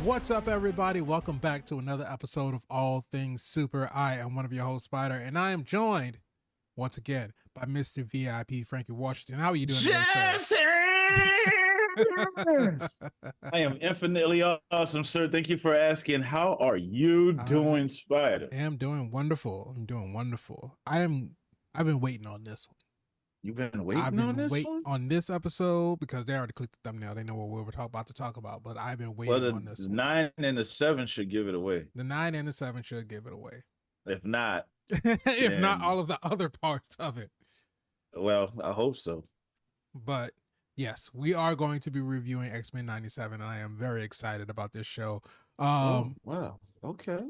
What's up, everybody? Welcome back to another episode of All Things Super. I am one of your hosts, Spider, and I am joined once again by Mr. VIP Frankie Washington. How are you doing today, sir? I am infinitely awesome, sir. Thank you for asking. How are you I doing, Spider? am doing wonderful. I'm doing wonderful. I've been waiting on this one. You've been I've waiting on been this waiting one? on this episode because they already clicked the thumbnail. They know what we were about to talk about, but I've been Well, waiting the on this one. 9 and the 7 should give it away. The 9 and the 7 should give it away. If not, if not then, all of the other parts of it. well, I hope so. But yes, we are going to be reviewing X-Men 97, and I am very excited about this show. Oh, wow. Okay.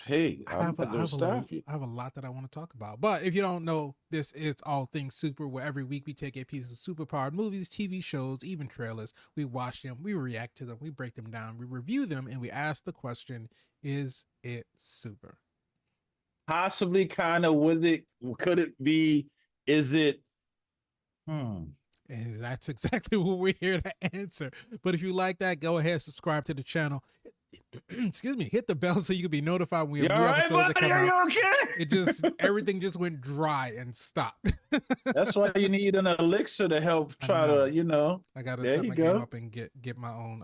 Hey, I I'm have, not going to stop you. I have a lot that I want to talk about. But if you don't know, this is All Things Super, where every week we take a piece of superpowered movies, TV shows, even trailers. We watch them, we react to them, we break them down, we review them, and we ask the question, is it super? Possibly, kind of, could it be, is it, And that's exactly what we're here to answer. But if you like that, go ahead, subscribe to the channel. Excuse me, hit the bell so you can be notified when we have new episodes that come out. Are you okay? Everything just went dry and stopped. That's why you need an elixir to help try to. I gotta There set you my go. game up and get my own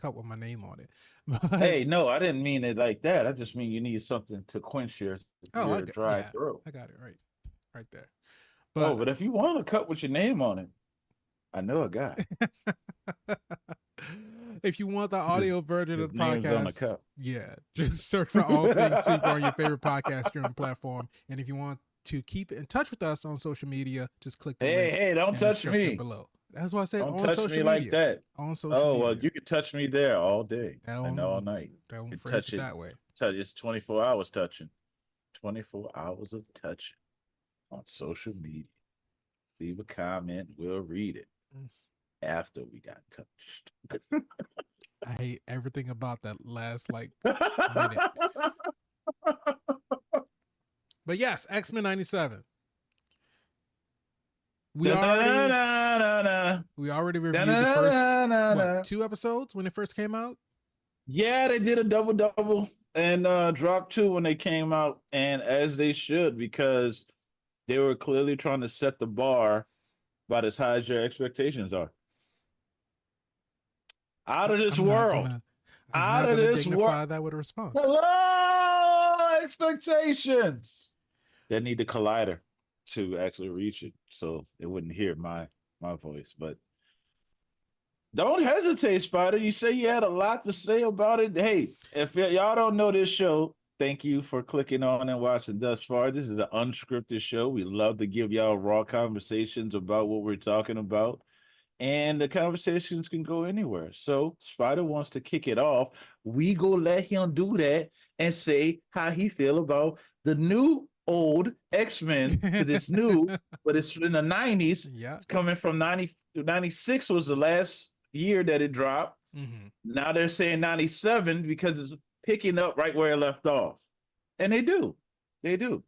cup with my name on it. But Hey, no, I didn't mean it like that. I just mean you need something to quench your dry throat. I got it right there. Oh, But but if you want a cup with your name on it, I know a guy. if you want the His, audio version his of the name's on the podcast, cup. yeah, just search for All Things Super on your favorite podcast streaming platform. And if you want to keep in touch with us on social media, just click the link Hey, don't in the touch description me. below. That's why I said Don't on touch social me like media. that. On social Oh, media. well, you can touch me there all day and all night. Don't You phrase touch it it. that way. It's 24 hours touching. 24 hours of touching on social media. Leave a comment. We'll read it after we got touched. I hate everything about that last minute. But yes, X-Men 97. We already reviewed the first 2 episodes when it first came out. Yeah, they did a double and dropped 2 when they came out, and as they should, because they were clearly trying to set the bar about as high as your expectations are. Out of this world. I'm not gonna dignify that with a response. Hello, expectations. They need the collider to actually reach it, so it wouldn't hear my voice. But don't hesitate, Spider. You say you had a lot to say about it. Hey, if y'all don't know this show, thank you for clicking on and watching thus far. This is an unscripted show. We love to give y'all raw conversations about what we're talking about. And the conversations can go anywhere. So Spider wants to kick it off. We go let him do that and say how he feel about the new old X-Men, because it's new, but it's in the 90s. Yeah. It's coming from 96 was the last year that it dropped. Mm-hmm. Now they're saying 97 because it's picking up right where it left off. And they do. They do.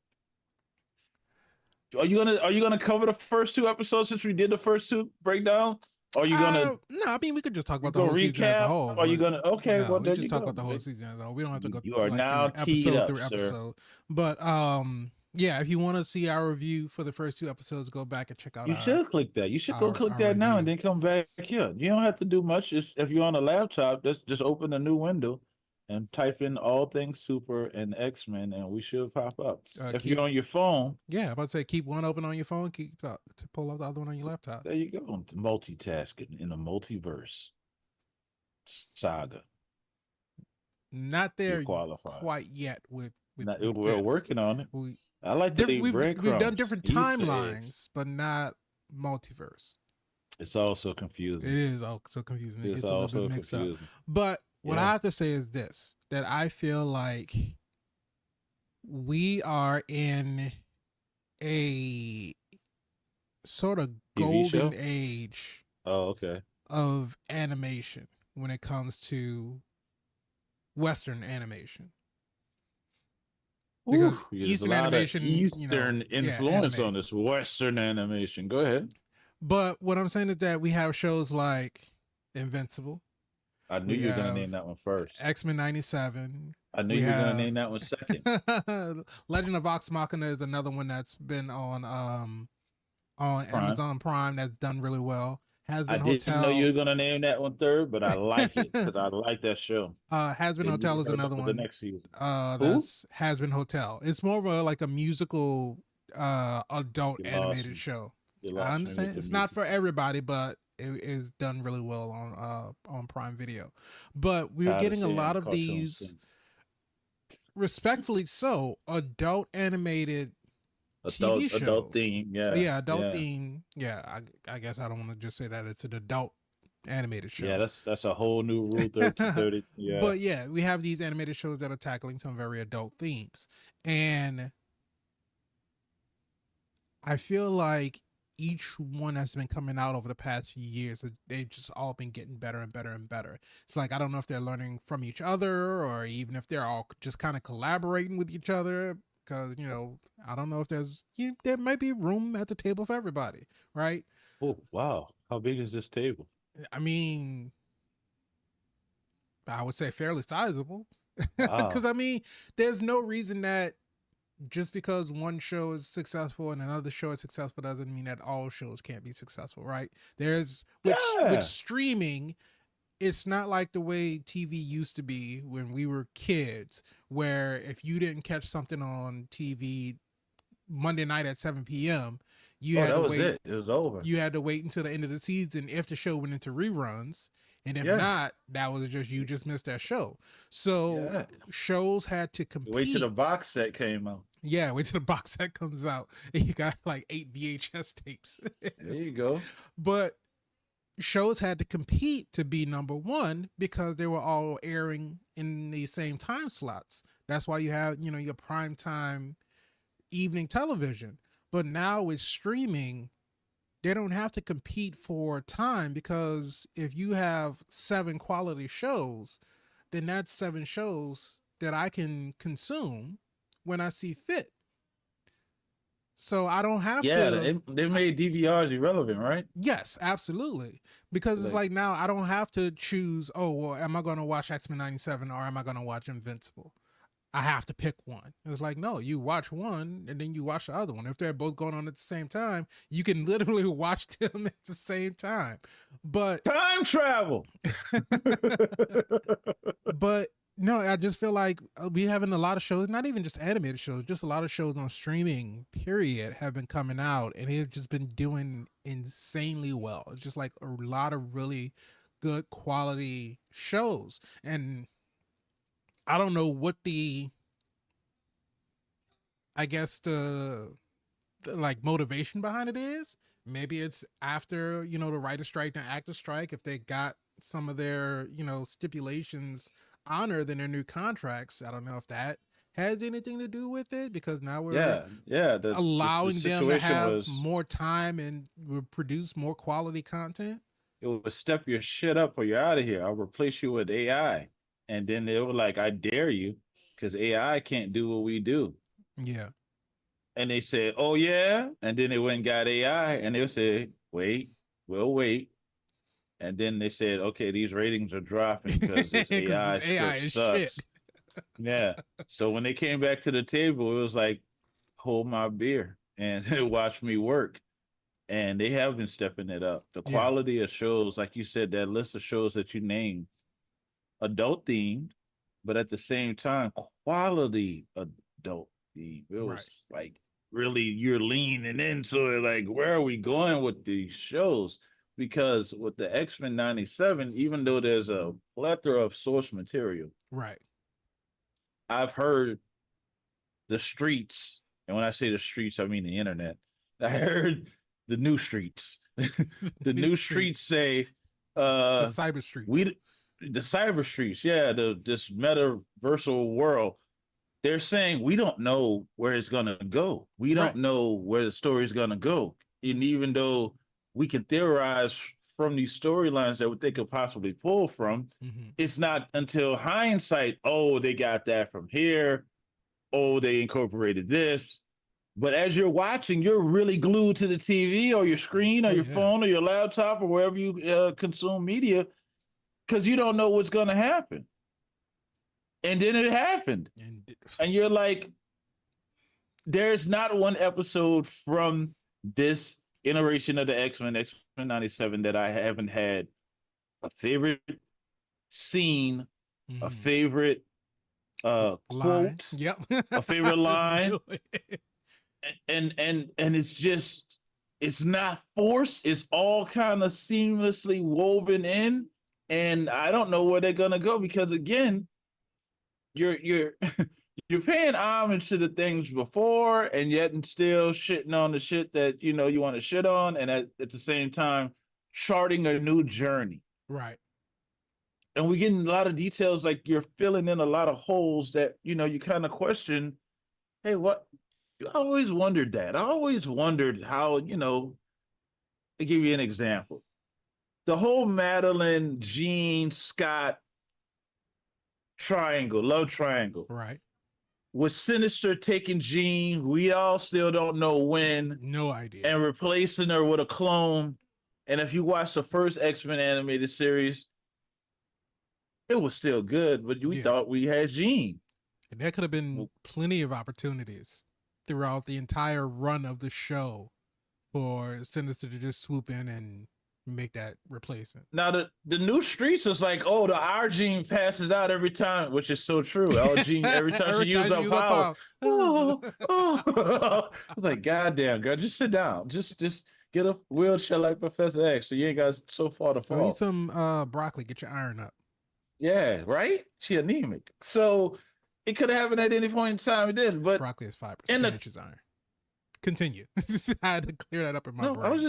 Are you gonna cover the first 2 episodes since we did the first 2 breakdown? Or are you gonna no, I mean we could just talk about the go whole season as a recap? whole. Are you gonna okay? No, Well, we there just you talk go. about the whole season as a whole. We don't have to go You are like now teed up, through episode. But yeah, if you want to see our review for the first 2 episodes, go back and check out. You should click that. You should go click our that now review. and then come back here. You don't have to do much. Just if you're on a laptop, just open a new window and type in all things super and X-Men, and we should pop up. If you're on your phone, yeah, I'm about to say keep one open on your phone, keep to pull out the other one on your laptop. there you go. Multitasking in a multiverse saga. Not there quite yet with we're working on it. I like to leave breadcrumbs. We've done different timelines, but not multiverse. It's also confusing. It is also confusing. It gets a little bit mixed up. But what I have to say is this, that I feel like we are in a sort of golden age of animation when it comes to Western animation. Because Eastern animation, Eastern influence on this Western animation. Go ahead. But what I'm saying is that we have shows like Invincible. I knew We you were gonna name have that one first. X-Men 97. I knew We you were gonna have name that one second. Legend of Vox Machina is another one that's been on Prime. Amazon Prime that's done really well. Has I Been didn't know you Hotel. were gonna name that one third, but I like it because I like that show. Has Been They need Hotel to is have that another for the one. next season. Who? That's Has Been Hotel. It's more of a like a musical adult You lost animated me. show. You I lost me with understand the it's not for musical. everybody, but it is done really well on Prime Video. But we're Tired of getting a seeing lot of cartoons. these, respectfully so, adult animated TV Adult shows. theme. Yeah, Yeah, adult yeah, theme. Yeah, I guess I don't want to just say that it's an adult animated yeah. show. That's a whole new rule. 30. Yeah. But yeah, we have these animated shows that are tackling some very adult themes. And I feel like each one that's been coming out over the past few years, they've just all been getting better and better and better. It's like I don't know if they're learning from each other or even if they're all just kind of collaborating with each other. Because I don't know if there might be room at the table for everybody, right? Oh wow, how big is this table? I mean, I would say fairly sizable. Because Wow. I mean, there's no reason that just because one show is successful and another show is successful doesn't mean that all shows can't be successful, right? There's with Yeah. streaming, it's not like the way TV used to be when we were kids, where if you didn't catch something on TV Monday night at 7 p.m., you Oh, had that to was wait. it. It was over. You had to wait until the end of the season if the show went into reruns, and if Yeah. not, that was just you just missed that show. So Yeah. shows had to Wait till the compete. box set came out. Yeah, wait till the box set comes out and you got like 8 VHS tapes. There you go. But shows had to compete to be number one because they were all airing in the same time slots. That's why you have, your prime time evening television. But now with streaming, they don't have to compete for time because if you have 7 quality shows, then that's 7 shows that I can consume when I see fit. So I don't have Yeah, to. they made DVRs irrelevant, right? Yes, absolutely. Because it's Like, like now I don't have to choose, oh, well, am I going to watch X-Men 97 or am I going to watch Invincible? I have to pick one. It's like, no, you watch one and then you watch the other one. If they're both going on at the same time, you can literally watch them at the same time. But time travel. but no, I just feel like we having a lot of shows, not even just animated shows, just a lot of shows on streaming, period, have been coming out and they've just been doing insanely well. It's just like a lot of really good quality shows. And I don't know what I guess the like motivation behind it is. Maybe it's after, the writer strike and actor strike, if they got some of their, stipulations honored in their new contracts. I don't know if that has anything to do with it because now we're Yeah, yeah. The allowing them to situation have was more time and produce more quality content. it was step your shit up or you're out of here. I'll replace you with AI. And then they were like, I dare you, because AI can't do what we do. Yeah. And they said, oh yeah. And then they went and got AI and they said, wait, we'll wait. And then they said, okay, these ratings are dropping because this Because AI AI script is shit. sucks. Yeah. So when they came back to the table, it was like, hold my beer and watch me work. And they have been stepping it up. The Yeah. quality of shows, like you said, that list of shows that you named, adult themed, but at the same time, quality adult themed. It Right. was like really you're leaning into it. Like, where are we going with these shows? Because with the X-Men 97, even though there's a plethora of source material, Right. I've heard the streets, and when I say the streets, I mean the internet. I heard the new streets. The New new streets. streets say, The cyber streets. we the cyber streets, yeah, this metaversal world. They're saying we don't know where it's gonna go. We Right. don't know where the story's gonna go. And even though we can theorize from these storylines that they could possibly pull from, Mm-hmm. it's not until hindsight, oh, they got that from here. Oh, they incorporated this. But as you're watching, you're really glued to the TV or your screen or Oh your yeah. phone or your laptop or wherever you consume media. because you don't know what's gonna happen. And then it happened. And you're like, there's not one episode from this iteration of the X-Men, X-Men 97, that I haven't had a favorite scene, a favorite line. quote, Yep. a favorite line. And it's just, it's not forced. It's all kind of seamlessly woven in. And I don't know where they're gonna go, because again, you're you're paying homage to the things before, and yet and still shitting on the shit that you want to shit on, and at the same time charting a new journey. Right. And we're getting a lot of details, like you're filling in a lot of holes that you kind of question. Hey, what? I always wondered that. I always wondered how, to give you an example, the whole Madeline, Jean, Scott triangle, love triangle. Right. With Sinister taking Jean, we all still don't know when. No idea. And replacing her with a clone. And if you watch the first X-Men animated series, it was still good, but we thought we had Jean. And there could have been plenty of opportunities throughout the entire run of the show for Sinister to just swoop in and make that replacement. Now the new Streets is like, oh, our Jean passes out every time, which is so true. Our Jean, every time she uses up power. Oh. I was like, goddamn, girl, just sit down. Just get a wheelchair like Professor X, so you ain't got so far to fall. Eat some broccoli, get your iron up. Yeah, right? She anemic. So it could have happened at any point in time. It did, but broccoli is fiber. Spinach is iron. Continue. I had to clear that up in my brain. I was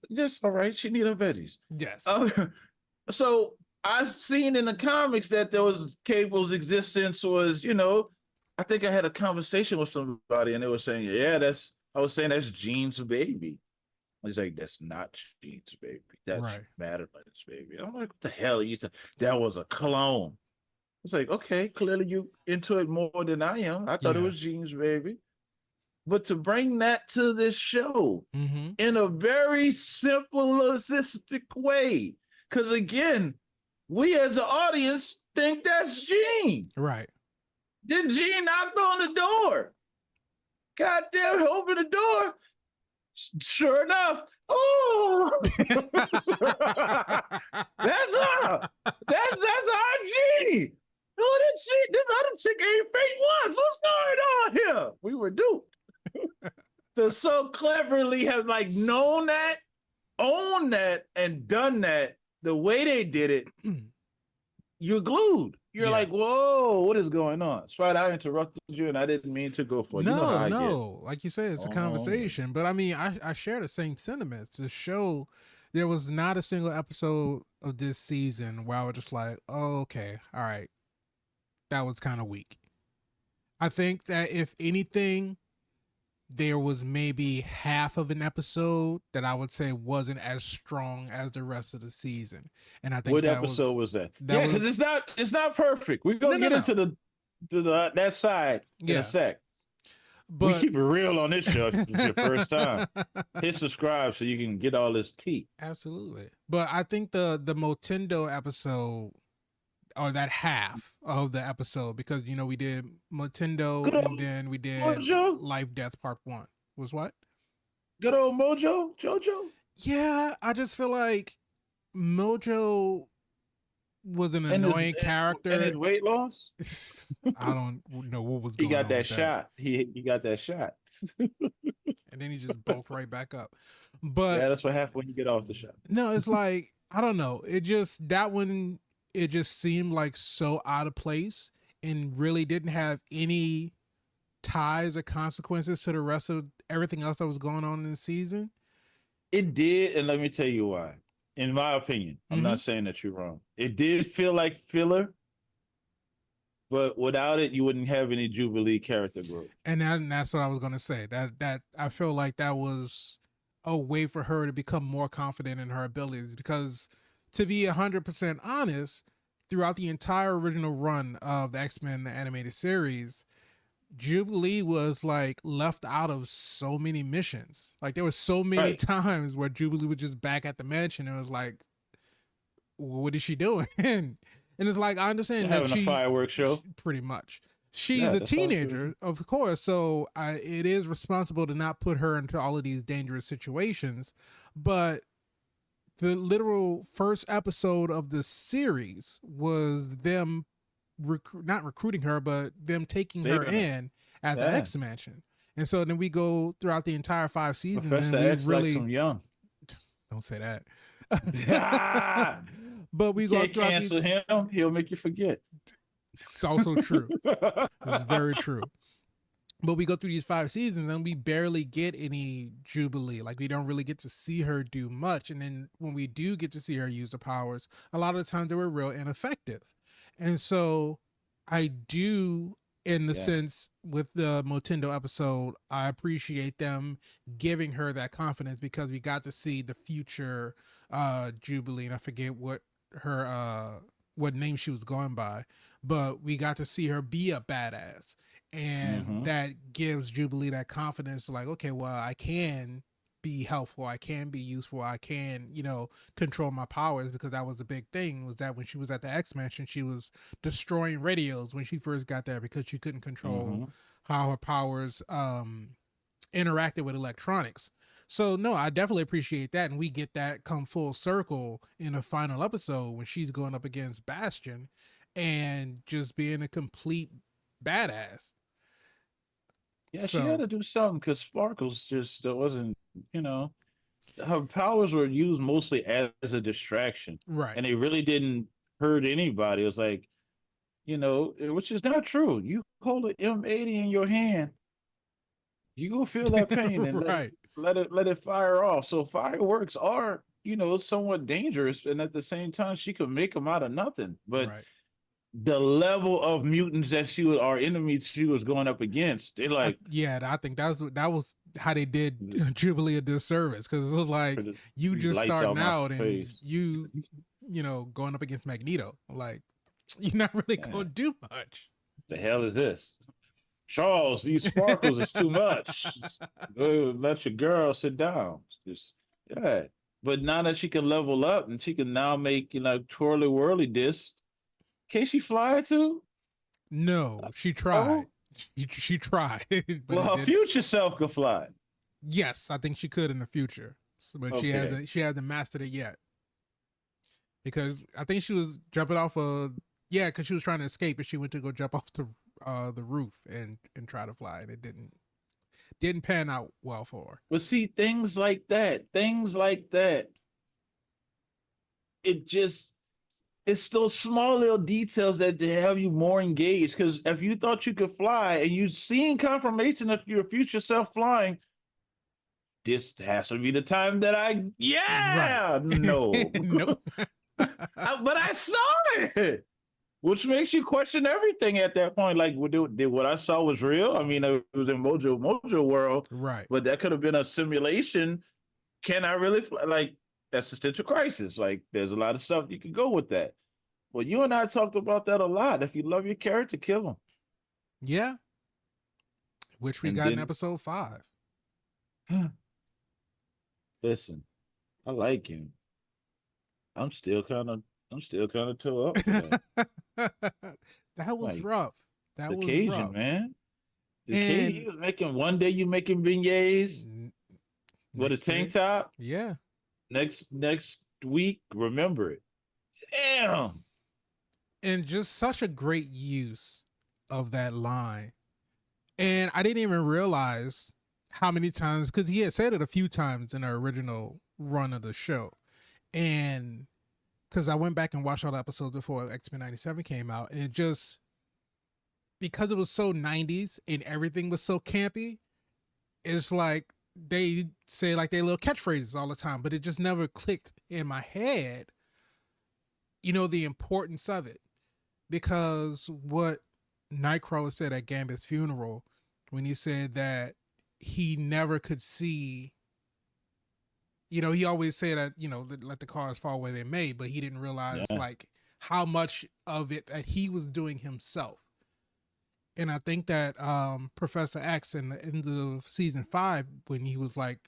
just all right. She need her veggies. Yes. So I've seen in the comics that there was Cable's existence was, I think I had a conversation with somebody and they were saying, I was saying that's Jean's baby. He's like, that's not Jean's baby. That's Madeline's baby. I'm like, what the hell? That was a clone. It's like, okay, clearly you into it more than I am. I thought it was Jean's baby. But to bring that to this show in a very simplistic way, because again, we as an audience think that's Jean. Right. Then Jean knocked on the door. Goddamn, open the door. Sure enough, oh, that's her. That's our Jean. Oh, this other chick ain't fake once. What's going on here? We were duped. To so cleverly have like known that, owned that, and done that the way they did it, you're glued. You're like, whoa, what is going on? That's right. I interrupted you and I didn't mean to go for it. No. Like you said, it's a conversation. But I mean, I share the same sentiments. The show, there was not a single episode of this season where I was just like, oh, okay, all right. That was kind of weak. I think that if anything, there was maybe half of an episode that I would say wasn't as strong as the rest of the season. And I think what episode was that? Yeah, because it's not perfect. We're gonna get into that side in a sec. But we keep it real on this show. It's your first time. Hit subscribe so you can get all this tea. Absolutely. But I think the Motendo episode, or that half of the episode, because we did Motendo and then we did Mojo? Life Death Part 1. Was what? Good old Jojo? Yeah, I just feel like Mojo was an annoying character. And his weight loss? I don't know what was going on. He got that shot. He got that shot. And then he just bulked right back up. But yeah, that's what happens when you get off the shot. No, it's like, I don't know. It just seemed like so out of place and really didn't have any ties or consequences to the rest of everything else that was going on in the season. It did, and let me tell you why. In my opinion, I'm not saying that you're wrong. It did feel like filler, but without it, you wouldn't have any Jubilee character growth. And that's what I was going to say. That I feel like that was a way for her to become more confident in her abilities, because to be 100% honest, throughout the entire original run of the X-Men the animated series, Jubilee was like left out of so many missions. Like there were so many times where Jubilee was just back at the mansion and it was like, what is she doing? And it's like, I They're understand that having a fireworks she show. pretty much, she's Yeah, a that's how it teenager, of course. So it is responsible to not put her into all of these dangerous situations. But the literal first episode of the series was them not recruiting her, but them taking her saving her. in at the Yeah. X Mansion. And so then we go throughout the entire 5 seasons, Professor and we X likes really them young. don't say that. Ah, But you we go can't throughout cancel these. him. He'll make you forget. It's also true. This is very true. But we go through these 5 seasons and we barely get any Jubilee. Like, we don't really get to see her do much. And then when we do get to see her use the powers, a lot of the times they were real ineffective. And so I do, in the Yeah. sense with the Motendo episode, I appreciate them giving her that confidence, because we got to see the future Jubilee, and I forget what name she was going by, but we got to see her be a badass. And that gives Jubilee that confidence, like, okay, well, I can be helpful, I can be useful, I can, control my powers. Because that was the big thing, was that when she was at the X Mansion, she was destroying radios when she first got there, because she couldn't control how her powers interacted with electronics. So no, I definitely appreciate that, and we get that come full circle in the final episode when she's going up against Bastion and just being a complete badass. Yeah, she had to do something because Sparkles just wasn't, her powers were used mostly as a distraction. Right. And they really didn't hurt anybody. It was like, which is not true. You hold an M80 in your hand, you go feel that pain and right. let it fire off. So fireworks are, somewhat dangerous. And at the same time, she could make them out of nothing. But right. the level of mutants that our enemies she was going up against, they like, I think that was how they did Jubilee a disservice, because it was like, you just starting out and you going up against Magneto, like, you're not really gonna do much. The hell is this, Charles? These sparkles is too much. Let your girl sit down. Just But now that she can level up and she can now make twirly whirly discs. Can she fly too? No, she tried. She tried. But well, her future self could fly. Yes, I think she could in the future, but she hasn't mastered it yet. Because I think she was jumping off because she was trying to escape, and she went to go jump off the roof and try to fly, and it didn't pan out well for her. But see, things like that, it's those small little details that have you more engaged. Because if you thought you could fly and you've seen confirmation of your future self flying, this has to be the time that no. Nope. But I saw it, which makes you question everything at that point. Like, did what I saw was real? I mean, it was in Mojo world, right? But that could have been a simulation. Can I really fly? Like, existential crisis? Like, there's a lot of stuff you can go with that. Well, you and I talked about that a lot. If you love your character, kill him. Yeah. Which we got in episode 5. Listen, I like him. I'm still kind of toe up for that. That was rough. That was Cajun rough. Man. Cajun, he was making, one day you making beignets with a tank top. Yeah. Next week, remember it. Damn. And just such a great use of that line. And I didn't even realize how many times, because he had said it a few times in our original run of the show. And because I went back and watched all the episodes before X-Men 97 came out, and it just, because it was so 90s and everything was so campy, it's like they say like their little catchphrases all the time, but it just never clicked in my head, the importance of it. Because what Nightcrawler said at Gambit's funeral, when he said that he never could see, he always said that, let the cars fall where they may, but he didn't realize like how much of it that he was doing himself. And I think that Professor X in the end of season 5, when he was like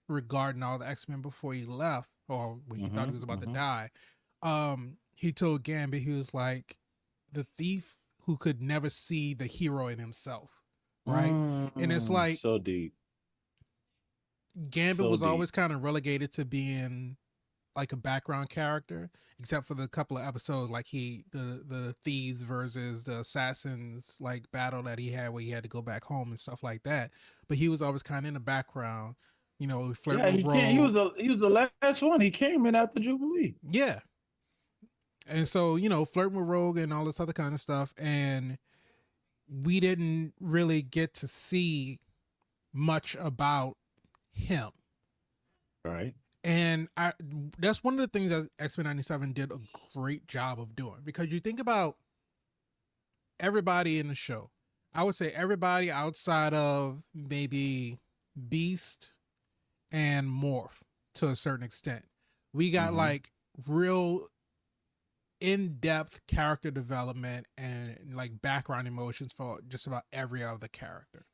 regarding all the X-Men before he left, or when he thought he was about to die, he told Gambit, he was like the thief who could never see the hero in himself, right? And it's like So deep. Gambit So was deep. always kind of relegated to being like a background character, except for the couple of episodes like the thieves versus the assassins like battle that he had where he had to go back home and stuff like that. But he was always kind of in the background, you know, flirt Yeah, with he can't. He was Rogue. the last one. He came in after Jubilee. Yeah. And so, you know, flirting with Rogue and all this other kind of stuff. And we didn't really get to see much about him. Right. And that's one of the things that X-Men 97 did a great job of doing, because you think about everybody in the show. I would say everybody outside of maybe Beast and Morph to a certain extent. We got Mm-hmm. like real in-depth character development and like background emotions for just about every other character.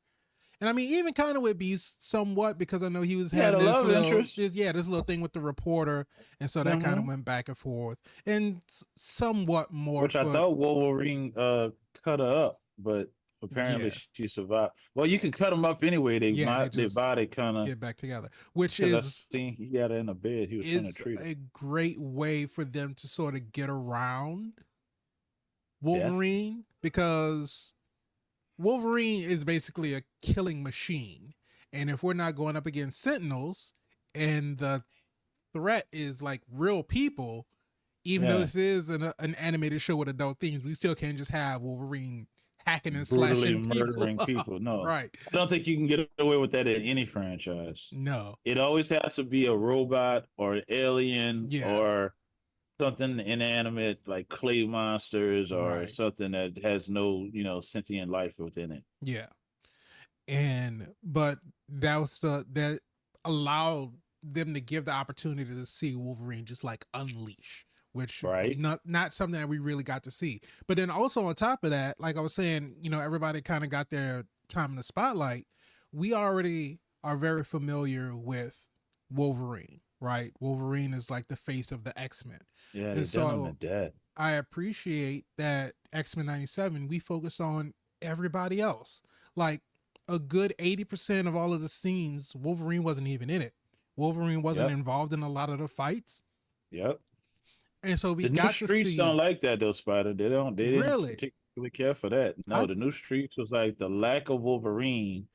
And I mean, even kind of with Beast somewhat, because I know he was He had having a love interest. this little thing with the reporter, and so that kind of Mm-hmm. went back and forth, and somewhat Which morphed, I but thought Wolverine cut her up, but apparently yeah, she survived. Well, you can cut them up anyway. yeah, and they Their just body kind of, get back together, which because I seen he had her in a bed. He was trying to is treat her. a great way for them to sort of get around Yes. Wolverine, because Wolverine is basically a killing machine. And if we're not going up against Sentinels and the threat is like real people, even though Yeah. this is an animated show with adult themes, we still can't just have Wolverine hacking and Brutally slashing people murdering up. people. No, Right. I don't think you can get away with that in any franchise. No. It always has to be a robot or an alien Yeah. or something inanimate like clay monsters or Right. something that has no, sentient life within it. Yeah. And but that was that allowed them to give the opportunity to see Wolverine just like unleash, which Right? not something that we really got to see. But then also on top of that, like I was saying, you know, everybody kind of got their time in the spotlight. We already are very familiar with Wolverine, right? Wolverine is like the face of the X-Men. Yeah, And they done him to so death. I appreciate that X-Men 97 we focus on everybody else. Like a good 80% of all of the scenes, Wolverine wasn't even in it. Wolverine wasn't Yep. involved in a lot of the fights. Yep. And so we The new got to streets don't see like that though, Spider. They didn't really particularly care for that. No, I the new streets was like the lack of Wolverine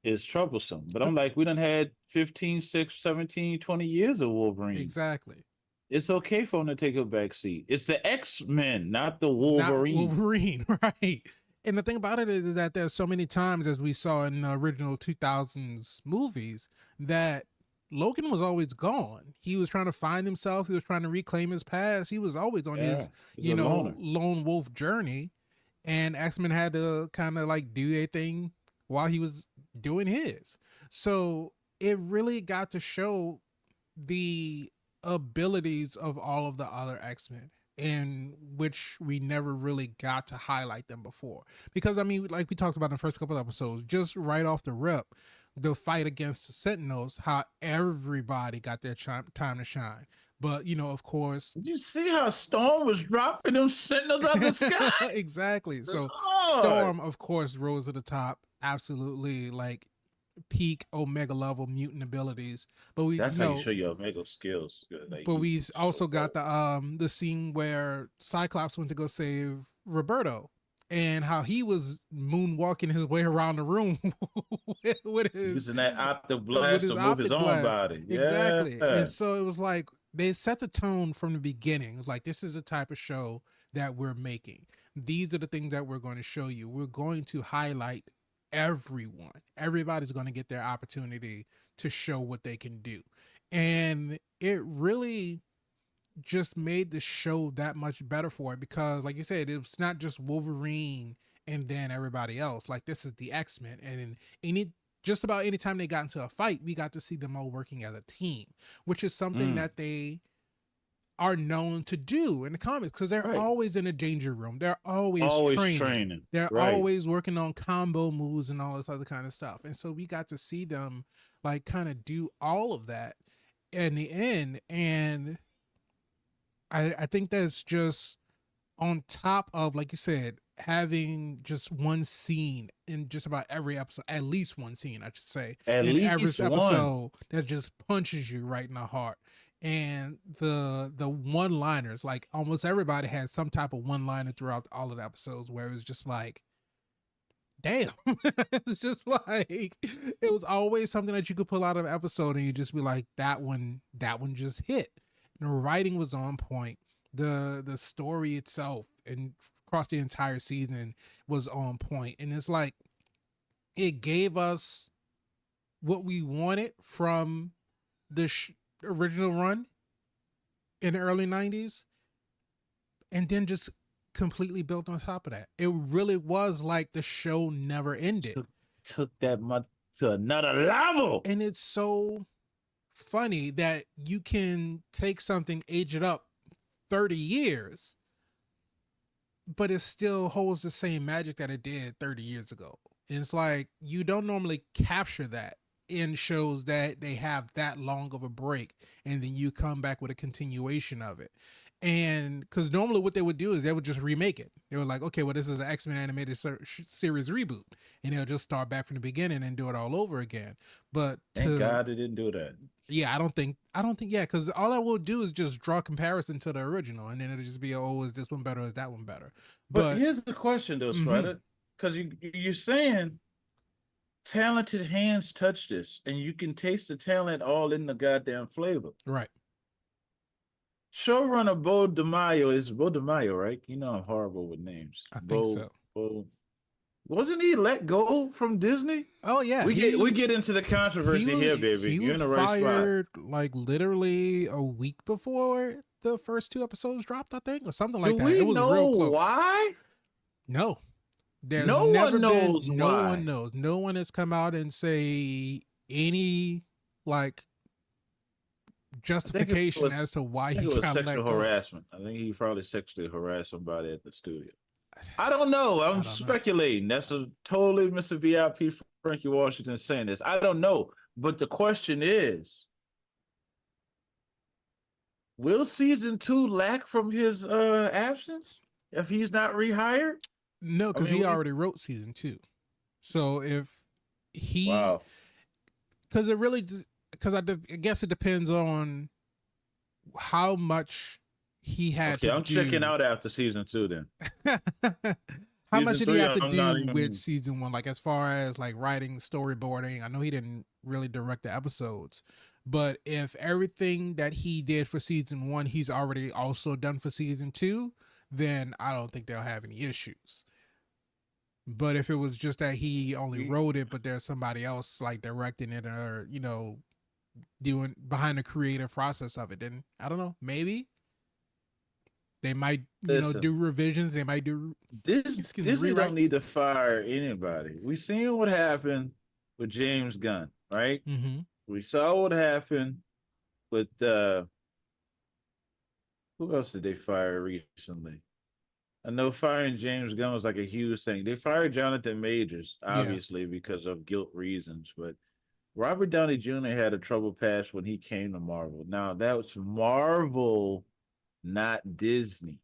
is troublesome. But uh, I'm like, we done had 15, 6, 17, 20 years of Wolverine. exactly. It's okay for him to take a back seat. It's the X-Men, not the Not Wolverine. Wolverine, right? And the thing about it is that there's so many times, as we saw in the original 2000s movies, that Logan was always gone. He was trying to find himself. He was trying to reclaim his past. He was always on Yeah, his, he's you a know, loner. lone wolf journey. And X-Men had to kind of like do their thing while he was doing his. So it really got to show the abilities of all of the other X-Men, in which we never really got to highlight them before. Because I mean, like we talked about in the first couple of episodes, just right off the rip, the fight against the Sentinels, how everybody got their time to shine. But you know, of course, Did you see how Storm was dropping them sentinels out the sky? exactly. So Lord. Storm, of course, rose to the top. Absolutely, like peak Omega level mutant abilities. But we, That's you how you know, show your Omega skills. Like but we he's so also got dope. the scene where Cyclops went to go save Roberto, and how he was moonwalking his way around the room Using that optic with blast his to move his optic own blast. body. Yeah. Exactly. And so it was like they set the tone from the beginning. It was like, this is the type of show that we're making. These are the things that we're going to show you. We're going to highlight everyone. Everybody's going to get their opportunity to show what they can do. And it really just made the show that much better for it, because like you said, it's not just Wolverine and then everybody else. Like, this is the X-Men, and in any just about any time they got into a fight, we got to see them all working as a team, which is something Mm, that they are known to do in the comics, because they're right. always in a danger room. They're always Always training. training. They're Right. always working on combo moves and all this other kind of stuff. And so we got to see them like kind of do all of that in the end. And I think that's just on top of, like you said, having just one scene in just about every episode, at least one scene, I should say, At in every least one. episode that just punches you right in the heart. And the one liners, like almost everybody had some type of one liner throughout all of the episodes where it was just like, damn. It's just like it was always something that you could pull out of an episode and you just be like, that one just hit. And the writing was on point. The story itself and across the entire season was on point. And it's like it gave us what we wanted from the original run in the early 90s, and then just completely built on top of that. It really was like the show never ended. Took that month to another level. And it's so funny that you can take something, age it up 30 years, but it still holds the same magic that it did 30 years ago. And it's like you don't normally capture that in shows that they have that long of a break and then you come back with a continuation of it. And because normally what they would do is they would just remake it. They were like, okay, well, this is an X-Men animated series reboot, and they'll just start back from the beginning and do it all over again. But thank God they didn't do that. Yeah, I don't think, yeah, because all I will do is just draw comparison to the original, and then it'll just be, oh, is this one better, or is that one better? But here's the question, though, Strider, because you're saying talented hands touch this, and you can taste the talent all in the goddamn flavor. Right. Showrunner Bo DeMaio is Bo DeMaio, right? You know I'm horrible with names. I think so. Wasn't he let go from Disney? Oh yeah, we get into the controversy here, baby. You're in the right spot. Like literally a week before the first 2 episodes dropped, I think, or something like that. It was real close. Why? No. No one knows why. No one knows. No one has come out and say any like justification as to why he got sexual harassment. I think he probably sexually harassed somebody at the studio. I don't know. I'm speculating. That's a totally Mr. VIP Frankie Washington saying this. I don't know. But the question is, will season 2 lack from his absence if he's not rehired? No, because he already wrote season 2. So if he, because it really, because I guess it depends on how much he had to do. I'm checking out after season 2 then. How much did he have to do with season 1? Like as far as like writing, storyboarding, I know he didn't really direct the episodes, but if everything that he did for season 1, he's already also done for season 2, then I don't think they'll have any issues. But if it was just that he only wrote it, but there's somebody else like directing it or, you know, doing behind the creative process of it, then I don't know, maybe they might, you know, do revisions. They might do Disney don't need to fire anybody. We seen what happened with James Gunn, right? Mm-hmm. We saw what happened with who else did they fire recently? I know firing James Gunn was like a huge thing. They fired Jonathan Majors, obviously, because of guilt reasons, but Robert Downey Jr. had a trouble past when he came to Marvel. Now, that was Marvel, not Disney.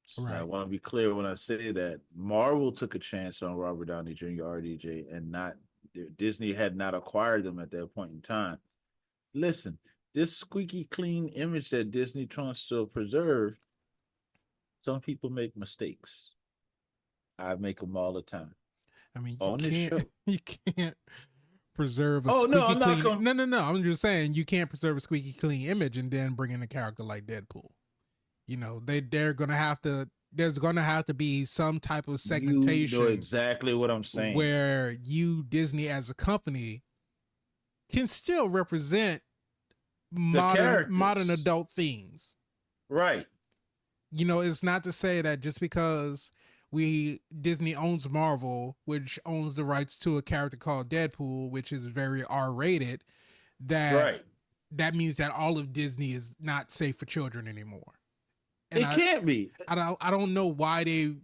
So I want to be clear when I say that. Marvel took a chance on Robert Downey Jr., RDJ, and not Disney had not acquired them at that point in time. Listen, this squeaky clean image that Disney wants to preserve, some people make mistakes. I make them all the time. I mean, you can't preserve a squeaky clean. No. I'm just saying you can't preserve a squeaky clean image and then bring in a character like Deadpool. You know, they're gonna have to. There's gonna have to be some type of segmentation. You know exactly what I'm saying. Where you, Disney as a company, can still represent modern adult themes. Right. You know, it's not to say that just because Disney owns Marvel, which owns the rights to a character called Deadpool, which is very R-rated, that means that all of Disney is not safe for children anymore. And it can't be. I don't know why they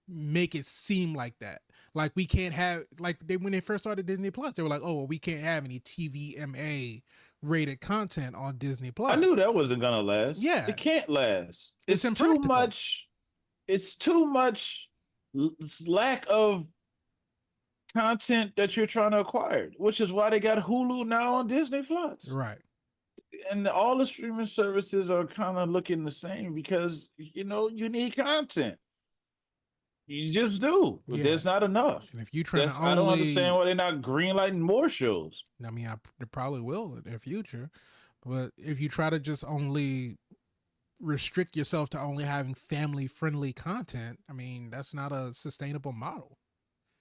make it seem like that. Like we can't have, like when they first started Disney Plus, they were like, oh, well, we can't have any TVMA rated content on Disney I knew Plus. that wasn't gonna last. Yeah, It can't last. it's It's too impractical. much. It's too much lack of content that you're trying to acquire, which is why they got Hulu now on Disney Plus. Right. And all the streaming services are kind of looking the same because you need content. You just do, but Yeah. there's not enough. And if you trying to That's I don't understand only, why they're not greenlighting more shows. I mean, they probably will in the future, but if you try to just only restrict yourself to only having family friendly content, I mean, that's not a sustainable model.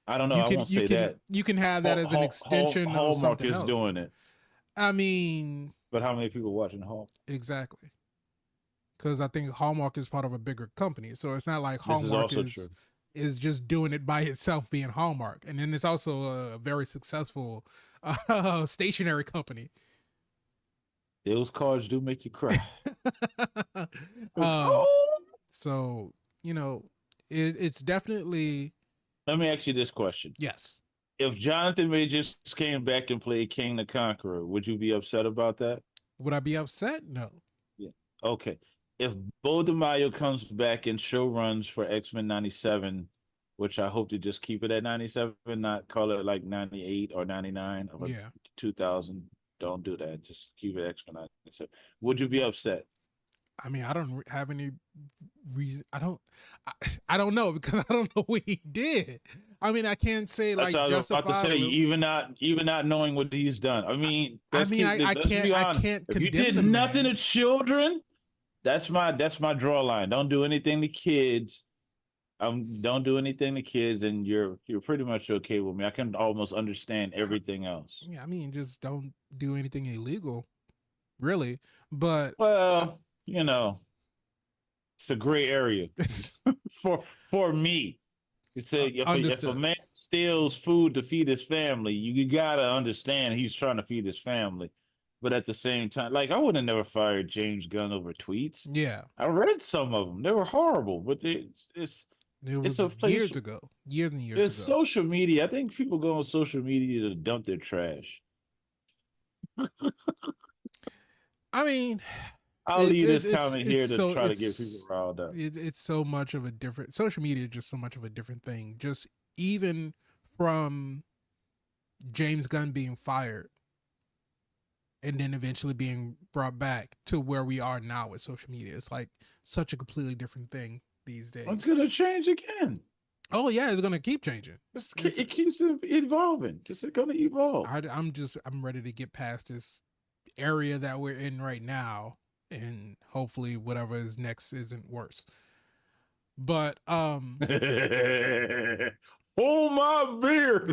I don't know. You I can won't say that. you can have that as an extension of Hallmark something is else. doing it, I mean, but how many people watching Hallmark? exactly. Because I think Hallmark is part of a bigger company, so it's not like This is Hallmark also true. is just doing it by itself, being Hallmark, and then it's also a very successful stationary company. Those cards do make you cry. um, Oh! so it's definitely Let me ask you this question: yes. if Jonathan Majors came back and played King the Conqueror, would you be upset about that? Would I be upset? No. Yeah. Okay. If Bo DeMaio comes back and show runs for X-Men 97, which I hope to just keep it at 97, not call it like 98 or 99 or Yeah. 2000. Don't do that. Just keep it X-Men 97. Would you be upset? I mean, I don't have any reason. I don't know because I don't know what he did. I mean, I can't say That's like what I was about to say. justifiably. Even not knowing what he's done. I mean, I mean, I let's can't be I honest. can't If you condemn did the nothing man. to children, that's my draw line. Don't do anything to kids. Don't do anything to kids, and you're pretty much okay with me. I can almost understand everything else. Yeah, I mean, just don't do anything illegal, really. But Well, it's a gray area for me. You say if a understood. man steals food to feed his family, you gotta understand he's trying to feed his family. But at the same time, like I would have never fired James Gunn over tweets. Yeah, I read some of them; they were horrible. But it it's was a place. years and years There's ago. social media. I think people go on social media to dump their trash. I mean, I'll leave this comment it's here to so try to get people riled up. it's so much of a different social media is just so much of a different thing. Just even from James Gunn being fired and then eventually being brought back to where we are now with social media. It's like such a completely different thing these days. It's gonna change again. Oh yeah, it's gonna keep changing. It keeps evolving. It's gonna evolve. I'm ready to get past this area that we're in right now, and hopefully whatever is next isn't worse. But hold my beer.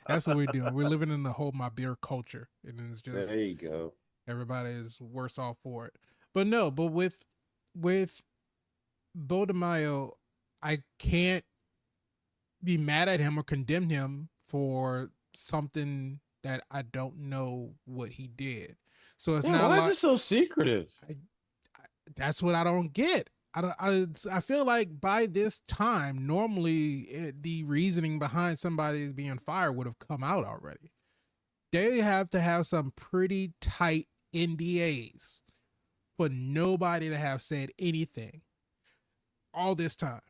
That's what we're doing. We're living in the hold my beer culture, and it's just there you go. everybody is worse off for it. But no, but with Bo DeMaio, I can't be mad at him or condemn him for something that I don't know what he did. So it's not why like is it so secretive? that's what I don't get. I feel like by this time, normally the reasoning behind somebody's being fired would have come out already. They have to have some pretty tight NDAs for nobody to have said anything all this time.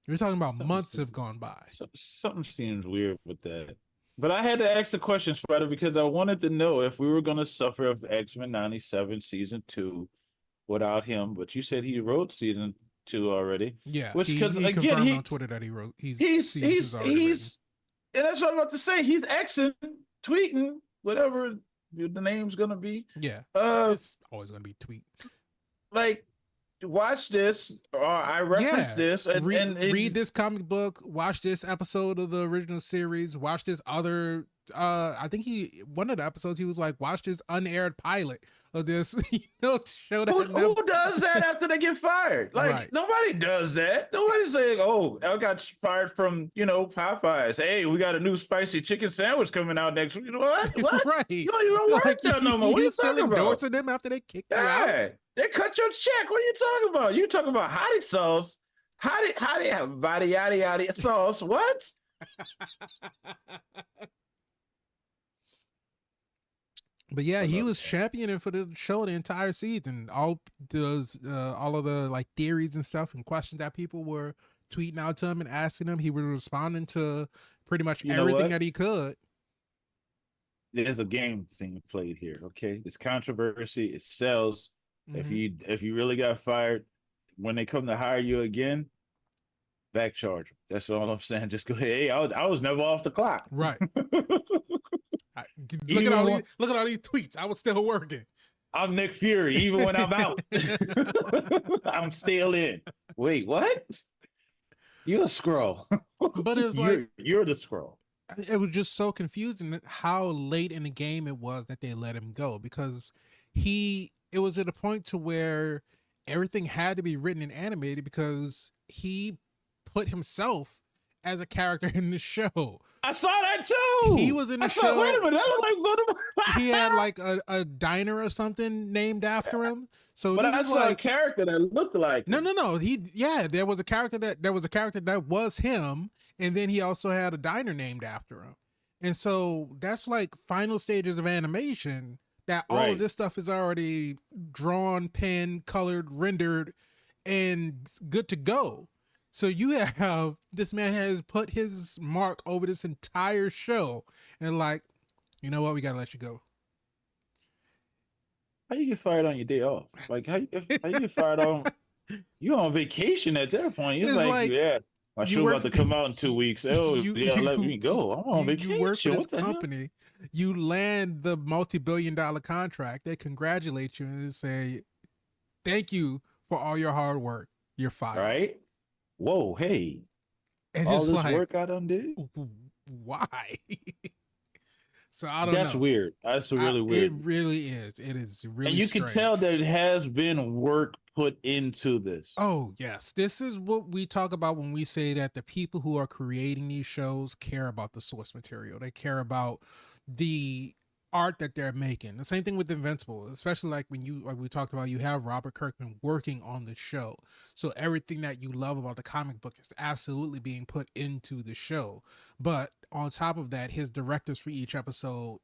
You're talking about months have gone by. Something seems weird with that. But I had to ask the question, Spider, because I wanted to know if we were going to suffer of X-Men 97 season 2 without him. But you said he wrote season 2 already. Yeah, which because he again confirmed on Twitter that he wrote. He's and that's what I'm about to say. He's Xing, tweeting, whatever the name's gonna be. Yeah, it's always gonna be tweet. Like, watch this, or I reference this, and read this comic book. Watch this episode of the original series. Watch this other. I think one of the episodes he was like, watch this unaired pilot of this. To show that who does that after they get fired? Like right. Nobody does that. Nobody's saying, "Oh, I got fired from Popeyes. Hey, we got a new spicy chicken sandwich coming out next week." What? Right? You don't even work there no more. What are you still endorsing them after they kick you out? They cut your check. What are you talking about? You talking about hottie sauce? Hottie, body yada yada sauce? What? But yeah, I he love was that. championing for the show the entire season. All of the like theories and stuff and questions that people were tweeting out to him and asking him. He was responding to pretty much You know everything what? that he could. There's a game thing played here. Okay, it's controversy. It sells. Mm-hmm. If you really got fired, when they come to hire you again, back charge 'em. That's all I'm saying. Just go ahead. Hey, I was never off the clock. Right. I, Even when look at all these tweets. I was still working. I'm Nick Fury, even when I'm out, I'm still in. Wait, what? You're a scroll. But it was like You're the scroll. it was just so confusing how late in the game it was that they let him go because it was at a point to where everything had to be written and animated because he put himself as a character in the show. I saw that He too. was in I the saw. Wait show. a minute, that looked like He had like a diner or something named after him. So but this I is saw a like character that looked like him. no. There was a character that was him, and then he also had a diner named after him. And so that's like final stages of animation that all of Right. this stuff is already drawn, penned, colored, rendered, and good to go. So you have this man has put his mark over this entire show, and like, you know what, we gotta let you go. How you get fired on your day off? Like how you get fired on? You on vacation at that point? You're It's like, like yeah, my you show work about to come out in 2 weeks. Oh yeah, let me go. I'm on you work for vacation. this What the hell? company, you land the multi-billion-dollar contract, they congratulate you and say thank you for all your hard work, you're fired. Right? Whoa, hey, And all it's this like work I done did. why? So I don't That's know. weird. That's really It weird. really is, it is And really you can tell strange. that it has been work put into this. Oh, yes. This is what we talk about when we say that the people who are creating these shows care about the source material. They care about the art that they're making. The same thing with Invincible, especially like when you, like we talked about, you have Robert Kirkman working on the show. So everything that you love about the comic book is absolutely being put into the show. But on top of that, his directors for each episode,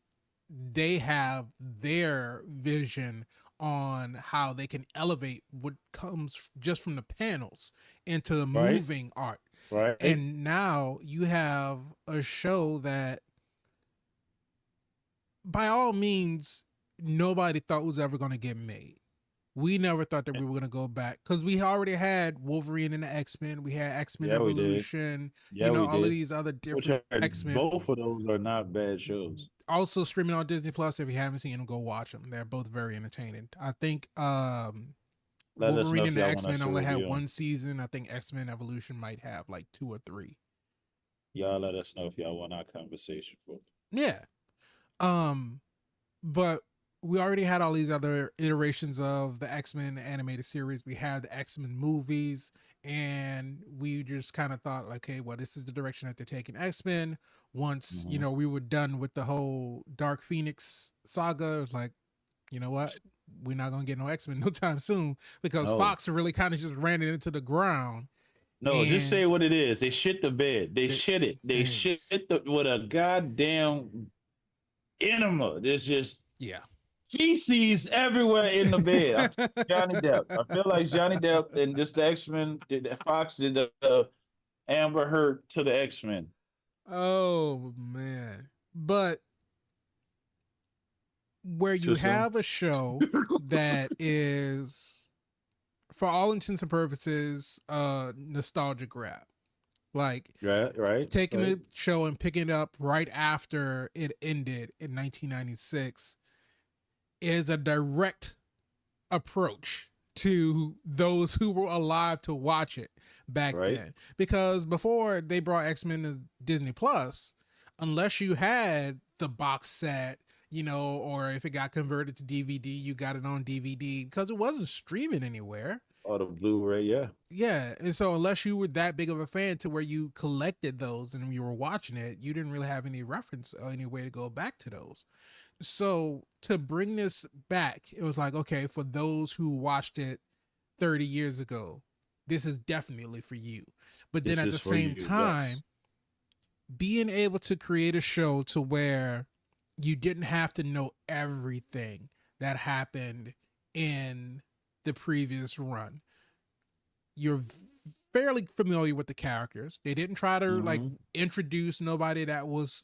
they have their vision on how they can elevate what comes just from the panels into Right? moving art. Right? And now you have a show that, by all means, nobody thought was ever going to get made. We never thought that we were going to go back because we already had Wolverine and the X-Men. We had X-Men Yeah, we did. Evolution, Yeah, we all of did. these other Which different are X-Men. both of those are not bad shows. Also streaming on Disney Plus. If you haven't seen them, go watch them. They're both very entertaining. I think Let us know Wolverine if and the y'all want X-Men us to only had review them. one season. I think X-Men Evolution might have like 2 or 3. Y'all let us know if y'all want our conversation for. Yeah. Um, but we already had all these other iterations of the X-Men animated series. We had the X-Men movies, and we just kind of thought, like, okay, well, this is the direction that they're taking X-Men. Once, Mm-hmm. we were done with the whole Dark Phoenix saga, it was like, you know what? We're not gonna get no X-Men no time soon because No. Fox really kind of just ran it into the ground. No, just And say what it is. They shit the bed. They it, shit it. They shit it's, with a goddamn enema. There's just yeah. feces everywhere in the bed. Johnny Depp. I feel like Johnny Depp and just the X Men did Fox did the Amber Heard to the X Men. Oh man. But where you Too soon. have a show that is, for all intents and purposes, nostalgia grab. Like taking Right. the show and picking it up right after it ended in 1996 is a direct approach to those who were alive to watch it back Right. then. Because before they brought X-Men to Disney Plus, unless you had the box set, or if it got converted to DVD, you got it on DVD because it wasn't streaming anywhere. Or the Blu-ray, yeah. Yeah, and so unless you were that big of a fan to where you collected those and you were watching it, you didn't really have any reference or any way to go back to those. So to bring this back, it was like, okay, for those who watched it 30 years ago, this is definitely for you. But then This at the is for same you, yes. time, being able to create a show to where you didn't have to know everything that happened in the previous run. You're fairly familiar with the characters. They didn't try to like Mm-hmm. introduce nobody that was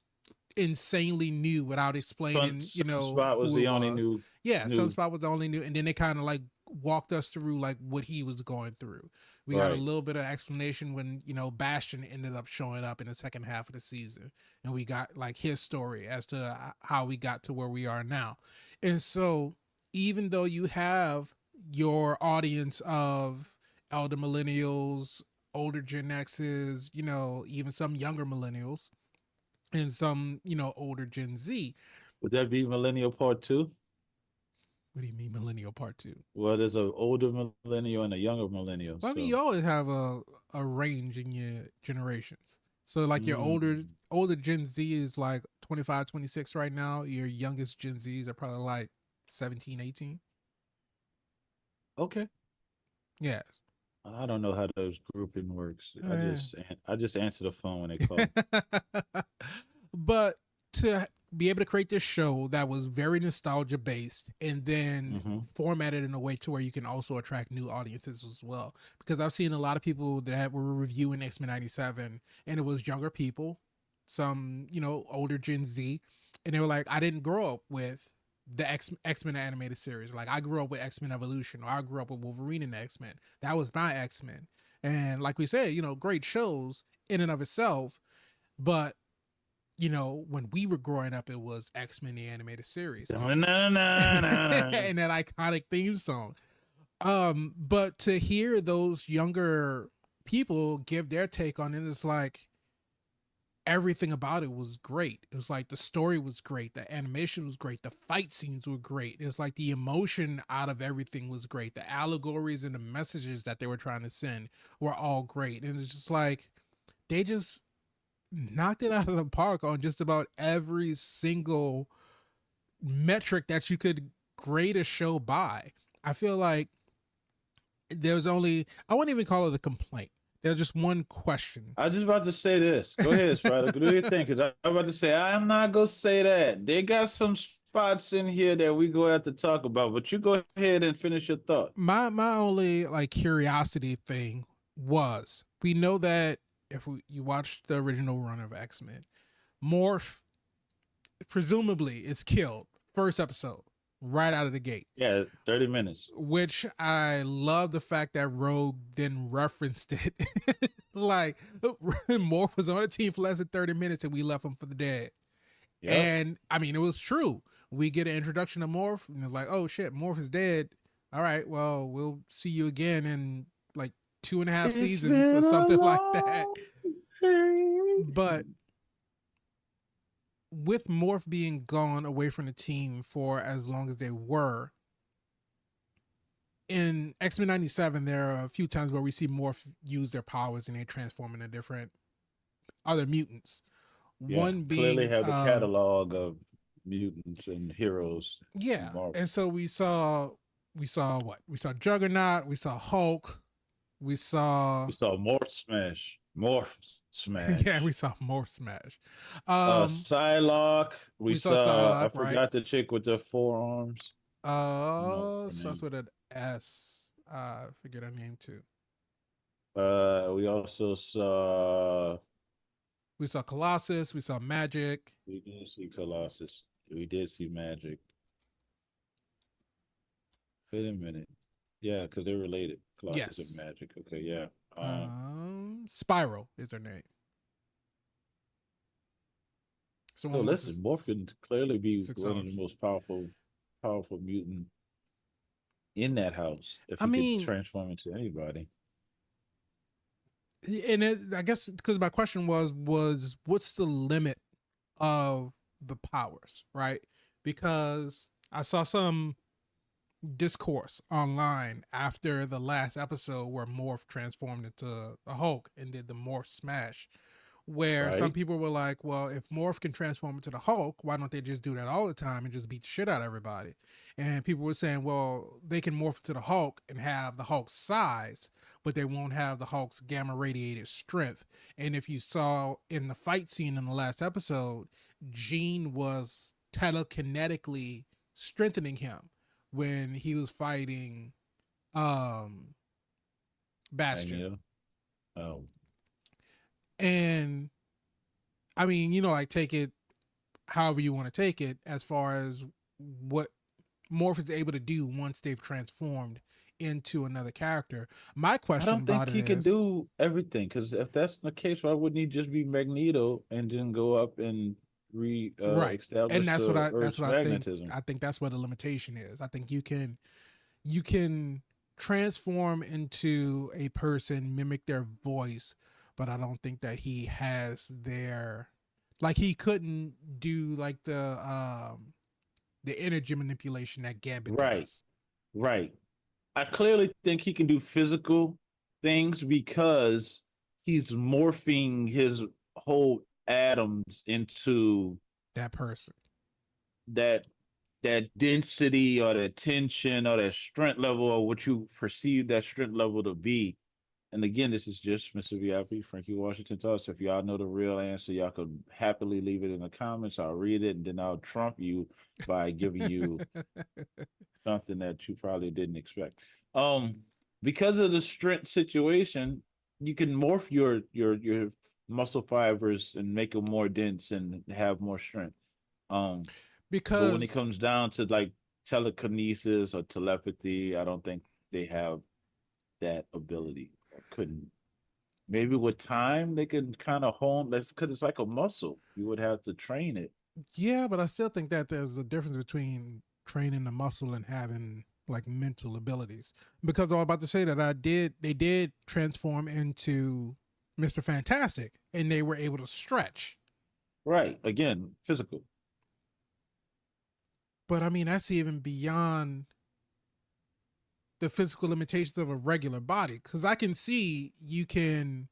insanely new without explaining, Sunspot was who it the only was. new Yeah, new Sunspot was the only new, and then they kind of like walked us through like what he was going through. We got a right. little bit of explanation when Bastion ended up showing up in the second half of the season, and we got like his story as to how we got to where we are now. And so, even though you have your audience of elder millennials, older Gen X's, even some younger millennials and some, older Gen Z. Would that be Millennial Part Two? What do you mean millennial part two? Well, there's an older millennial and a younger millennial. Well, I mean, you So, always have a range in your generations. So like your mm, older Gen Z is like 25, 26 right now. Your youngest Gen Zs are probably like 17, 18. okay. Yes. I don't know how those grouping works. Uh, I just answer the phone when they call. but to be able to create this show that was very nostalgia based and then Mm-hmm. formatted in a way to where you can also attract new audiences as well, because I've seen a lot of people that were reviewing X-Men 97 and it was younger people, some older Gen Z, and they were like, I didn't grow up with the X-Men animated series. Like, I grew up with X-Men Evolution, or I grew up with Wolverine and X-Men. That was my X-Men. And like we said, great shows in and of itself, but when we were growing up, it was X-Men the animated series and that iconic theme song. But to hear those younger people give their take on it, it's like everything about it was great. It was like the story was great, the animation was great, the fight scenes were great. It's like the emotion out of everything was great. The allegories and the messages that they were trying to send were all great. And it's just like they just knocked it out of the park on just about every single metric that you could grade a show by. I feel like there's only, I wouldn't even call it a complaint. There's just one question. I just about to say this. Go ahead, Strider. Do your thing, because I'm about to say I'm not gonna say that. They got some spots in here that we go have to talk about, but you go ahead and finish your thought. My only like curiosity thing was, we know that if you watch the original run of X-Men, Morph presumably is killed first episode right out of the gate. Yeah, 30 minutes. Which I love the fact that Rogue then referenced it. Like, Morph was on the team for less than 30 minutes and we left him for the dead. Yep. And I mean, it was true. We get an introduction to Morph and it's like, oh shit, Morph is dead. All right, well, we'll see you again in like 2.5 It's seasons or been a something like that. long day. But with Morph being gone away from the team for as long as they were, in X-Men 97, there are a few times where we see Morph use their powers and they transform into different other mutants. Yeah, One clearly being, have the catalog of mutants and heroes yeah. from Marvel. And so we saw what? We saw Juggernaut, we saw Hulk, we saw, We saw Morph yeah, we Smash. saw Morph Smash. Um, Psylocke. We we saw saw, I Psylocke, right? forgot the chick with the forearms. I don't know her Starts name. with an S. I forget her name too. We also saw, We saw Colossus, we saw Magic. we did see Colossus. We did see Magic. Wait a minute. Yeah, because they're related. Colossus and Yes. Magic. Okay, yeah. Spiral is her name. It's the So one with the listen, Morph can clearly be six one of the arms. most powerful mutant in that house if I he could mean, transform into anybody. I guess because my question was what's the limit of the powers, right? Because I saw some discourse online after the last episode where Morph transformed into a Hulk and did the Morph Smash, where some Right? people were like, well, if Morph can transform into the Hulk, why don't they just do that all the time and just beat the shit out of everybody? And people were saying, well, they can morph into the Hulk and have the Hulk's size, but they won't have the Hulk's gamma radiated strength. And if you saw in the fight scene in the last episode, Jean was telekinetically strengthening him when he was fighting um Bastion. Magneto. Oh, And I mean, like take it however you want to take it as far as what Morph is able to do once they've transformed into another character. My I question don't think about it he can is do everything because if that's the case, why wouldn't he just be Magneto and then go up and re right. And establish the that's Earth's what I think. magnetism? I think that's where the limitation is. I think you can transform into a person, mimic their voice, but I don't think that he has their like he couldn't do like the energy manipulation that Gambit Right, does. right. I clearly think he can do physical things because he's morphing his whole atoms into That person. that that density or that tension or that strength level or what you perceive that strength level to be. And again, this is just Mr. VIP, Frankie Washington Thoughts. If y'all know the real answer, y'all could happily leave it in the comments. I'll read it and then I'll trump you by giving you something that you probably didn't expect. Um, because of the strength situation, you can morph your muscle fibers and make them more dense and have more strength. Um, but when it Because comes down to like telekinesis or telepathy, I don't think they have that ability or couldn't. Maybe with time they can kind of hone. That's because it's like a muscle. You would have to train it. yeah, but I still think that there's a difference between training the muscle and having like mental abilities. Because I was about to say that they did transform into Mr. Fantastic and they were able to stretch. Right. Again, physical. But I mean, that's even beyond the physical limitations of a regular body. Because I can see you can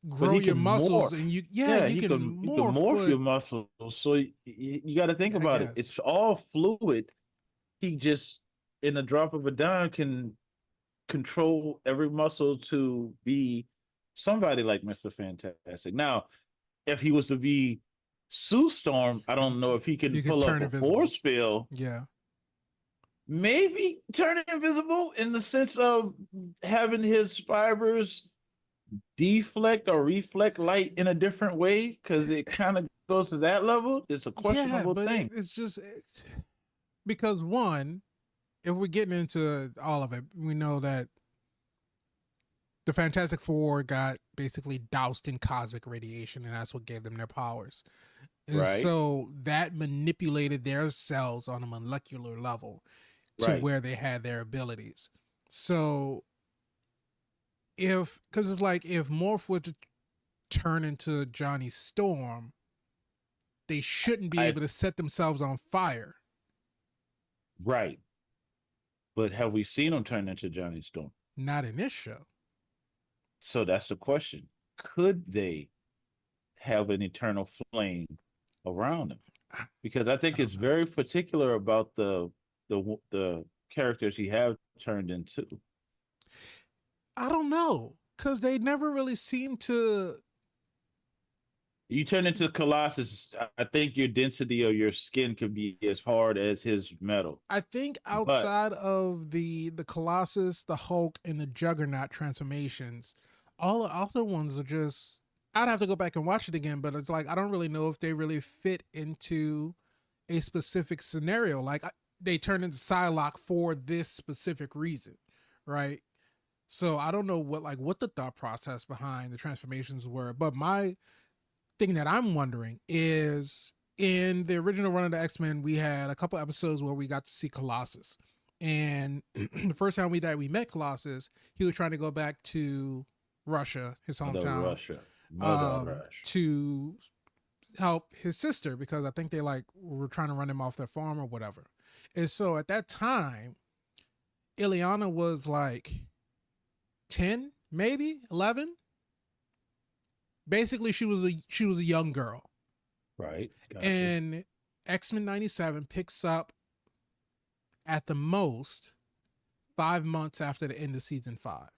But grow he your can muscles and morph. yeah, Yeah, you can you can morph, morph but your muscles. So you got to think yeah, I about it. guess. It's all fluid. He just in a drop of a dime can control every muscle to be somebody like Mr. Fantastic. Now, if he was to be Sue Storm, I don't know if he can You could pull up turn a invisible. force field. Yeah. Maybe turn invisible in the sense of having his fibers deflect or reflect light in a different way because it kind of goes to that level. It's a Yeah, questionable but thing. it's just because one, if we're getting into all of it, we know that the Fantastic Four got basically doused in cosmic radiation, and that's what gave them their powers. And Right, so that manipulated their cells on a molecular level to right. where they had their abilities. So if, because it's like if Morph were to turn into Johnny Storm, they shouldn't be I able to set themselves on fire. right. But have we seen him turn into Johnny Storm? Not in this show. So that's the question. Could they have an eternal flame around him? Because I I think don't it's know. very particular about the characters he have turned into. I don't know because they never really seem to. You turn into Colossus, I think your density of your skin could be as hard as his metal. I think But outside of the Colossus, the Hulk, and the Juggernaut transformations, all the other ones are just. I'd have to go back and watch it again, but it's like I don't really know if they really fit into a specific scenario. Like they turned into Psylocke for this specific reason, right? So I don't know what the thought process behind the transformations were. But my thing that I'm wondering is in the original run of the X-Men, we had a couple episodes where we got to see Colossus. And the first time we met Colossus, he was trying to go back to Russia, his Mother hometown, Russia, Mother Russia. to help his sister because I think they like were trying to run him off their farm or whatever. And so at that time, Ileana was like 10, maybe 11. Basically, she was a young girl. Right, gotcha. And X-Men 97 picks up at the most 5 months after the end of season 5.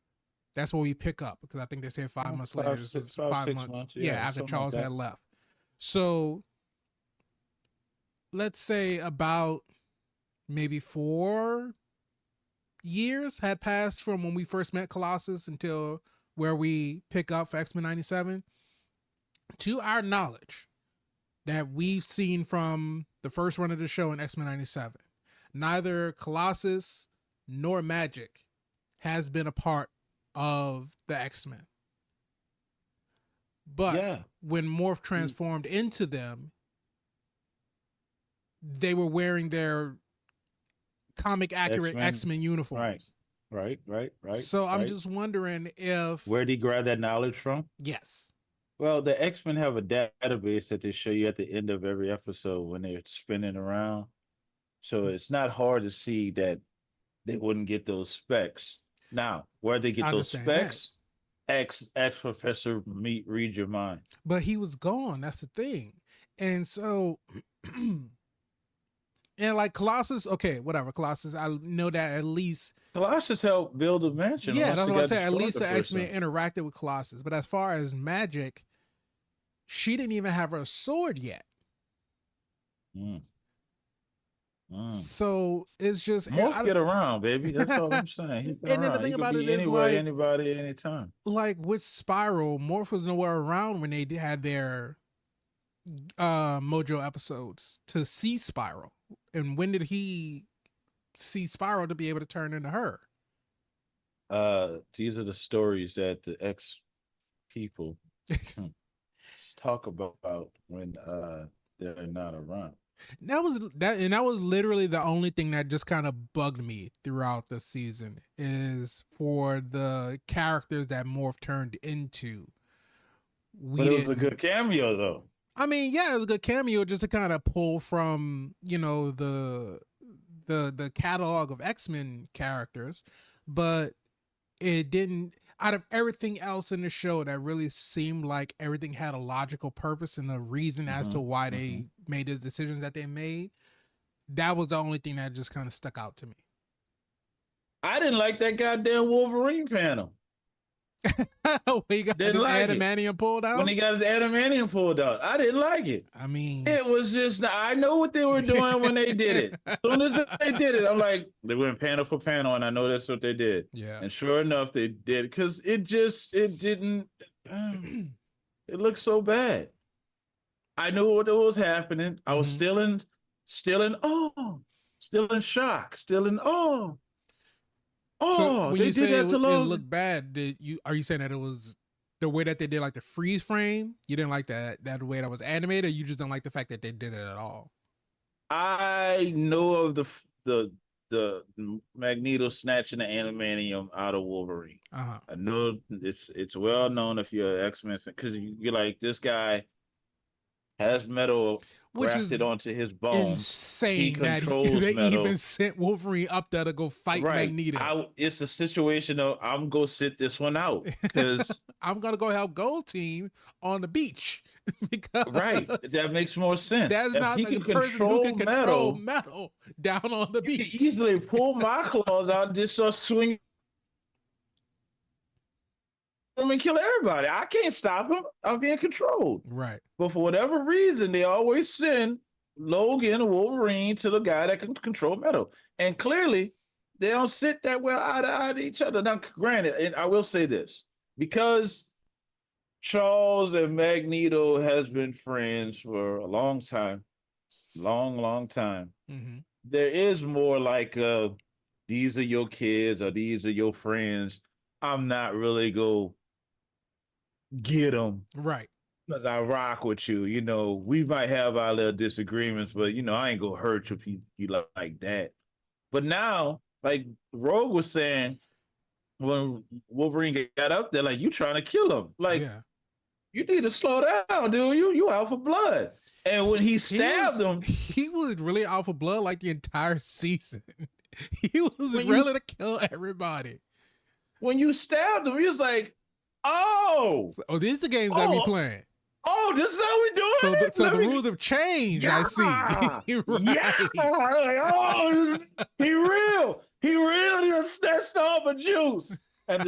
That's where we pick up because I think they said 5 months later. This was Five, 5 six months. months. Yeah, Yeah, after something like Charles had that. left. So let's say about maybe 4 years had passed from when we first met Colossus until where we pick up for X-Men 97. To our knowledge, that we've seen from the first run of the show in X-Men 97, neither Colossus nor Magic has been a part of the X-Men. But when Morph transformed into them, they were wearing their comic accurate X-Men uniforms. Right. So I'm just wondering if... Where did he grab that knowledge from? Yes. Well, the X-Men have a database that they show you at the end of every episode when they're spinning around. So it's not hard to see that they wouldn't get those specs. Now, where they get those specs, X Professor read your mind. But he was gone. That's the thing. And so, and like Colossus, okay, whatever. Colossus, I know that at least Colossus helped build a mansion. Yeah, that's what I'm saying. At least the X-Men interacted with Colossus. But as far as Magic, she didn't even have her sword yet. So it's just Morph get around, baby. That's all I'm saying. And then the thing about it is, anywhere, like, anybody, anytime. Like with Spiral, Morph was nowhere around when they had their Mojo episodes to see Spiral. And when did he see Spiral to be able to turn into her? These are the stories that the X people talk about when they're not around. That was literally the only thing that just kind of bugged me throughout the season, is for the characters that Morph turned into. But it was a good cameo, though. I mean, yeah, it was a good cameo just to kind of pull from, you know, the catalog of X-Men characters, but it didn't. Out of everything else in the show, that really seemed like everything had a logical purpose and a reason as to why they made the decisions that they made. That was the only thing that just kind of stuck out to me. I didn't like that goddamn Wolverine panel. When he got his adamantium pulled out? When he got his adamantium pulled out. I didn't like it. I mean... It was just... I know what they were doing when they did it. As soon as they did it, I'm like, they went panel for panel, and I know that's what they did. Yeah. And sure enough, they did. Because it didn't... it looked so bad. I knew what was happening. I was still in awe. Still in shock. Still in awe. So when you say it looked bad, are you saying that it was the way that they did, like the freeze frame? You didn't like that way that was animated, or you just don't like the fact that they did it at all? I know of the Magneto snatching the adamantium out of Wolverine. I know it's well known if you're an X-Men fan, because you're like, this guy has metal grafted onto his bones. Insane. He controls they metal. even sent Wolverine up there to go fight Magneto. It's a situation of, I'm gonna sit this one out because I'm gonna go help Gold Team on the beach. Because that makes more sense. That's not the person who can control metal down on the beach. He can easily pull my claws out and just start swinging and kill everybody. I can't stop him. I'm being controlled. Right. But for whatever reason, they always send Logan or Wolverine to the guy that can control metal. And clearly, they don't sit that well eye to eye to each other. Now, granted, and I will say this, because Charles and Magneto has been friends for a long time, long time. There is more like, these are your kids or these are your friends. I'm not really go get them. Right. Because I rock with you. You know, we might have our little disagreements, but, you know, I ain't going to hurt you if you like that. But now, like Rogue was saying, when Wolverine got up there, like, you trying to kill him. Like, you need to slow down, dude. You out for blood. And when he stabbed him... He was really out for blood like the entire season. He was ready to kill everybody. When you stabbed him, he was like, oh, this is the games that we playing. Oh, this is how we do it? So the rules have changed, I see. Yeah. Oh, he real. He really snatched off a juice. And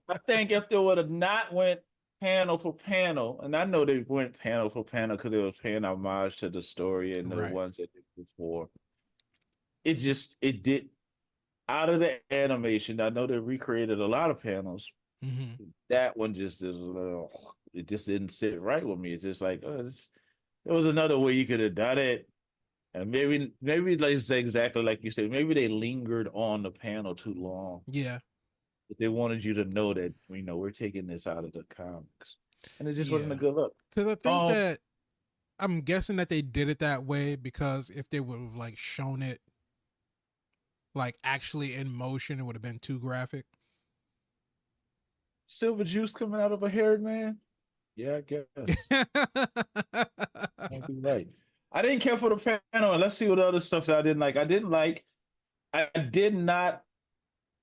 I think if they would have not went panel for panel, and I know they went panel for panel because they were paying homage to the story and the Right. ones that did before. It did out of the animation. I know they recreated a lot of panels. Mm-hmm. That one just is a little. It just didn't sit right with me. It's just like, oh, there was another way you could have done it. And maybe like say exactly like you said, maybe they lingered on the panel too long. Yeah. But they wanted you to know that we're taking this out of the comics, and it just wasn't a Yeah. good look. Because I think Um, that I'm guessing that they did it that way because if they would have like shown it like actually in motion, it would have been too graphic. silver juice coming out of a haired man. Yeah, I guess. Might be right. I didn't care for the panel. And let's see what other stuff that I didn't like. I didn't like. I did not.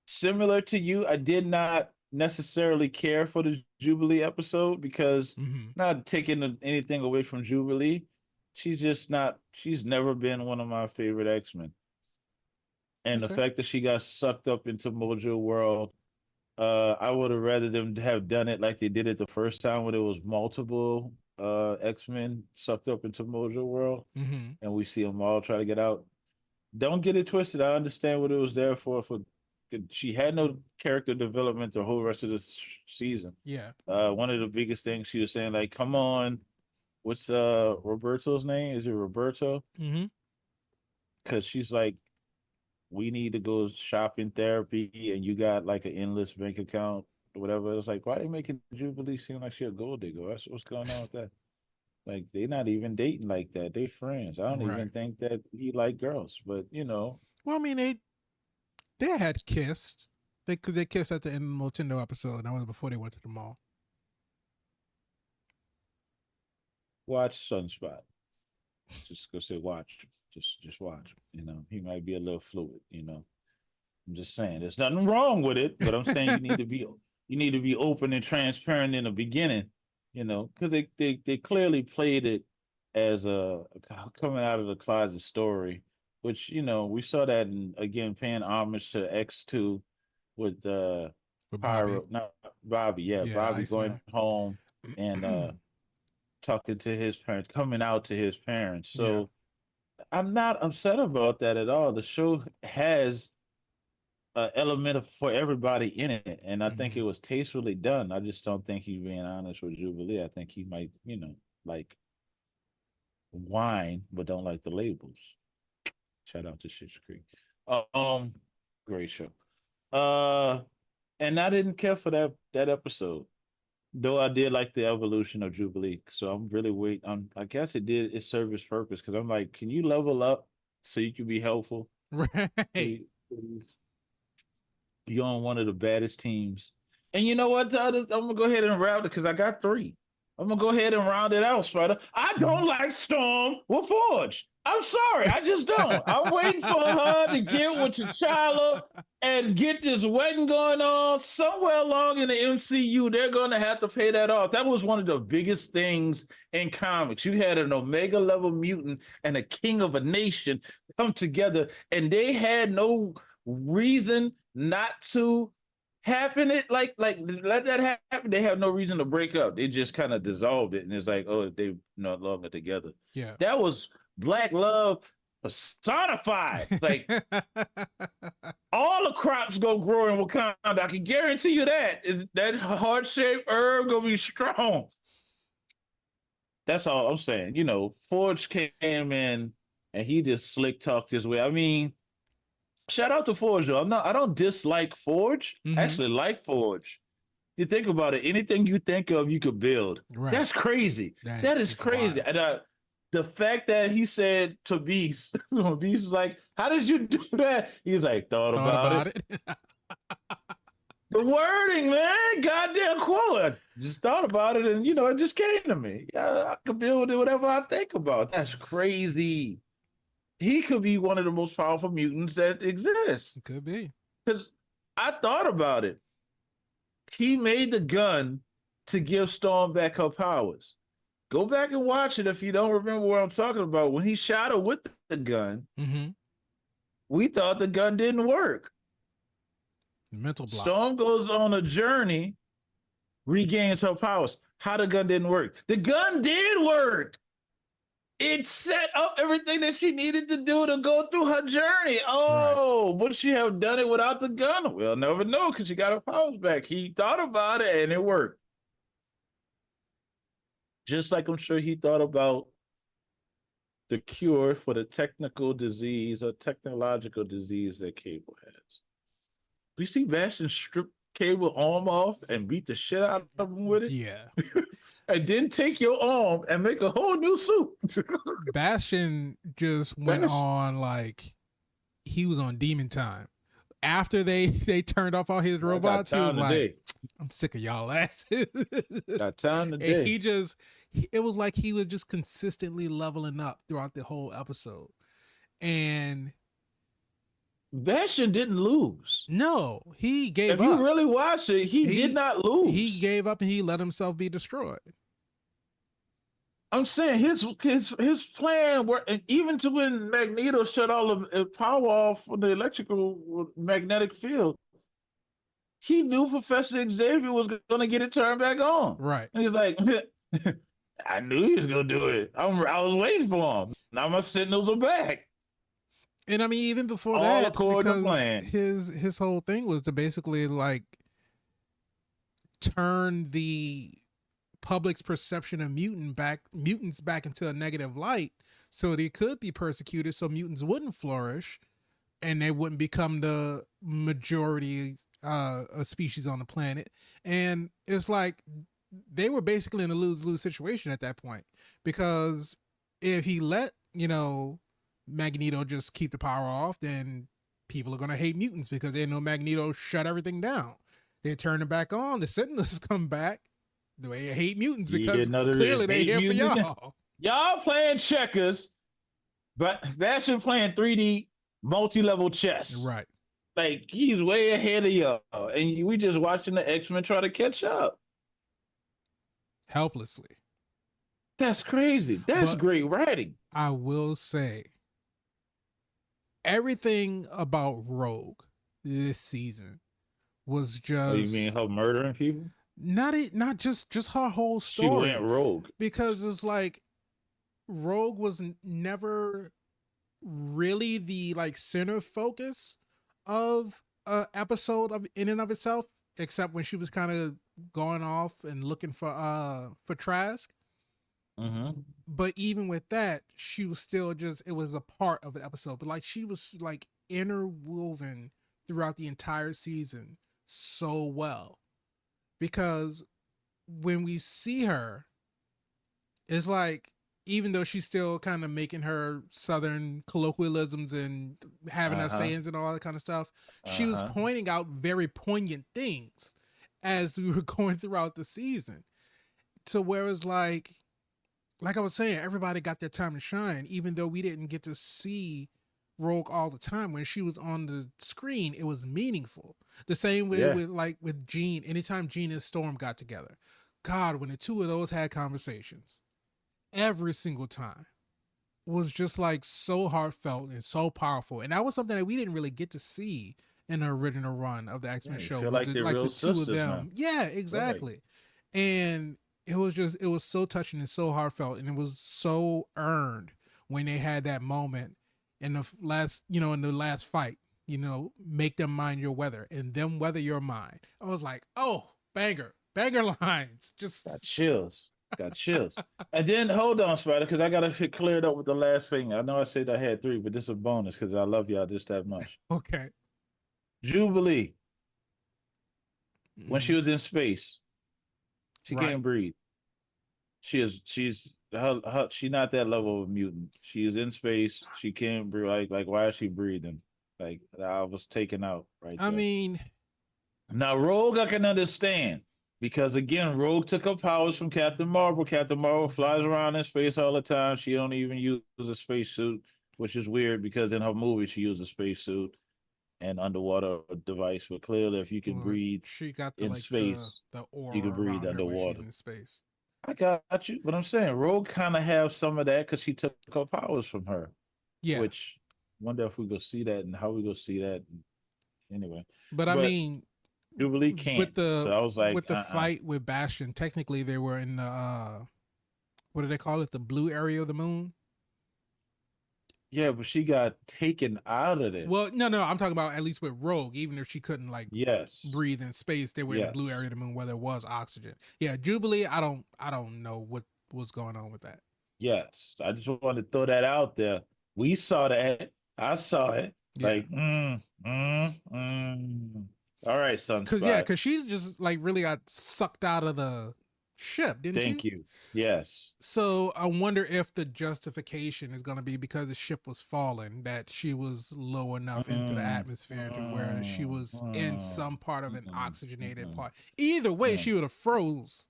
Similar to you, I did not necessarily care for the Jubilee episode because Mm-hmm. not taking anything away from Jubilee, she's just not. She's never been one of my favorite X Men, and the Okay. fact that she got sucked up into Mojo World, I would have rather them have done it like they did it the first time when it was multiple X Men sucked up into Mojo World, Mm-hmm. and we see them all try to get out. Don't get it twisted. I understand what it was there for. For she had no character development the whole rest of the season. Yeah. One of the biggest things she was saying, like, "Come on, what's Roberto's name? Is it Roberto?" Mm-hmm. Because she's like, "We need to go shopping therapy, and you got like an endless bank account, or whatever." It's like, why are they making Jubilee seem like she a gold digger? What's going on with that? Like, they're not even dating like that. They friends. I don't Right. even think that he like girls, but Well, I mean, they had kissed. They kissed at the end of the Nintendo episode. That was before they went to the mall. watch Sunspot. Just go say watch. Just watch. He might be a little fluid. I'm just saying there's nothing wrong with it, but I'm saying you need to be open and transparent in the beginning. Because they clearly played it as a coming out of the closet story, which we saw that in, again, paying homage to X2 with With Bobby. Pyro, not Bobby, yeah, Yeah, Bobby going Iceman. home and talking to his parents, coming out to his parents. Yeah. So I'm not upset about that at all. The show has an element for everybody in it, and I think Mm-hmm. it was tastefully done. I just don't think he's being honest with Jubilee. I think he might, like wine, but don't like the labels. Shout out to Shit's Creek. Um, great show. Uh, and I didn't care for that episode. Though I did like the evolution of Jubilee, so I'm really wait. I guess it served its purpose because I'm like, can you level up so you can be helpful? Right. Please. You're on one of the baddest teams, and you know what? I'm gonna go ahead and round it because I got three. I'm gonna go ahead and round it out, Spider. I Mm-hmm. don't like Storm with Forge. I'm sorry, I just don't. I'm waiting for her to get with T'Challa and get this wedding going on somewhere along in the MCU. They're gonna have to pay that off. That was one of the biggest things in comics. You had an Omega level mutant and a king of a nation come together, and they had no reason not to happen it like let that happen. They have no reason to break up. They just kind of dissolved it, and it's like, oh, they no longer together. Yeah. That was black love personified. Like, all the crops go grow in Wakanda. I can guarantee you that. That heart shaped herb gonna be strong. That's all I'm saying. Forge came in and he just slick talked his way. I mean, shout out to Forge though. I don't dislike Forge. I Mm-hmm. actually like Forge. You think about it, anything you think of, you could build. Right. That's crazy. That That is is crazy. wild. And the fact that he said to Beast, Beast is like, "How did you do that?" He's like, "Thought Thought about about it." it. The wording, man, goddamn quote. I just thought about it, and it just came to me. Yeah, I could build it whatever I think about. That's crazy. He could be one of the most powerful mutants that exists. Could be. Because I thought about it. He made the gun to give Storm back her powers. Go back and watch it if you don't remember what I'm talking about. When he shot her with the gun, Mm-hmm. we thought the gun didn't work. Mental block. Storm goes on a journey regains her powers. How the gun didn't work? The gun did work. It set up everything that she needed to do to go through her journey. Right. Oh, would she have done it without the gun? We'll never know because she got her powers back. He thought about it and it worked. Just like I'm sure he thought about the cure for the technical disease or technological disease that Cable has. We see Bastion strip Cable arm off and beat the shit out of him with it. Yeah. And then take your arm and make a whole new suit. Bastion just went on like he was on demon time. After they turned off all his robots, he was like, I'm sick of y'all asses. Got time today. And he just, it was like he was just consistently leveling up throughout the whole episode. And Bastion didn't lose. No, he gave up. If you really watch it, he did not lose. He gave up and he let himself be destroyed. I'm saying his plan worked, and even to when Magneto shut all of the power off for the electrical magnetic field, he knew Professor Xavier was going to get it turned back on. Right. And he's like, I knew he was going to do it. I was waiting for him. Now my signals are back. And I mean, even before all that, according to plan. his whole thing was to basically like turn the public's perception of mutants back into a negative light, so they could be persecuted, so mutants wouldn't flourish, and they wouldn't become the majority species on the planet. And it's like they were basically in a lose-lose situation at that point, because if he let Magneto just keep the power off, then people are going to hate mutants because they know Magneto shut everything down. They turn it back on, the Sentinels come back. They hate mutants because clearly they here for y'all. Y'all playing checkers, but Bastion playing 3D multi-level chess. Right. Like, he's way ahead of y'all. And we just watching the X-Men try to catch up. Helplessly. That's crazy. That's great writing. I will say, everything about Rogue this season was just... Oh, you mean her murdering people? Not just her whole story. She went rogue. Because it's like Rogue was never really the like center focus of a episode of in and of itself, except when she was kind of going off and looking for Trask. Mm-hmm. But even with that, she was still just, it was a part of the episode. But like she was like interwoven throughout the entire season so well. Because when we see her, it's like, even though she's still kind of making her Southern colloquialisms and having her sayings and all that kind of stuff, she was pointing out very poignant things as we were going throughout the season. To where it's like I was saying, everybody got their time to shine, even though we didn't get to see Rogue all the time. When she was on the screen, it was meaningful. The same way with Jean. Anytime Jean and Storm got together, God, when the two of those had conversations, every single time was just like so heartfelt and so powerful. And that was something that we didn't really get to see in the original run of the X-Men show. Feel like the two of them. Man. Yeah, exactly. Right. And it was so touching and so heartfelt, and it was so earned when they had that moment in the last fight, make them mind your weather and them weather your mind. I was like, oh, banger lines. Just got chills. And then hold on, Spider, because I gotta get cleared up with the last thing. I know I said I had 3, but this is a bonus because I love y'all just that much. Okay. Jubilee. When she was in space, she can't breathe. She's not that level of mutant. She is in space. She can't breathe. Like why is she breathing? Like, I was taken out right there. I mean, now Rogue I can understand, because again, Rogue took her powers from Captain Marvel. Captain Marvel flies around in space all the time. She don't even use a spacesuit, which is weird because in her movie she used a spacesuit and underwater device. But clearly, if you can breathe she got in space, the aura you can breathe underwater. In space. I got you, but I'm saying Rogue kind of have some of that because she took her powers from her. Yeah. Which, wonder if we go see that and how we go see that. Anyway. But I mean, Jubilee can't. with the So I was like, with the fight with Bastion. Technically, they were in the what do they call it? The blue area of the moon. Yeah, but she got taken out of there. Well, no, I'm talking about at least with Rogue. Even if she couldn't like Yes. breathe in space, they were in the blue area Yes. of the moon where there was oxygen. Yeah, Jubilee. I don't know what was going on with that. Yes. I just wanted to throw that out there. We saw that. I saw it. Yeah, Like, mm. All right, Sunspot. because she just like really got sucked out of the ship, didn't she? Thank you. Yes. So I wonder if the justification is going to be because the ship was falling, that she was low enough into the Mm, atmosphere to where she mm, was in mm, some part of an mm, oxygenated mm, part. Either way, mm. she would have froze.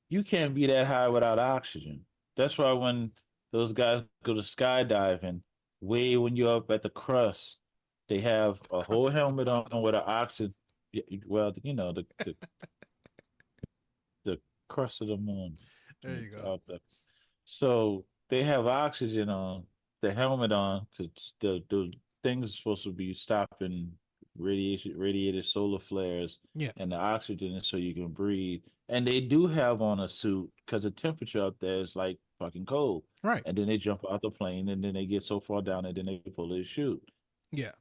You can't be that high without oxygen. That's why when those guys go to skydiving, way when you're up at the crust, they have The a whole crust at the helmet on bottom. with an oxygen. Well, the crust of the moon There you go. out there. So they have oxygen on, the helmet on, because the things are supposed to be stopping radiated solar flares, Yeah. and the oxygen is so you can breathe. And they do have on a suit because the temperature up there is like fucking cold. Right. And then they jump out the plane, and then they get so far down, and then they pull their chute. Yeah.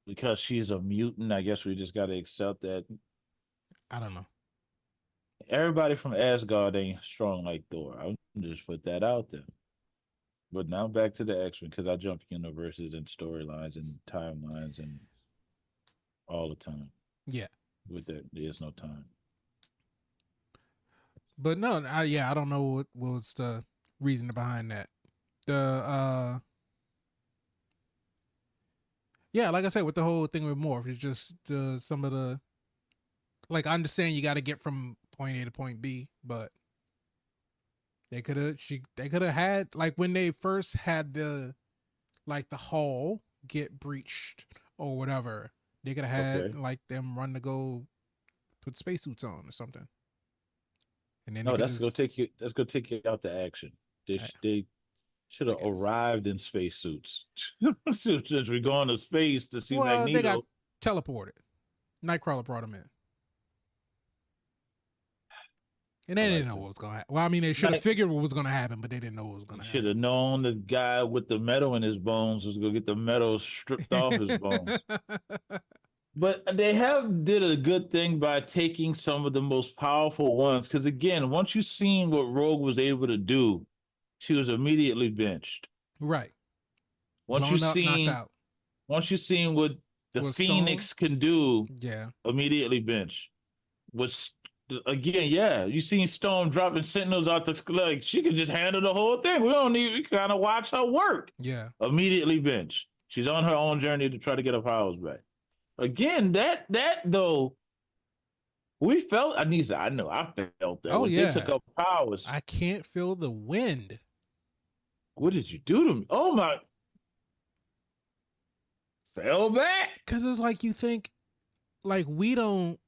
Because she's a mutant, I guess we just got to accept that. I don't know. Everybody from Asgard ain't strong like Thor. I'll just put that out there. But now back to the X-Men because I jump universes and storylines and timelines and all the time. Yeah. With that, there's no time. But no, I don't know what was the reason behind that. The yeah, like I said, with the whole thing with Morph, it's just some of the like I understand you got to get from point A to point B, but they could have had like when they first had the like the hull get breached or whatever, they could have had Okay. like them run to go put spacesuits on or something, and then they No, could that's go just take you. That's go take you out to action. They should I have guess. arrived in spacesuits. Since we're going to space to see Well, they got Magneto. teleported. Nightcrawler brought them in. And I they didn't like know what that. was going to happen. Well, I mean, they should have Night. figured what was going to happen, but they didn't know what was going You to should happen. have known the guy with the metal in his bones was gonna get the metal stripped off his bones. But they have did a good thing by taking some of the most powerful ones. Because again, once you seen what Rogue was able to do, she was immediately benched. Right. Once you Blown up, knocked seen, out. once you seen what the Was Storm? Phoenix can do, Yeah. immediately benched. Was again, yeah. You seen Storm dropping Sentinels out the like she could just handle the whole thing. We don't need. We kind of watch her work. Yeah. Immediately benched. She's on her own journey to try to get her powers back. Again, that though, we felt. I know. I felt that Oh, when they took yeah. up powers. I can't feel the wind. What did you do to me? Oh my! Fell back. Because it's like you think, like, we don't,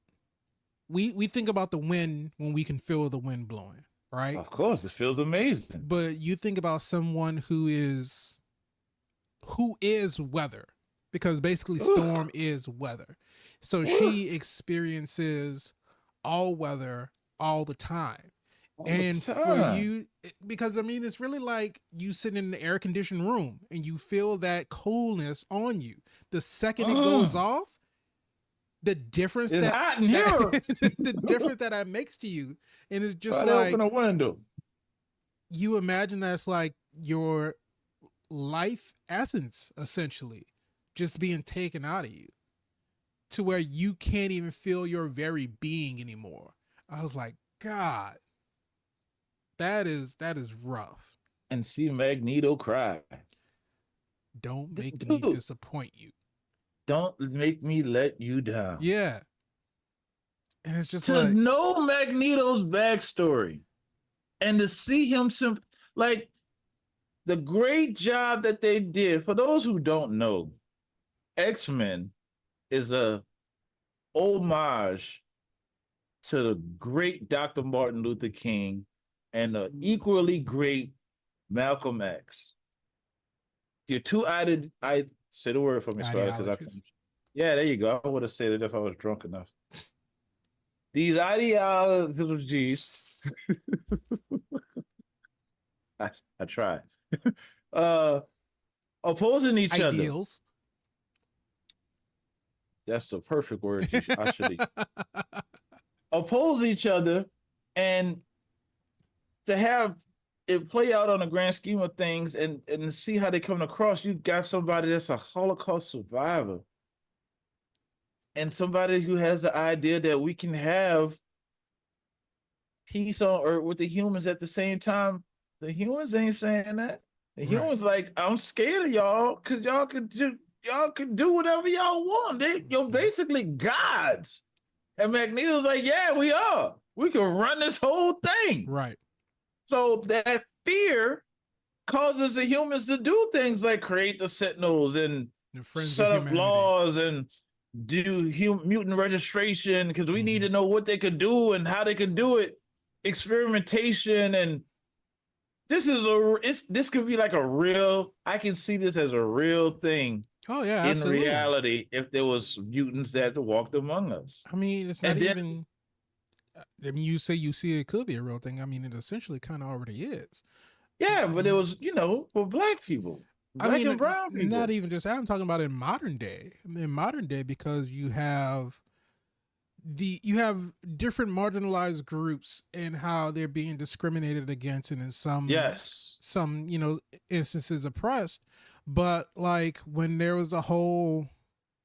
we think about the wind when we can feel the wind blowing, right? Of course, it feels amazing. But you think about someone who is weather, because basically Storm is weather. So she experiences all weather all the time. All the And for time. you, because I mean, it's really like you sit in an air conditioned room and you feel that coolness on you. The second it goes off, the difference It's that, hot in here. the difference that makes to you, and it's just Try to like open a window. you imagine that's like your life essence essentially just being taken out of you to where you can't even feel your very being anymore. I was like, God, that is rough. And see Magneto cry. Don't make me Dude, disappoint you. don't make me let you down. Yeah. And it's just To like, know Magneto's backstory and to see him like the great job that they did. For those who don't know, X-Men is a homage to the great Dr. Martin Luther King and the equally great Malcolm X. Your two I say the word for me, Swell, because I ideologies. can. Yeah, there you go. I would have said it if I was drunk enough. these ideologies. I tried. uh, opposing each other. Ideals. That's the perfect word. I should oppose each other, and to have it play out on the grand scheme of things, and see how they come across. You got somebody that's a Holocaust survivor, and somebody who has the idea that we can have peace on earth with the humans at the same time. The humans ain't saying that. The Right. humans like, I'm scared of y'all because y'all can do whatever y'all want. You're basically gods. And Magneto's like, yeah, we are. We can run this whole thing. Right. So that fear causes the humans to do things like create the Sentinels and set up laws and do mutant registration because we need to know what they could do and how they could do it. Experimentation, and this could be like a real. I can see this as a real thing. Oh yeah, in absolutely. reality, if there was mutants that walked among us. I mean, it's not even. I mean, you say you see it could be a real thing. I mean, it essentially kind of already is. Yeah, but it was, for black people, black and brown people. Not even just that. I'm talking about in modern day. In modern day, because you have different marginalized groups and how they're being discriminated against, and in some instances oppressed. But like when there was a whole,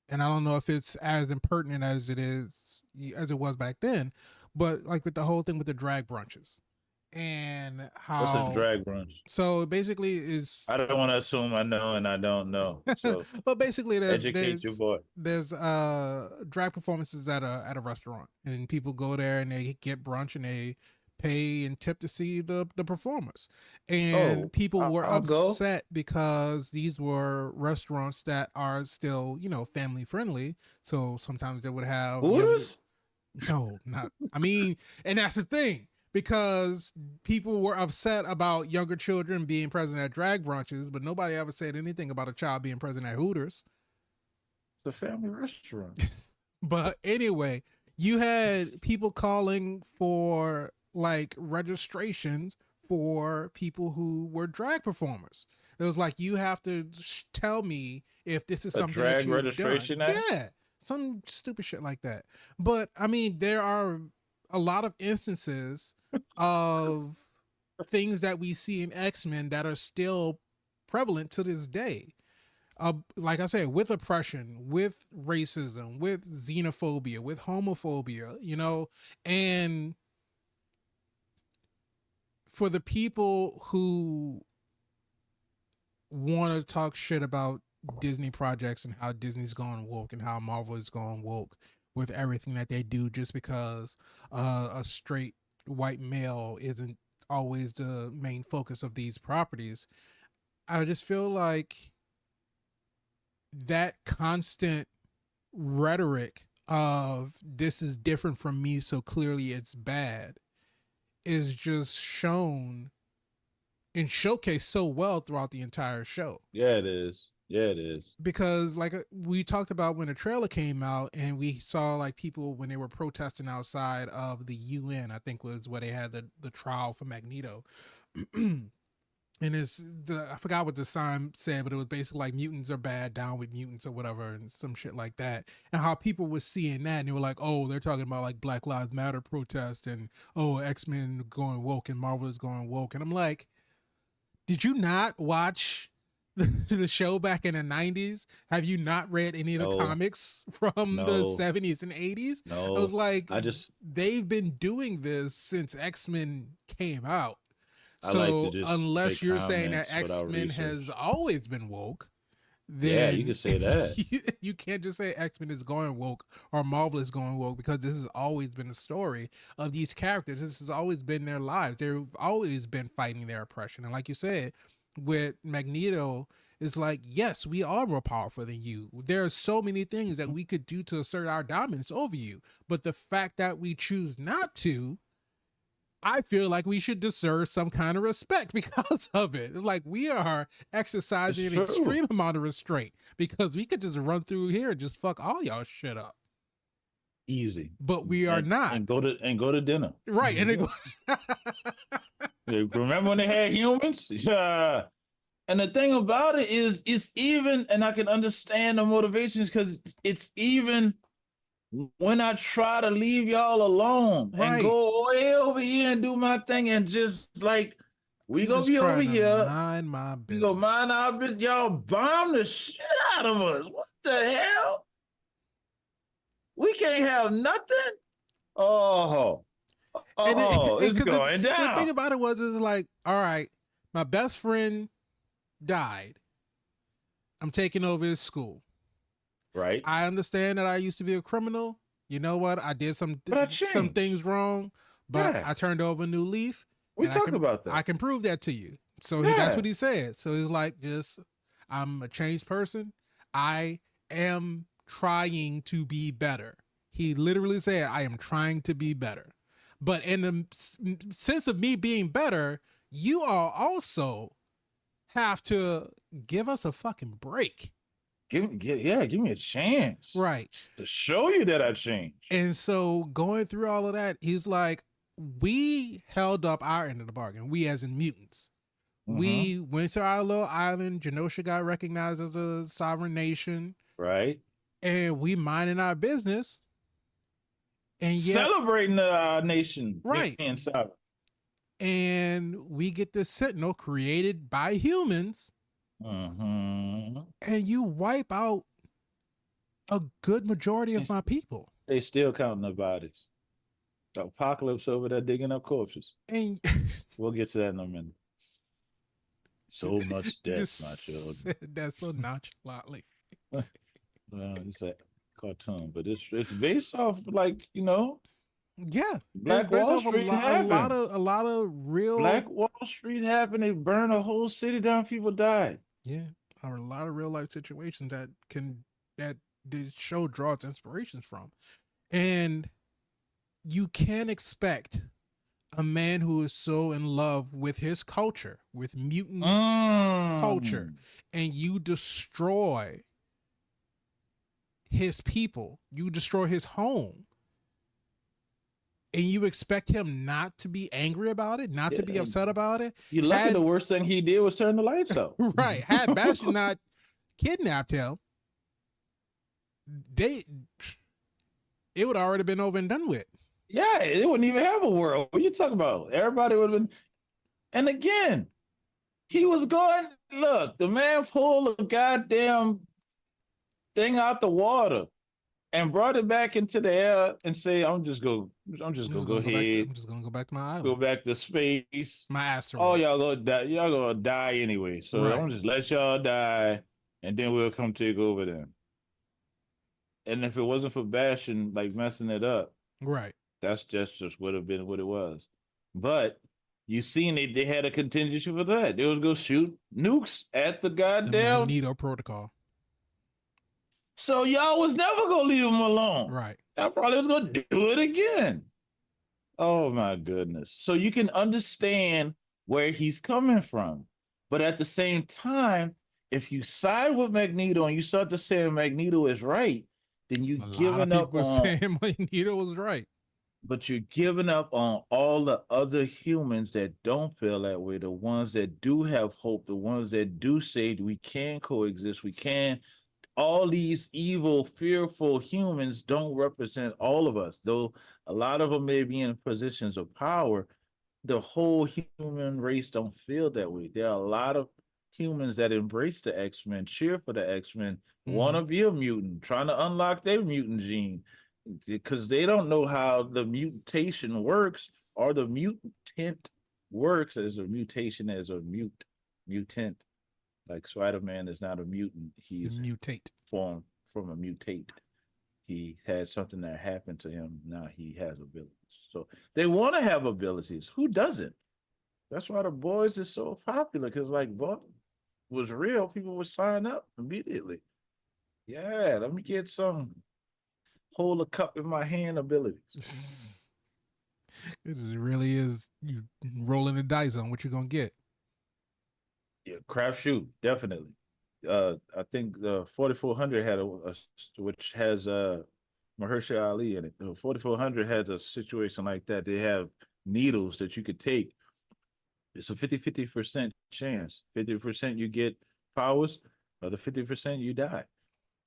and I don't know if it's as impertinent as it was back then, but like with the whole thing with the drag brunches and how. What's a drag brunch? So basically is, I don't want to assume I know and I don't know. So but basically educate your boy. There's drag performances at a restaurant, and people go there and they get brunch and they pay and tip to see the performers. And people were upset because these were restaurants that are still, family friendly. So sometimes they would have Hooters? No, not. I mean, and that's the thing. Because people were upset about younger children being present at drag brunches, but nobody ever said anything about a child being present at Hooters. It's a family restaurant. But anyway, you had people calling for like registrations for people who were drag performers. It was like, you have to tell me if this is something drag that you've registration done. act? Yeah, some stupid shit like that. But I mean, there are a lot of instances of things that we see in X-Men that are still prevalent to this day. Like I said, with oppression, with racism, with xenophobia, with homophobia, and for the people who want to talk shit about Disney projects and how Disney's going woke and how Marvel is going woke with everything that they do, just because a straight white male isn't always the main focus of these properties. I just feel like that constant rhetoric of this is different from me, so clearly it's bad, is just shown and showcased so well throughout the entire show. Yeah, it is. Yeah, it is. Because like we talked about when the trailer came out, and we saw like people when they were protesting outside of the UN, I think was where they had the trial for Magneto. And I forgot what the sign said, but it was basically like mutants are bad, down with mutants or whatever, and some shit like that. And how people were seeing that and they were like, oh, they're talking about like Black Lives Matter protest, and oh, X-Men going woke and Marvel is going woke. And I'm like, did you not watch the show back in the 90s? Have you not read any of the comics from the 70s and 80s? No. I was like, they've been doing this since X-Men came out. So unless you're saying that X-Men has always been woke, then you can say that. You can't just say X-Men is going woke or Marvel is going woke, because this has always been the story of these characters. This has always been their lives. They've always been fighting their oppression. And like you said, with Magneto, it's like, yes, we are more powerful than you. There are so many things that we could do to assert our dominance over you. But the fact that we choose not to, I feel like we should deserve some kind of respect because of it. Like, we are exercising an extreme amount of restraint, because we could just run through here and just fuck all y'all shit up. Easy. but we are not. And go to dinner. Right. And they go Remember when they had humans? Yeah. And the thing about it is, it's even, and I can understand the motivations because it's even when I try to leave y'all alone and right. go way over here and do my thing and just like, we I'm gonna just be over trying to here. mind my We business. go mind our business. Y'all bomb the shit out of us. What the hell? We can't have nothing. Oh, it's Because going the down. thing about it was, is like, all right, my best friend died. I'm taking over his school. Right. I understand that I used to be a criminal. You know what? I did But I some changed. things wrong, but Yeah. I turned over a new leaf, We and talked about I that. can prove that to you. So that's Yeah. what he said. So he's like, just I'm a changed person. I am trying to be better. He literally said, I am trying to be better. But in the sense of me being better, you all also have to give us a fucking break. Give me a chance. Right. To show you that I changed. And so going through all of that, he's like, we held up our end of the bargain. We as in mutants. Mm-hmm. We went to our little island. Genosha got recognized as a sovereign nation. Right. And we minding our business. And yet, celebrating our nation right. being sovereign. And we get this sentinel created by humans. Mm-hmm. And you wipe out a good majority of my people. They still counting their bodies. The apocalypse over there digging up corpses. And we'll get to that in a minute. So much death, my children. Said that so nonchalantly. Well, it's a cartoon, but it's based off like, yeah, Black Wall Street happened. A lot of real Black Wall Street happened. They burned a whole city down. People died. Yeah, a lot of real life situations that the show draws inspirations from, and you can't expect a man who is so in love with his culture, with mutant culture, and you destroy his people, you destroy his home, and you expect him not to be angry about it, not to be upset about it. You lucky the worst thing he did was turn the lights out. Right. Had Bastion not kidnapped him, it would already been over and done with. Yeah, it wouldn't even have a world. What are you talking about? Everybody would have been. And again, he was going, look, the man pulled a goddamn thing out the water and brought it back into the air and say, I'm just gonna go ahead. I'm just gonna go back to my island. Go back to space. My asteroid. Oh, y'all gonna die anyway. So I'm gonna just let y'all die, and then we'll come take over them. And if it wasn't for Bastion like messing it up, right, that's just would have been what it was. But you seen they had a contingency for that. They was go shoot nukes at the goddamn Magneto protocol. So y'all was never gonna leave him alone. Right. Y'all probably was gonna do it again. Oh my goodness. So you can understand where he's coming from. But at the same time, if you side with Magneto and you start to say Magneto is right, then you giving up on saying Magneto was right. But you're giving up on all the other humans that don't feel that way, the ones that do have hope, the ones that do say we can coexist, we can. All these evil, fearful humans don't represent all of us, though a lot of them may be in positions of power. The whole human race don't feel that way. There are a lot of humans that embrace the X-Men, cheer for the X-Men, want to be a mutant, trying to unlock their mutant gene because they don't know how the mutation works or the mutant works as a mutation, as a mutant. Like Spider-Man is not a mutant. He's mutate. Formed from a mutate. He had something that happened to him. Now he has abilities. So they want to have abilities. Who doesn't? That's why the boys is so popular, because like Buck was real, people would sign up immediately. Yeah, let me get some hold a cup in my hand abilities. It really is you rolling the dice on what you're gonna get. Yeah, craft shoot, definitely. I think the 4400 had which has Mahershala Ali in it. 4400 has a situation like that. They have needles that you could take. It's a 50% chance. 50% you get powers, other 50% you die.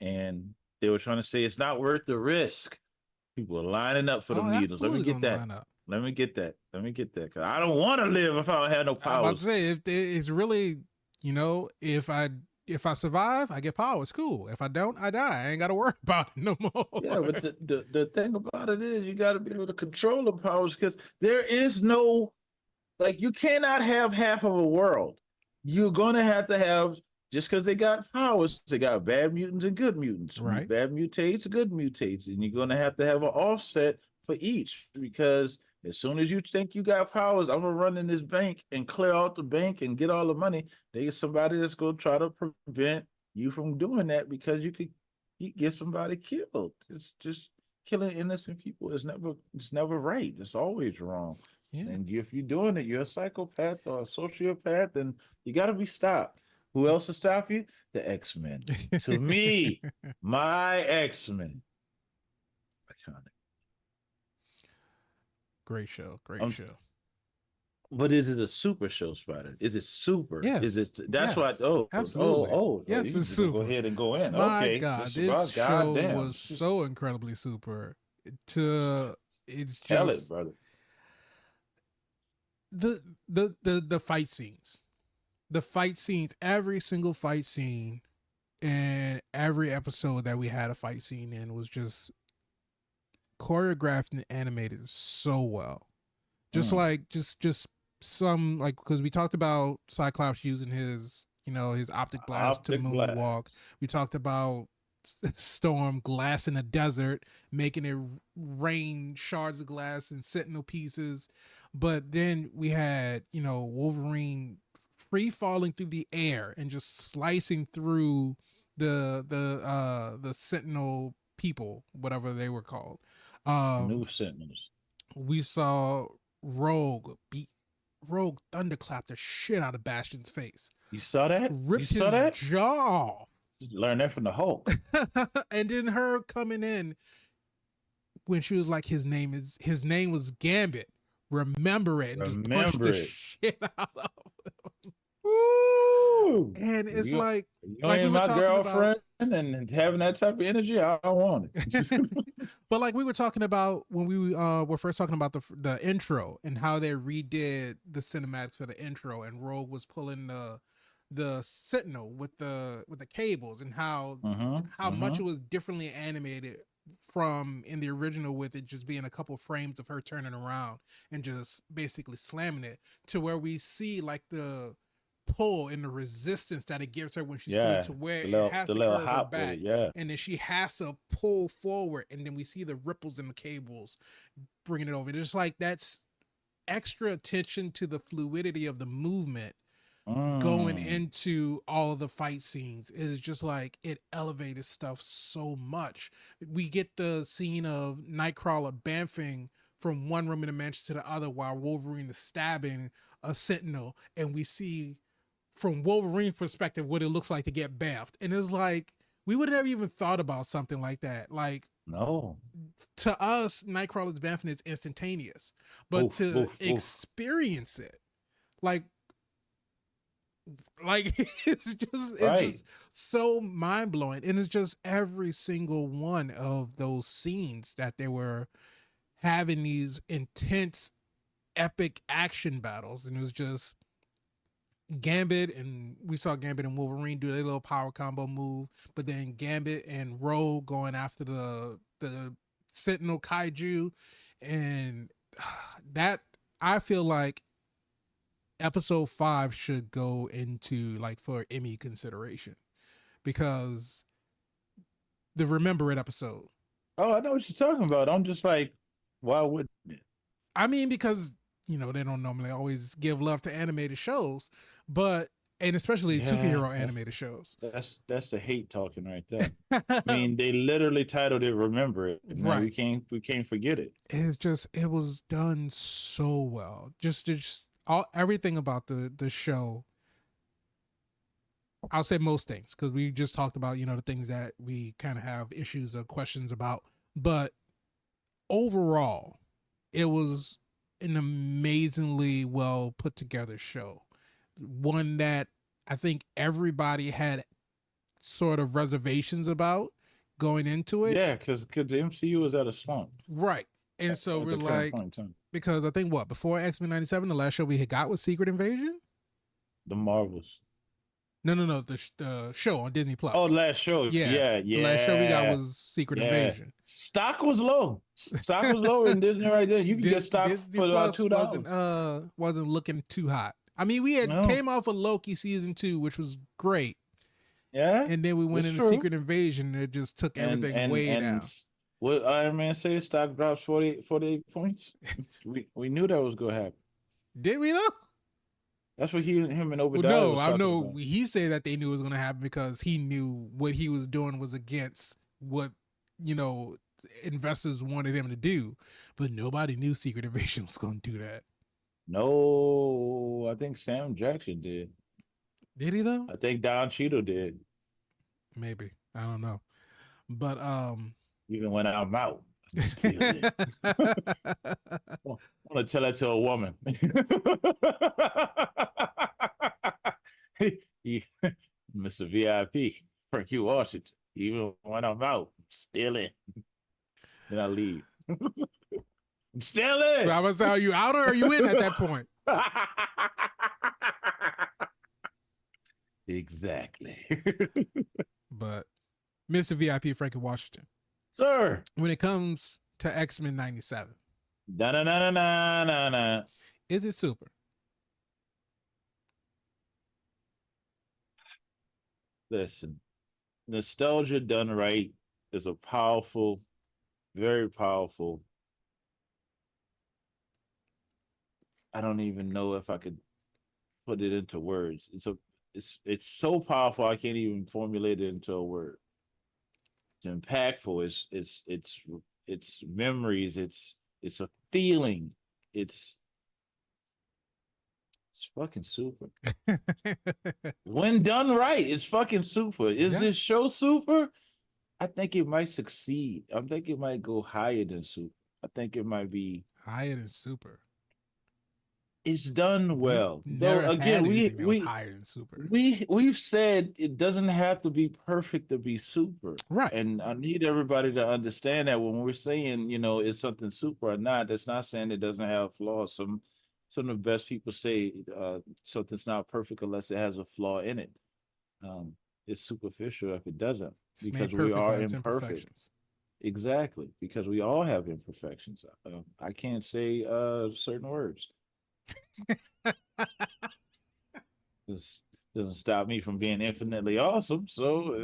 And they were trying to say it's not worth the risk. People are lining up for Oh, them needles. Let me absolutely get gonna that. line up. Let me get that. Let me get that. Cause I don't want to live if I don't have no I'm about to powers. say if it's really, if I survive, I get powers. Cool. If I don't, I die. I ain't got to worry about it no more. Yeah, but the thing about it is you got to be able to control the powers because there is no like you cannot have half of a world. You're gonna have to have just because they got powers, they got bad mutants and good mutants. Right. Bad mutates, good mutates, and you're gonna have an offset for each because as soon as you think you got powers, I'm gonna run in this bank and clear out the bank and get all the money. There's somebody that's gonna try to prevent you from doing that because you get somebody killed. It's just killing innocent people is never right. It's always wrong. Yeah. And if you're doing it, you're a psychopath or a sociopath, then you got to be stopped. Who else to stop you? The X-Men. To me, my X-Men. Iconic. Great show. Great I'm, show. but is it a super show, Spider? Is it super? Is Yes. it? That's what. Yes. Absolutely. You Yes, it's just gonna go super. ahead and go in. My Okay, God, this this about show goddamn. was so incredibly super. To it's Tell it, just brother. the fight scenes. The fight scenes, every single fight scene and every episode that we had a fight scene in was just choreographed and animated so well. Just Mm. like just some like because we talked about Cyclops using his optic blast to Optic moonwalk. blast. We talked about Storm glass in a desert, making it rain shards of glass and sentinel pieces. But then we had Wolverine free falling through the air and just slicing through the sentinel people, whatever they were called. New Sentinels. We saw Rogue thunderclap the shit out of Bastion's face, You saw that? You ripped saw his that? jaw. Learn that from the Hulk. And then her coming in when she was like, his name was Gambit. Remember it, and just push the Remember it. shit out of him. Woo! And it's You, like you we ain't were my talking about. girlfriend and having that type of energy, I don't want it. But like we were talking about when we were first talking about the intro and how they redid the cinematics for the intro, and Rogue was pulling the Sentinel with the cables, and how much it was differently animated from in the original, with it just being a couple frames of her turning around and just basically slamming it, to where we see like the pull and the resistance that it gives her when she's pulling, Yeah, to where the it has to little curve her hop with back, it. Yeah. and then she has to pull forward, and then we see the ripples in the cables bringing it over. Just like that's extra attention to the fluidity of the movement going into all of the fight scenes. Is just like it elevated stuff so much. We get the scene of Nightcrawler bamfing from one room in the mansion to the other while Wolverine is stabbing a Sentinel, and we see from Wolverine's perspective what it looks like to get bamfed. And it's like we would have never even thought about something like that. Like, No. to us, Nightcrawler's bamfing is instantaneous, but Oof, to oof, oof. experience it, like like it's Right. just so mind-blowing. And it's just every single one of those scenes that they were having these intense epic action battles, and it was just Gambit, and we saw Gambit and Wolverine do their little power combo move, but then Gambit and Rogue going after the Sentinel kaiju, and that, I feel like episode 5 should go into like for Emmy consideration, because the Remember It episode. Oh, I know what you're talking about. I'm just like, why wouldn't it? I mean, because they don't normally always give love to animated shows, but and especially Yeah, superhero animated shows. that's the hate talking right there. I mean, they literally titled it "Remember It." Now Right. we can't forget it. It was done so well. Just all everything about the show. I'll say most things, because we just talked about the things that we kind of have issues or questions about. But overall, it was an amazingly well put together show. One that I think everybody had sort of reservations about going into it. Yeah, because the MCU was at a slump Right. And at, so at we're the current like, point in time. because I think what, before X-Men 97, the last show we had got was Secret Invasion? The Marvels. No. The show on Disney Oh, Plus. last show. Yeah. Yeah, The last show we got yeah, was Secret yeah. Invasion. Stock was low. Stock was low in Disney right there. You can get stock Disney for about Plus $2. wasn't looking too hot. I mean, we had No. came off of Loki season 2, which was great, Yeah, and then we went it's into true. Secret Invasion. And it just took And everything and way and down. what Iron Man say? Stock drops 48 points. we knew that was gonna happen. Did we though? That's what him and Well, Obadiah no, was I talking know about. he said that they knew it was going to happen because he knew what he was doing was against what, you know, investors wanted him to do. But nobody knew Secret Invasion was going to do that. No, I think Sam Jackson did. Did he though? I think Don Cheadle did. Maybe. I don't know. But Even when I'm out. I want to tell that to a woman. Mr. VIP, Frank U. Washington. Even when I'm out, I'm still in. Then I leave. I'm still in. I was are you out or are you in at that point? Exactly. But Mr. VIP Frankie Washington. Sir. When it comes to X-Men 97. Na. Is it super? Listen, nostalgia done right is a powerful, very powerful. I don't even know if I could put it into words. It's so powerful I can't even formulate it into a word. It's impactful. It's memories. It's a feeling. It's fucking super. When done right, it's fucking super. Is this show super? I think it might succeed. I think it might go higher than super. I think it might be higher than super. It's done well. Never Though again, was higher than super. We've said it doesn't have to be perfect to be super. Right. And I need everybody to understand that when we're saying, is something super or not, that's not saying it doesn't have flaws. Some of the best people say something's not perfect unless it has a flaw in it. It's superficial if it doesn't, it's because we are imperfect. Exactly, because we all have imperfections. I can't say certain words. This doesn't stop me from being infinitely awesome, so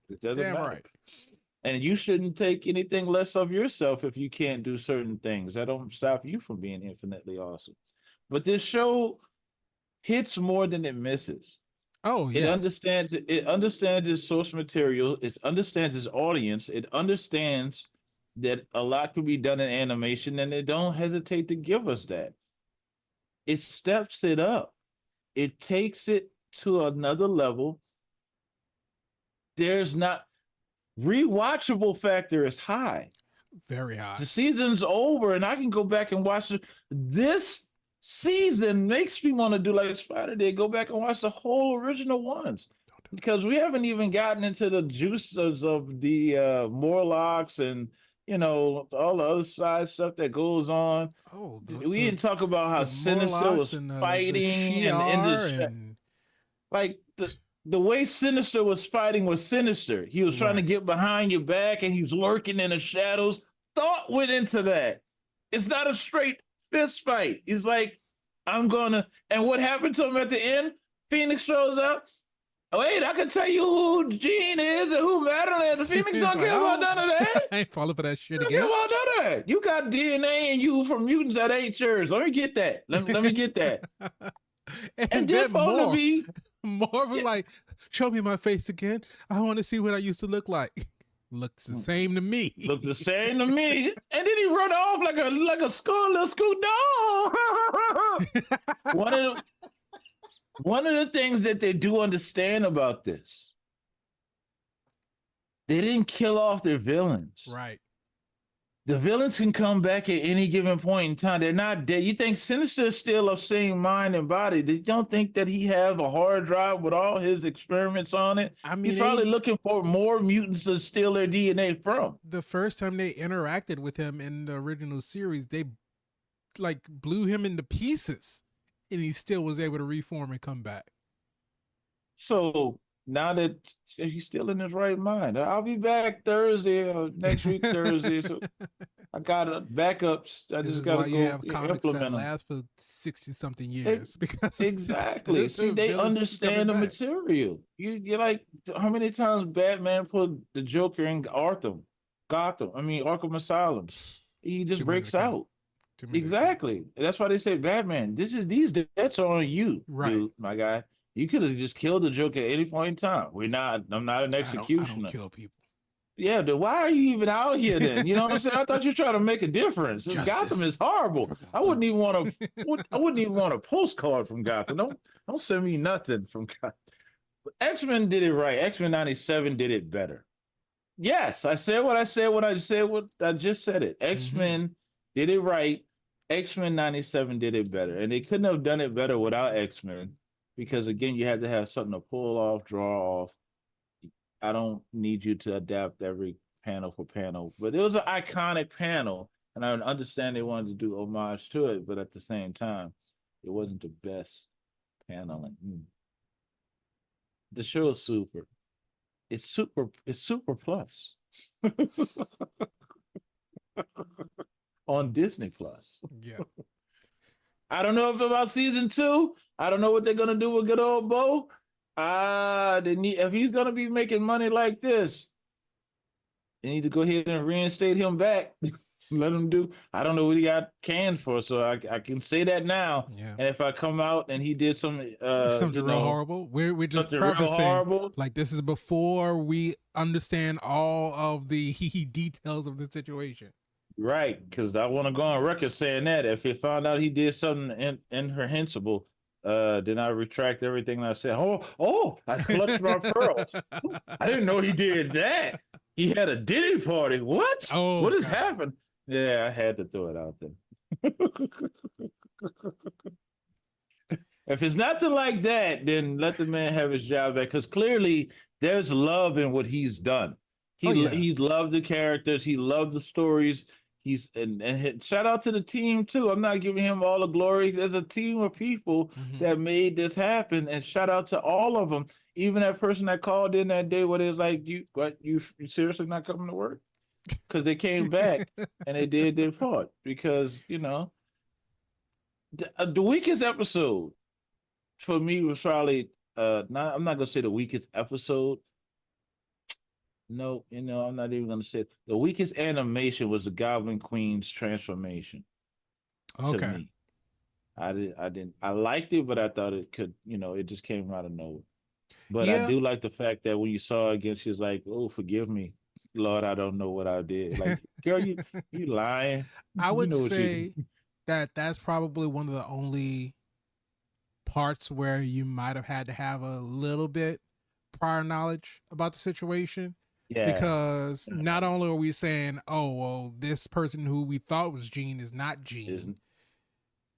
it doesn't Damn matter. Right. And you shouldn't take anything less of yourself if you can't do certain things. That don't stop you from being infinitely awesome. But this show hits more than it misses. Oh, yes. It understands its source material, it understands its audience, it understands that a lot can be done in animation, and it don't hesitate to give us that. It steps it up. It takes it to another level. There's not rewatchable factor is high. Very high. The season's over and I can go back and watch it. This season makes me want to do like Spider did, go back and watch the whole original ones. Because we haven't even gotten into the juices of the Morlocks and all the other side stuff that goes on. Oh, we didn't talk about how Sinister was fighting and in the like the way Sinister was fighting was sinister. He was trying to get behind your back and he's lurking in the shadows. Thought went into that. It's not a straight fist fight. He's like, I'm gonna. And what happened to him at the end? Phoenix shows up. Wait, I can tell you who Jean is and who Madeline is. The Phoenix don't care about none of that. I ain't falling for that shit Don't again. care about none of that. You got DNA in you from mutants that ain't yours. Let me get that. Let me get that. and then for to be more of like, show me my face again. I want to see what I used to look like. Looks the same to me. Looked the same to me. And then he run off like a little school dog. One of the things that they do understand about this, they didn't kill off their villains. Right. The villains can come back at any given point in time. They're not dead. You think Sinister is still of same mind and body? You don't think that he have a hard drive with all his experiments on it? I mean, He's probably looking for more mutants to steal their DNA from. the first time they interacted with him in the original series, they like blew him into pieces, and he still was able to reform and come back. So now that he's still in his right mind, I'll be back Thursday next week Thursday. So I got backups. I This just is got why to you go have comics that implement them. last for 60 something years, because Exactly. See, the they villains keep coming understand the back. material. You're like, how many times Batman put the Joker in Gotham? I mean, Arkham Asylum. He just Too many to breaks count. out. Too many to count. Exactly. That's why they say Batman. These debts are on you, Right. dude, my guy. You could have just killed the Joker at any point in time. I'm not an I don't executioner. kill people. Yeah, then why are you even out here then? You know what I'm saying? I thought you were trying to make a difference. Gotham is horrible. I wouldn't even want to I wouldn't even want a postcard from Gotham. Don't send me nothing from Gotham. X-Men did it right. X-Men 97 did it better. Yes, I said what I said when I said what I just said it. X-Men did it right. X-Men 97 did it better. And they couldn't have done it better without X-Men because again, you had to have something to pull off, draw off. I don't need you to adapt every panel for panel, but it was an iconic panel, and I understand they wanted to do homage to it, but at the same time, it wasn't the best paneling. The show is super. It's super. It's super plus on Disney Plus. Yeah. I don't know if about season 2. I don't know what they're gonna do with good old Bo. If he's gonna be making money like this, they need to go ahead and reinstate him back. Let him do. I don't know what he got canned for, so I can say that now. Yeah. And if I come out and he did something real horrible, we're just prefacing like this is before we understand all of the details of the situation. Right, because I want to go on record saying that if he found out he did something incomprehensible, then I retract everything I said. I clutched my pearls. I didn't know he did that. He had a Diddy party. What? What has happened? Yeah, I had to throw it out there. If it's nothing like that, then let the man have his job back. Because clearly there's love in what he's done. He loved the characters. He loved the stories. And shout out to the team too. I'm not giving him all the glory. There's a team of people that made this happen, and shout out to all of them. Even that person that called in that day, where it was like, you seriously not coming to work? Because they came back and they did their part. Because the weakest episode for me was probably I'm not gonna say the weakest episode. No, I'm not even gonna say it. The weakest animation was the Goblin Queen's transformation. Okay. To me. I liked it, but I thought it could, it just came out of nowhere. But I do like the fact that when you saw her again, she was like, "Oh, forgive me, Lord, I don't know what I did." Like, girl, you lying. I would say that that's probably one of the only parts where you might have had to have a little bit prior knowledge about the situation. Yeah. Because not only are we saying, oh, well, this person who we thought was Jean is not Jean.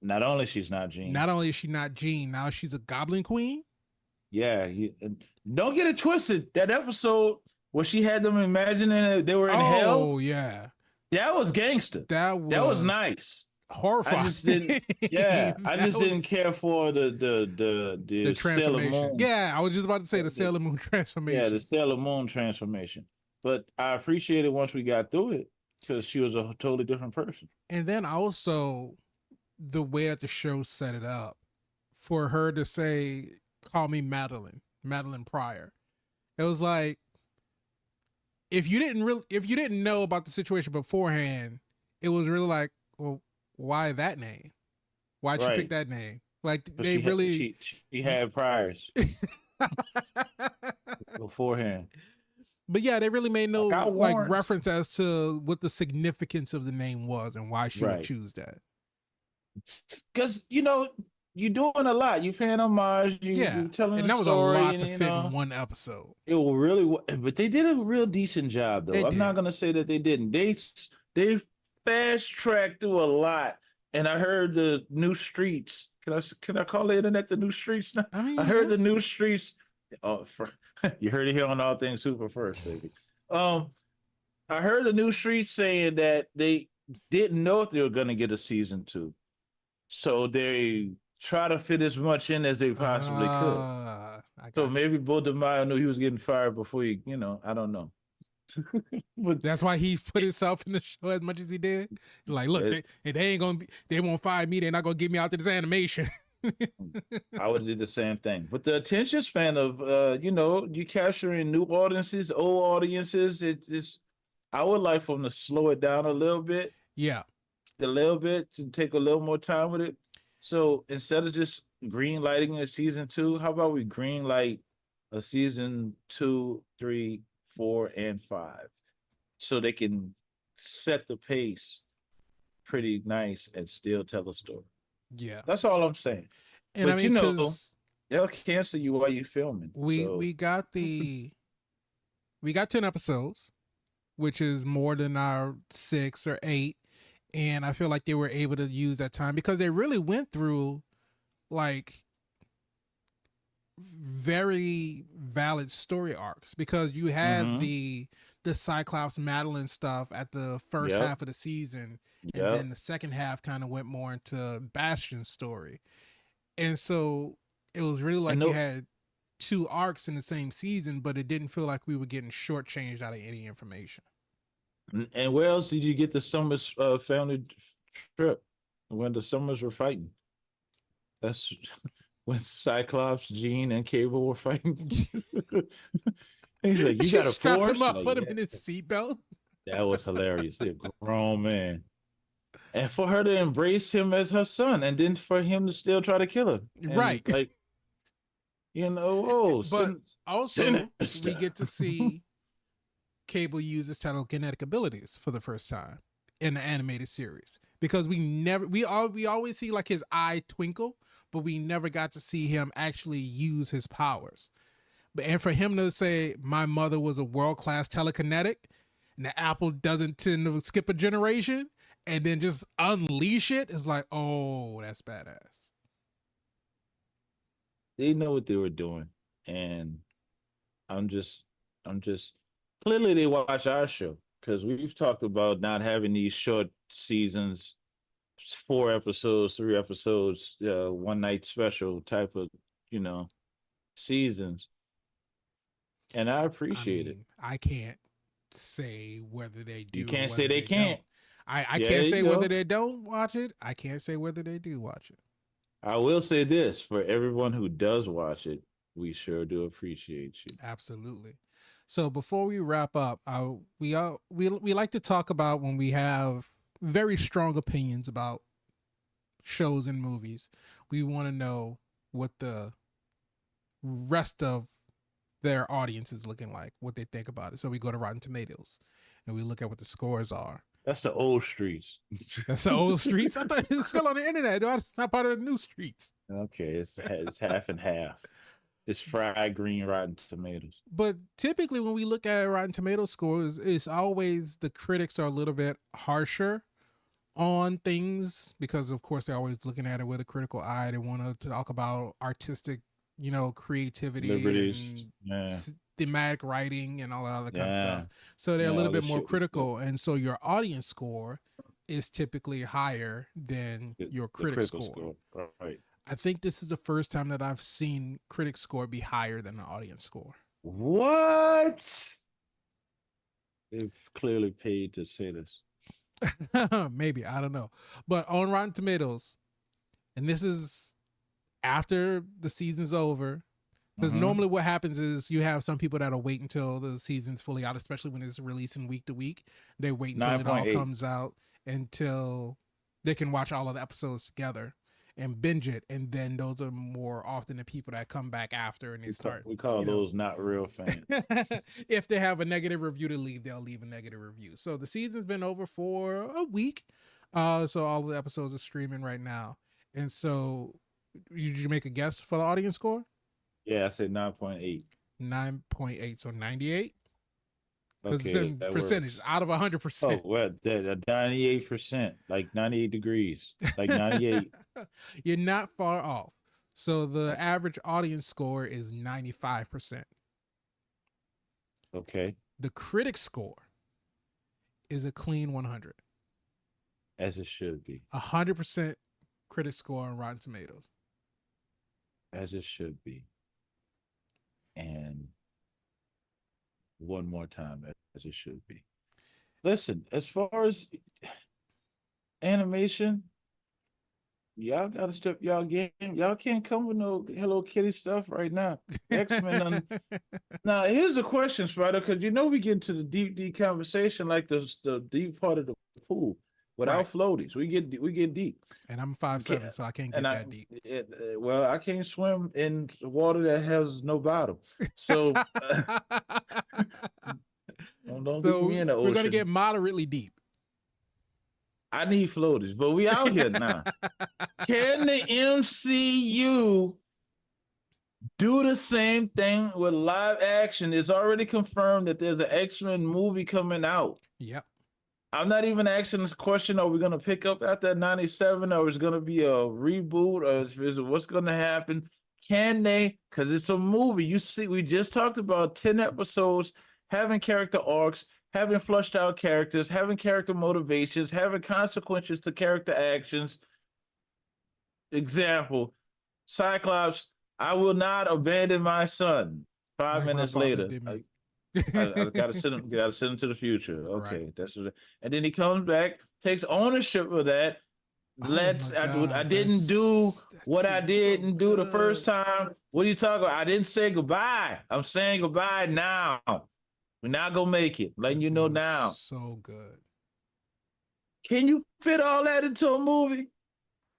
Not only she's not Jean. Not only is she not Jean, now she's a Goblin Queen. Yeah. Don't get it twisted. That episode where she had them imagining that they were in hell. Oh, yeah. That was gangster. That was nice. Horrifying. I just didn't. Yeah, I just didn't care for the transformation. Sailor Moon. Yeah, I was just about to say the Sailor Moon transformation. Yeah, the Sailor Moon transformation. But I appreciate it once we got through it because she was a totally different person. And then also the way that the show set it up for her to say, "Call me Madeline Pryor." It was like if you didn't know about the situation beforehand, it was really like, well, why that name? Why'd you pick that name? Like they really she had priors beforehand. But yeah, they really made no reference as to what the significance of the name was and why she would choose that. Because you're doing a lot. You're paying homage. You're telling and that was story, a lot to fit in one episode. It really, but they did a real decent job, though. I'm not gonna say that they didn't. They fast tracked through a lot, and I heard the new streets. Can I call the internet the new streets now? I I mean, heard the yes. new streets. Oh, you heard it here on All Things Super first, baby. Um, I heard the new streets saying that they didn't know if they were going to get a season two, so they try to fit as much in as they possibly could. I So got you. maybe Bo DeMaio knew he was getting fired before I don't know. But That's why he put himself in the show as much as he did. Like, look, it, they ain't gonna be, they won't fire me. They're not gonna get me out to this animation. I would do the same thing. But the attention span of you capturing new audiences, old audiences, it's I would like for them to slow it down Yeah, a little bit to take a little more time with it. So instead of just green lighting a season two, how about we green light a season two, three, four, and five? So they can set the pace pretty nice and still tell a story. yeah, That's all I'm saying. and I But mean, because they'll cancel you while you're filming. we So we got 10 episodes, which is more than our 6 or 8, and I feel like they were able to use that time because they really went through like very valid story arcs because you had mm-hmm. the Cyclops Madeline stuff at the first Yep. half of the season, and Yep. then the second half kind of went more into Bastion's story, and so it was really And like you no had two arcs in the same season, but it didn't feel like we were getting shortchanged out of any information. and where else did you get the Summers family trip when the Summers were fighting? That's when Cyclops, Jean, and Cable were fighting. He's like, "You She got a strapped him Porsche?" up, Like, put him in yeah, his seatbelt. that was hilarious. He's a grown man, and for her to embrace him as her son, and then for him to still try to kill her, and Right. like, oh, But also, we sinister. get to see Cable use his telekinetic abilities for the first time in the animated series because we always see like his eye twinkle, but we never got to see him actually use his powers. But and for him to say my mother was a world class telekinetic, and the apple doesn't tend to skip a generation, and then just unleash it is like, oh, that's badass. They know what they were doing, and I'm just, I'm just. Clearly, they watch our show because we've talked about not having these short seasons, 4 episodes, 3 episodes, one night special type of, you know, seasons, and I I appreciate it. mean, I can't say whether they You do or can't say whether they they don't. can't. I Yeah, can't there say you whether go. they don't watch it. I can't say whether they do watch it. I will say this for everyone who does watch it, we sure do appreciate you. Absolutely. So before we wrap up, we like to talk about when we have very strong opinions about shows and movies. We want to know what the rest of their audience is looking like, what they think about it. So we go to Rotten Tomatoes and we look at what the scores are. That's the old streets. That's the old streets. I thought it was still on the internet. It's not part of the new streets. Okay, it's half and half. It's fried green Rotten Tomatoes. But typically, when we look at Rotten Tomato scores, it's always the critics are a little bit harsher on things because, of course, they're always looking at it with a critical eye. They want to talk about artistic, creativity Liberties. and Yeah. thematic writing and all that other kind of Yeah. stuff. So they're a Yeah, little all bit this more shit was good. critical, and so your audience score is typically higher than your The critic critical score. score. Right. I think this is the first time that I've seen critic score be higher than the audience score. What? They've clearly paid to say this. Maybe, I don't know. But on Rotten Tomatoes, and this is after the season's over, because Mm-hmm. normally what happens is you have some people that'll wait until the season's fully out, especially when it's releasing week to week. They wait until it all 9.8. comes out until they can watch all of the episodes together and binge it. And then those are more often the people that come back after and they start, We call those not real fans. if they have a negative review to leave, they'll leave a negative review. So the season's been over for a week. So all of the episodes are streaming right now. And so, did you make a guess for the audience score? Yeah, I said 9.8. 9.8. So 98. because it's Okay, in that percentage works. out of Oh, 100%. well, 98%, like 98 degrees, like 98. You're not far off. So the Okay. average audience score is 95%. Okay, The critic score is a clean 100. as it should be, 100% critic score on Rotten Tomatoes. as it should be. And one more time, as it should be. Listen, as far as animation, y'all gotta step y'all game. Y'all can't come with no Hello Kitty stuff right now. X-Men. Now, here's a question, Spider, because we get into the deep conversation, like the deep part of the pool Right. without floaties. We get deep. And I'm We can't, 5'7", so I can't and get that deep. well, I can't swim in water that has no bottom. So don't leave So me in the we're gonna get ocean. moderately deep. I need floaties, but we out here now. Can the MCU do the same thing with live action? It's already confirmed that there's an X-Men movie coming out. Yep. I'm not even asking this question, are we going to pick up after 97, or is it going to be a reboot, or is it what's going to happen? Can they? Because it's a movie. You see, we just talked about 10 episodes, having character arcs, having flushed out characters, having character motivations, having consequences to character actions. Example, Cyclops, I will not abandon my son. Five Like my minutes father later, did me. I gotta send him to the future. Right. Okay, that's what, and then he comes back, takes ownership of that. Oh my I God, didn't do that what I scene's so didn't do the first good. time. What are you talking about? I didn't say goodbye. I'm saying goodbye now. We're not gonna make it. That Letting you scene know was now. so good. Can you fit all that into a movie?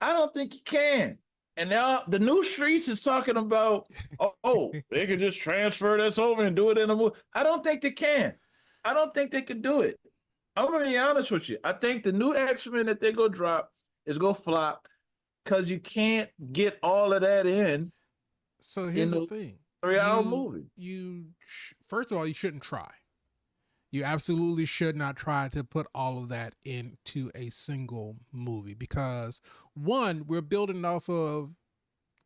I don't think you can. And now the new streets is talking about, they could just transfer this over and do it in a movie. I don't think they can. I don't think they could do it. I'm gonna be honest with you. I think the new X-Men that they go drop is go flop because you can't get all of that So in here's the the thing: 3 hour movie. first of all, you shouldn't try. You absolutely should not try to put all of that into a single movie because one, we're building off of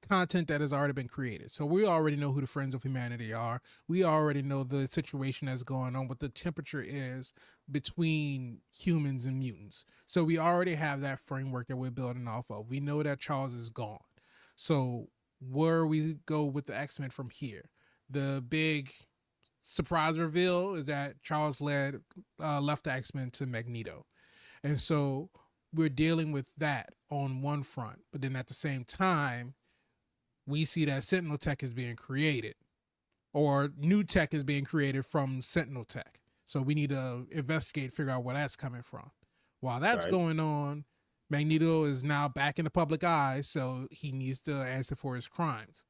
content that has already been created. So we already know who the Friends of Humanity are. We already know the situation that's going on, what the temperature is between humans and mutants. So we already have that framework that we're building off of. We know that Charles is gone. So where we go with the X-Men from here? The big surprise reveal is that Charles left the X-Men to Magneto. And so we're dealing with that on one front. But then at the same time, we see that Sentinel Tech is being created, or new tech is being created from Sentinel Tech. So we need to investigate, figure out where that's coming from. While that's Right. going on, Magneto is now back in the public eye, so he needs to answer for his crimes.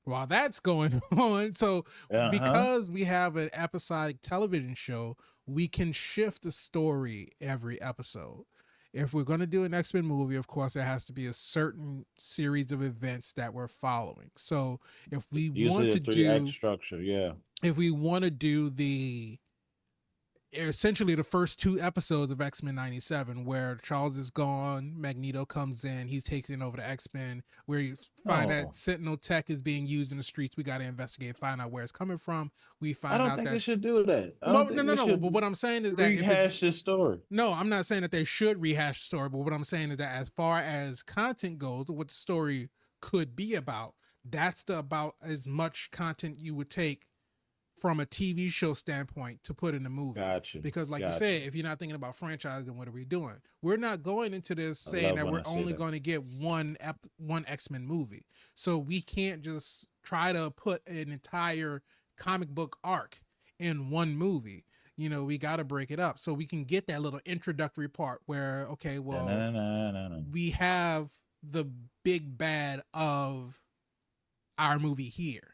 While that's going on, so Uh-huh. because we have an episodic television show, we can shift the story every episode. If we're going to do an X-Men movie, of course, there has to be a certain series of events that we're following. So if we want Usually a to 3 act do, structure, yeah. if we want to do the essentially the first two episodes of X-Men 97 where Charles is gone, Magneto comes in, he's taking over the X-Men, where you find that No. Sentinel tech is being used in the streets. We got to investigate, find out where it's coming from. We I find don't out think they that, should do that. I don't well, no, think no, they no. But should what I'm saying is that if it's, rehash this story. no, I'm not saying that they should rehash the story, but what I'm saying is that as far as content goes, what the story could be about, that's about as much content you would take from a TV show standpoint to put in a movie. Gotcha. Because, like you Gotcha. said, if you're not thinking about franchise, then what are we doing? We're not going into this I saying love that when we're I say only that. going to get one X-Men movie. So we can't just try to put an entire comic book arc in one movie. You know, we got to break it up so we can get that little introductory part where, okay, well, Na-na-na-na-na. we have the big bad of our movie here.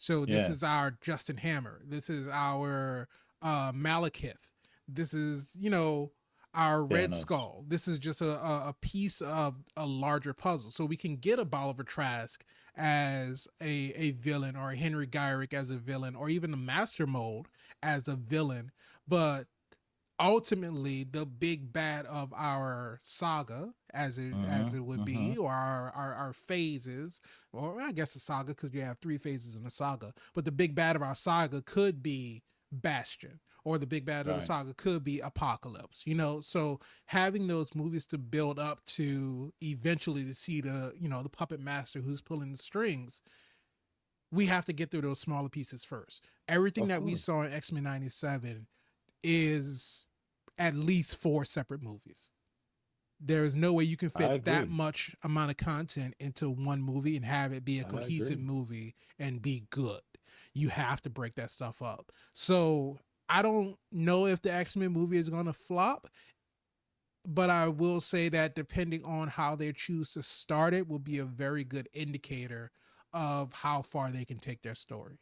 So this Yeah. is our Justin Hammer. This is our Malekith. This is, you know, our Red Thanos. Skull. This is just a piece of a larger puzzle. So we can get a Bolivar Trask as a villain, or a Henry Gyrick as a villain, or even a Master Mold as a villain. But ultimately the big bad of our saga, as it would Mm-hmm. be, or our phases, or I guess the saga, because you have three phases in the saga, but the big bad of our saga could be Bastion, or the big bad of the Right. saga could be Apocalypse, so having those movies to build up to eventually to see the puppet master who's pulling the strings, we have to get through those smaller pieces first. Everything Of that we course. saw in X-Men 97 is at least four separate movies. There is no way you can I fit that agree. much amount of content into one movie and have it be a I cohesive agree. movie and be good. You have to break that stuff up. So I don't know if the X-Men movie is going to flop, but I will say that depending on how they choose to start it will be a very good indicator of how far they can take their story.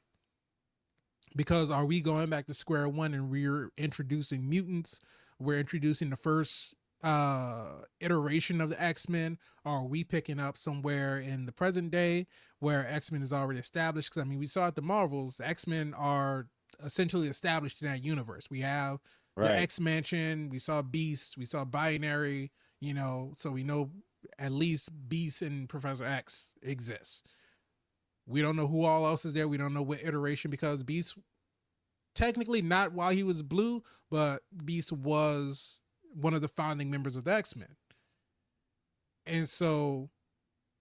Because are we going back to square one and we're introducing mutants? We're introducing the first iteration of the X-Men, or are we picking up somewhere in the present day where X-Men is already established? Because I mean, we saw at the Marvels, the X-Men are essentially established in that universe. We have the Right. X Mansion, we saw Beast, we saw Binary, so we know at least Beast and Professor X exists. We don't know who all else is there. We don't know what iteration, because Beast, technically not while he was blue, but Beast was one of the founding members of the X-Men. And so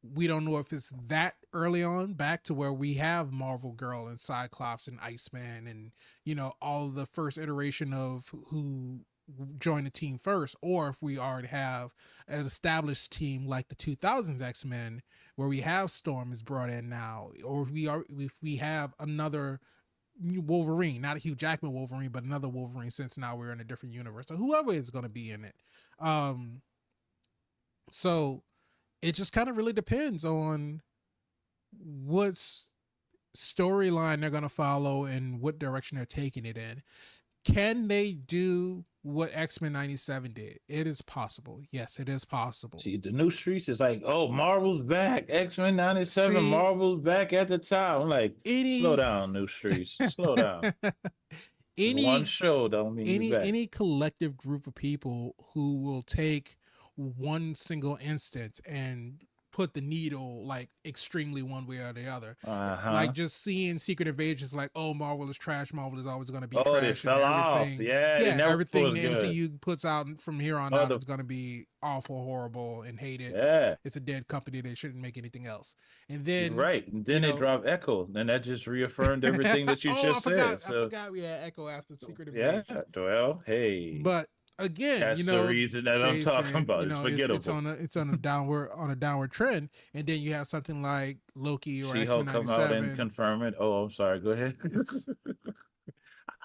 we don't know if it's that early on back to where we have Marvel Girl and Cyclops and Iceman and, all the first iteration of who joined the team first, or if we already have an established team like the 2000s X-Men where we have Storm is brought in now, or if we have another Wolverine, not a Hugh Jackman Wolverine, but another Wolverine, since now we're in a different universe, or whoever is going to be in it. Um, so it just kind of really depends on what's storyline they're going to follow and what direction they're taking it in. Can they do what X-Men 97 did? It is possible. Yes, it is possible. See, the new streets is like, oh, Marvel's back. X-Men 97, See, Marvel's back at the top. I'm like, slow any down, new streets. Slow down. Just one any show don't mean you any back. any collective group of people who will take one single instance and put the needle like extremely one way or the other. Like Uh-huh. just seeing Secret Invasion is like, oh, Marvel is trash. Marvel is always going to be Oh, they trash, and fell off. everything. Yeah, they Yeah, never everything was the good. MCU puts out from here on Oh, out the is going to be awful, horrible, and hated. yeah, It's a dead company. They shouldn't make anything else. And you're then, right. And you then they know, dropped Echo, and that just reaffirmed everything that you oh, just said. I So forgot we had Echo after Secret yeah, Invasion. well, hey, But again, that's the reason that I'm talking Jason, about. It's it's forgettable. on a downward trend, and then you have something like Loki or X Men She-Hulk come out and 97. confirm it. Oh, I'm sorry. Go ahead.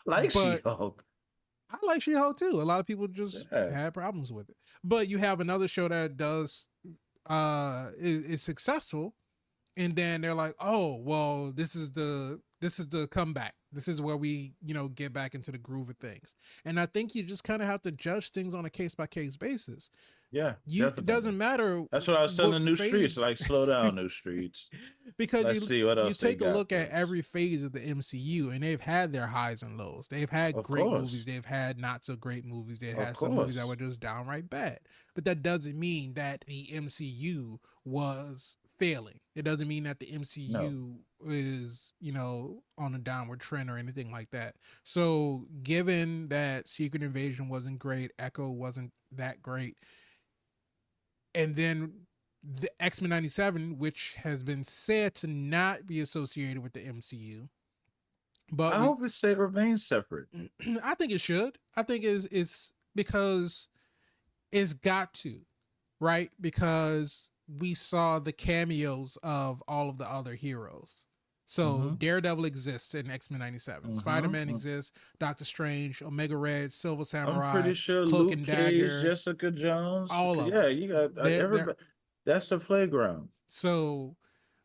Like But She-Hulk. I like She Hulk too. A lot of people just Yeah. had problems with it. But you have another show that does is successful, and then they're like, oh well, this is the comeback. This is where we get back into the groove of things. And I think you just kind of have to judge things on a case by case basis. Yeah, It definitely. doesn't matter That's what I was telling what the new streets. phase. Like, slow down, new streets. Because Let's see what you else they take a got look for at us. every phase of the MCU, and they've had their highs and lows. They've had Of great movies, course. they've had not so great movies, they've Of had some movies that course. were just downright bad. But that doesn't mean that the MCU was failing. It doesn't mean that the No. MCU is, on a downward trend or anything like that. So, given that Secret Invasion wasn't great, Echo wasn't that great, and then the X-Men 97, which has been said to not be associated with the MCU, but I we hope it remains separate. I think it should. I think it's because it's got to, right? Because we saw the cameos of all of the other heroes. So Mm-hmm. Daredevil exists in X-Men 97. Spider-Man Mm-hmm. exists, Doctor Strange, Omega Red, Silver I'm Samurai, pretty sure Cloak Luke and Cage, Dagger, Jessica Jones. all of Yeah, them. you got They're everybody. That's the playground. so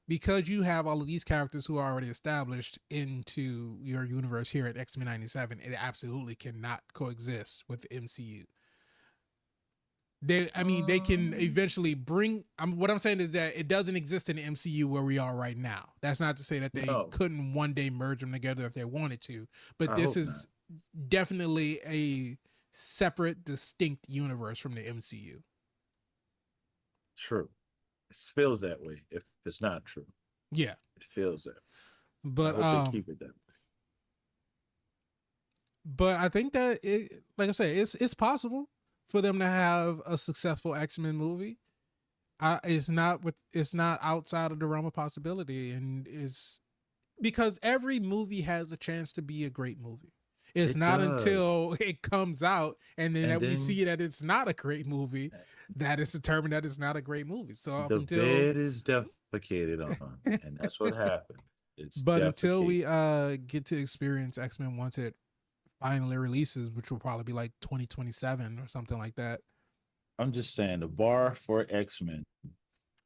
because you have all of these characters who are already established into your universe here at X-Men 97, it absolutely cannot coexist with the MCU. They can eventually bring. What I'm saying is that it doesn't exist in the MCU where we are right now. That's not to say that they No, couldn't one day merge them together if they wanted to, but I this hope not. is definitely a separate, distinct universe from the MCU. True. It feels that way. If it's not true, Yeah, it feels that. I but hope they keep it that way. I think that it, like I said, it's possible for them to have a successful X-Men movie. It's not outside of the realm of possibility, and is because every movie has a chance to be a great movie. It's It not does. until it comes out and then And that we then see that it's not a great movie that it's determined that it's not a great movie. So up the until bed is defecated on, and that's what happened. It's but until defecated. we get to experience X-Men once it finally releases, which will probably be like 2027 or something like that. I'm just saying the bar for X-Men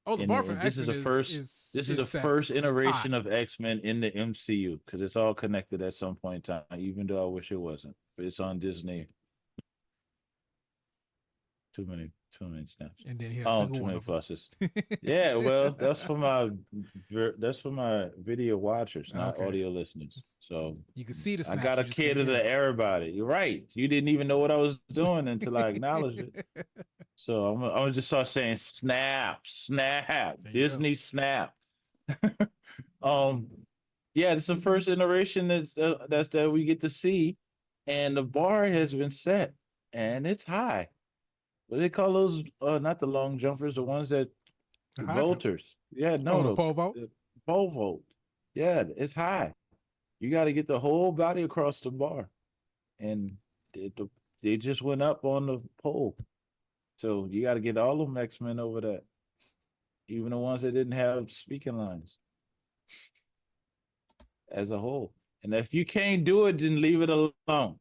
Oh, the bar for and this is X-Men the first this is is the set first high. iteration of X-Men in the MCU because it's all connected at some point in time, even though I wish it wasn't. But it's on Disney. Too many snaps. And then he has Oh, single too one many of them. pluses. Yeah, well, that's for my video watchers, not Okay. audio listeners. So You can see the I snaps, you gotta just can't cater hear to everybody. You're right. You didn't even know what I was doing until I acknowledged it. them. So I'm gonna just start saying snap, snap, There you go. Disney snap. um, yeah, it's the first iteration that's that we get to see, and the bar has been set, and it's high. What do they call those? Not the long jumpers, the ones that The high jump. Vultures. Yeah, Oh, no, the pole vault. the pole vault. Yeah, it's high. You got to get the whole body across the bar, and they just went up on the pole. So you got to get all of them X-Men over that, even the ones that didn't have speaking lines as a whole. And if you can't do it, then leave it alone.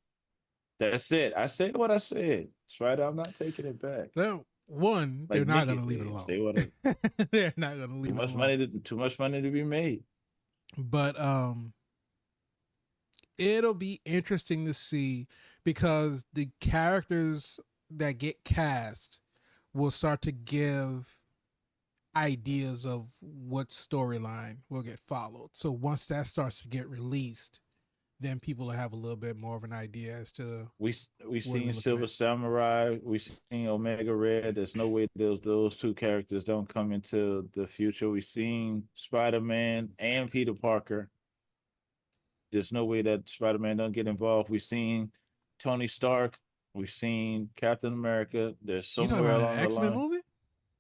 That's it. I said what I said. That's right. I'm not taking it back. Well, one, they're Like not Mickey going to leave it did. alone. Say what I, They're not going to leave it alone. too much money to be made. But it'll be interesting to see because the characters that get cast will start to give ideas of what storyline will get followed. So once that starts to get released, then people will have a little bit more of an idea as to We what we're seen looking Silver at. Samurai. We seen Omega Red. There's no way those two characters don't come into the future. We seen Spider Man and Peter Parker. There's no way that Spider Man don't get involved. We've seen Tony Stark. We've seen Captain America. There's You talking somewhere about an along the X-Men line. movie?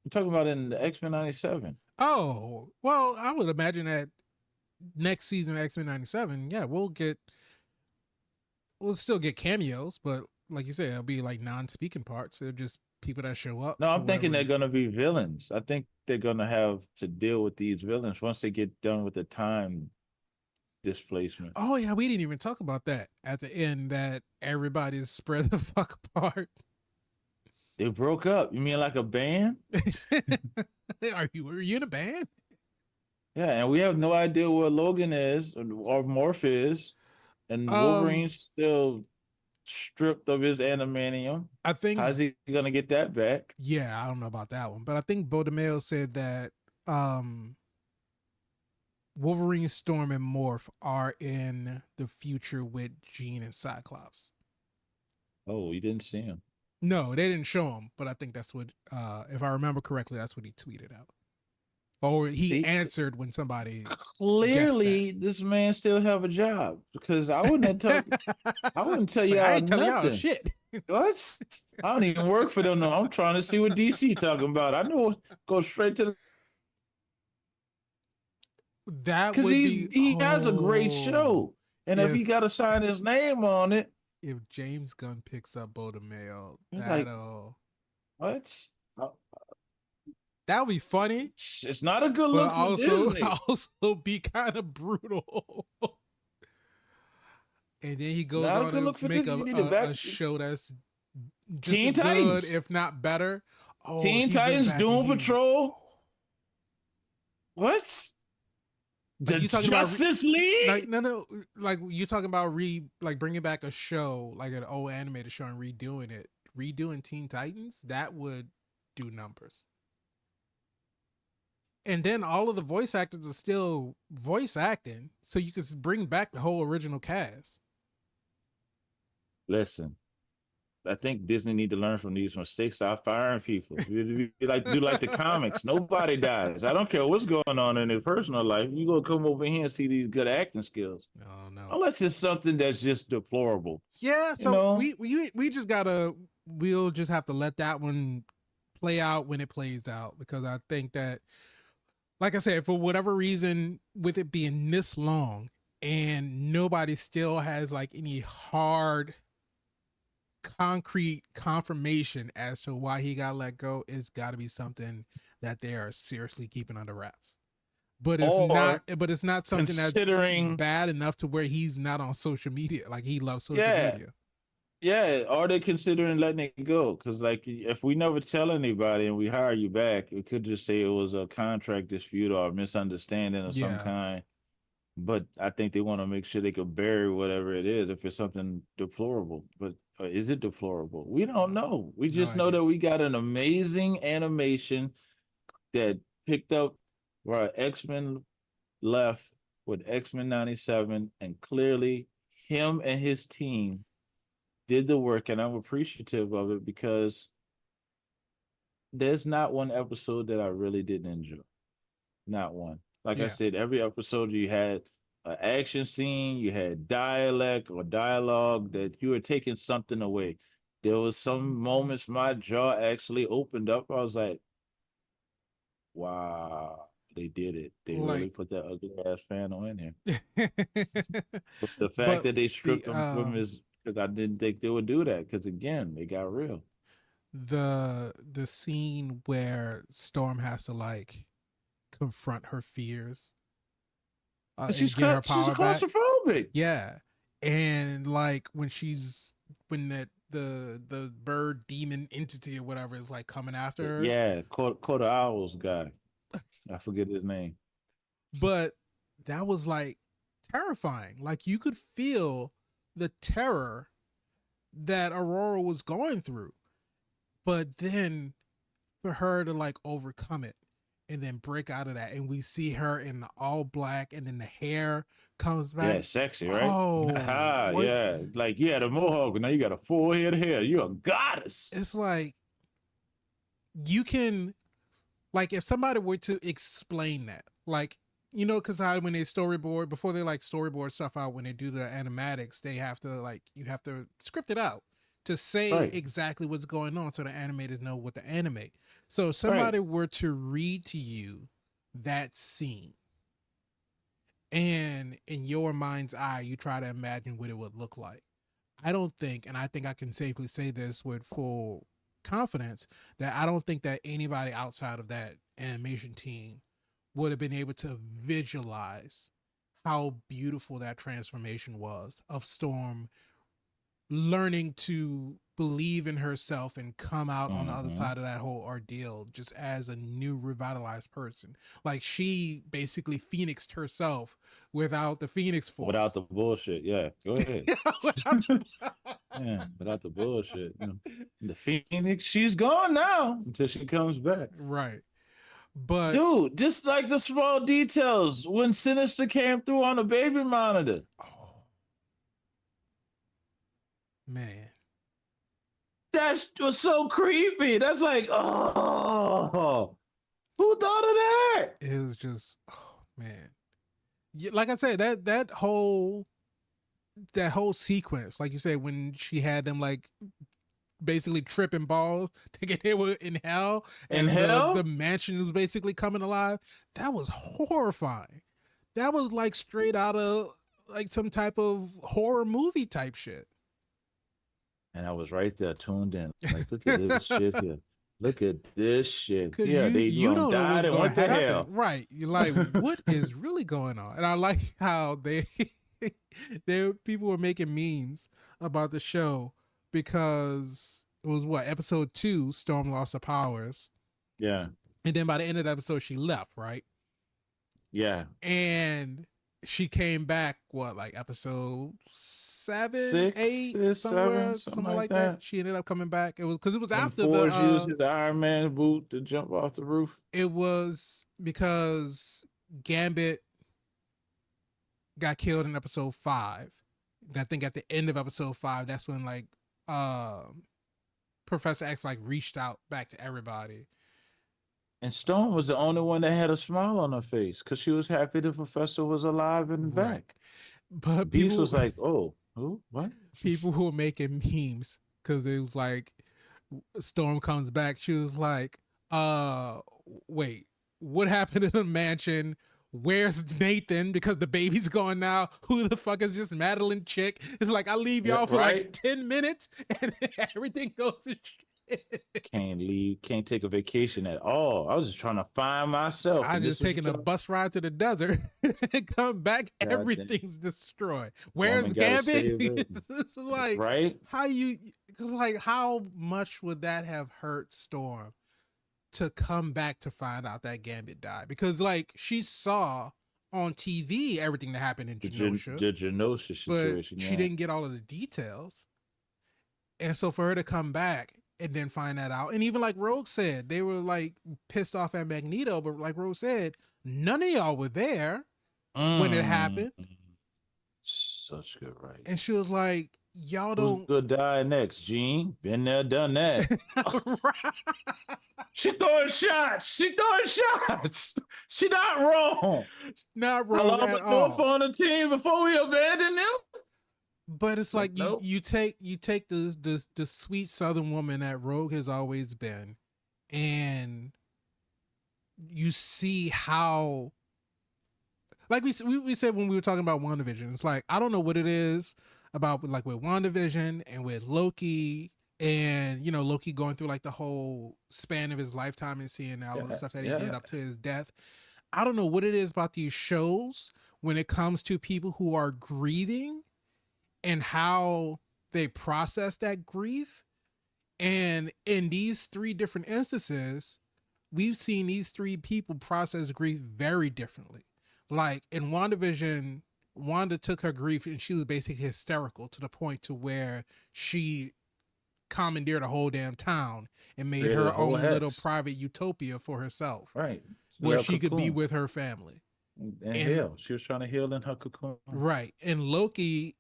I'm talking about in the X Men '97. Oh, well, I would imagine that next season of X-Men 97, yeah, we'll still get cameos, but like you said, it'll be like non-speaking parts. It'll just people that show up No, for I'm thinking whatever they're reason. gonna be villains. I think they're gonna have to deal with these villains once they get done with the time displacement. Oh yeah, we didn't even talk about that at the end that everybody's spread the fuck apart. They broke up. You mean like a band? Are you in a band? Yeah, and we have no idea where Logan is or Morph is, and Um, Wolverine's still stripped of his adamantium. I think How's he gonna get that back? yeah, I don't know about that one, but I think Bodemeo said that um Wolverine, Storm, and Morph are in the future with Jean and Cyclops. Oh, you didn't see him. No, they didn't show him, but I think that's what, if I remember correctly, that's what he tweeted out. Or he See, answered when somebody guessed that. clearly this man still have a job because I wouldn't tell Like, I y'all ain't telling y'all nothing. shit. What? I don't even work for them. No, I'm trying to see what DC talking about. I know go straight to the That because would be he has a great show, and if if he got to sign his name on it, James Gunn picks up Bodemeo, it's like what? Uh, that would be funny, It's not a good but look for also Disney. also be kind of brutal. And then he goes Not a on good to look for make Disney. You need to back a show that's just Teen as good, Titans. if not better. Oh, Teen he went Titans back and Doom he Patrol. What? like The you talking about Justice League? like no like you talking about like bringing back a show like an old animated show and redoing it redoing Teen Titans, that would do numbers. And then all of the voice actors are still voice acting, so you could bring back the whole original cast. Listen, I think Disney need to learn from these mistakes. Stop firing people. You like do like the comics. Nobody dies. I don't care what's going on in their personal life. You gonna come over here and see these good acting skills. Oh no. Unless it's something that's just deplorable. Yeah, You so know? we just gotta we'll just have to let that one play out when it plays out, because I think that, like I said, for whatever reason, with it being this long and nobody still has like any hard concrete confirmation as to why he got let go, it's got to be something that they are seriously keeping under wraps. But it's not. Or But it's not something that's considering, bad enough to where he's not on social media. Like, he loves social yeah, media. yeah. Are they considering letting it go? Because like, if we never tell anybody and we hire you back, we could just say it was a contract dispute or a misunderstanding of some Yeah. kind. But I think they want to make sure they could bury whatever it is if it's something deplorable. But is it deplorable? We don't know. We No just know idea. that we got an amazing animation that picked up where X-Men left with X-Men 97, and clearly him and his team did the work, and I'm appreciative of it because there's not one episode that I really didn't enjoy. Not one. Like I Yeah. said, every episode you had an action scene, you had dialect or dialogue that you were taking something away. There was some moments my jaw actually opened up. I was like, wow, they did it. They really Like, put that ugly ass panel in here. But the fact but that they the stripped them from is because I didn't think they would do that. Because again, they got real. the scene where Storm has to like confront her fears, And and get her she's a power back. claustrophobic. Yeah. And like when the bird demon entity or whatever is like coming after her. Yeah, quarter owls guy. I forget his name. But that was like terrifying. Like, you could feel the terror that Aurora was going through. But then for her to like overcome it and then break out of that, and we see her in the all black, and then the hair comes Yeah, back. sexy, right? Oh, Haha, what? yeah. Like, yeah, the mohawk. Now you got a full head of hair. You're a goddess. It's like, you can, like, if somebody were to explain that, like, because when they storyboard, before they like storyboard stuff out, when they do the animatics, they have to like, you have to script it out to say Right, exactly what's going on so the animators know what to animate. So if right. somebody were to read to you that scene, and in your mind's eye you try to imagine what it would look like, I don't think, and I think I can safely say this with full confidence, that I don't think that anybody outside of that animation team would have been able to visualize how beautiful that transformation was of Storm learning to believe in herself and come out on the other Mm-hmm. side of that whole ordeal just as a new revitalized person. Like, she basically phoenixed herself without the Phoenix Without Force. the bullshit. Yeah, go ahead. Without the- Yeah, without the bullshit. You know. The Phoenix, she's gone now until she comes back. right. But Dude, just like the small details when Sinister came through on the baby monitor. oh man, That was so creepy. That's like, oh, who thought of that? it was just, oh man. Yeah, like I said, that whole sequence, like you said, when she had them like basically tripping balls, thinking they were in hell, In and the hell? mansion was basically coming alive. That was horrifying. That was like straight out of like some type of horror movie type shit. And I was right there tuned in. Like, look at this shit here. Look at this shit. Cause Yeah, they you don't know died what's and going went to to happen, hell. right? You're like, what is really going on? And I like how people were making memes about the show, because it was what, episode 2, Storm lost her powers, Yeah, and then by the end of the episode she left, right? yeah. And she came back, what, like episode 7, Six, 8, seven, something somewhere like like that. that. She ended up coming back. It was because it was When after the Forge used his Iron Man boot to jump off the roof. it was because Gambit got killed in episode 5. And I think at the end of episode 5, that's when like Professor X like reached out back to everybody. And Storm was the only one that had a smile on her face because she was happy the professor was alive and Right. back. But Beast was like, "Oh, who? What?" people who were making memes because it was like Storm comes back. She was like, wait, what happened in the mansion? Where's Nathan? Because the baby's gone now. Who the fuck is this Madeline chick? It's like, I leave y'all for like 10 minutes and everything goes to shit. Can't leave, can't take a vacation at all. I was just trying to find myself. I And this just was taking a bus ride to the desert and come back, everything's destroyed. Where's Gambit? It's like, right? how you, because like, how much would that have hurt Storm to come back to find out that Gambit died? Because like she saw on TV everything that happened in Genosha, the Genosha situation, but she didn't get all of the details. And so for her to come back and then find that out, and even like Rogue said, they were like pissed off at Magneto, but like Rogue said, none of y'all were there when it happened. Such good, right? And she was like, y'all don't. Who's good die next, Gene? Been there, done that. She throwing shots. She throwing shots. She not wrong. Not wrong at all. On the team before we abandon them. But it's like nope. you take the sweet Southern woman that Rogue has always been, and you see how, like we said when we were talking about WandaVision, it's like I don't know what it is about like with WandaVision and with Loki, and you know Loki going through like the whole span of his lifetime and seeing all the stuff that he did up to his death. I don't know what it is about these shows when it comes to people who are grieving and how they process that grief. And in these 3 different instances, we've seen these 3 people process grief very differently. Like in WandaVision, Wanda took her grief and she was basically hysterical to the point to where she commandeered a whole damn town and made her own little private utopia for herself. Right. Where she could be with her family. And heal. She was trying to heal in her cocoon. Right. And Loki,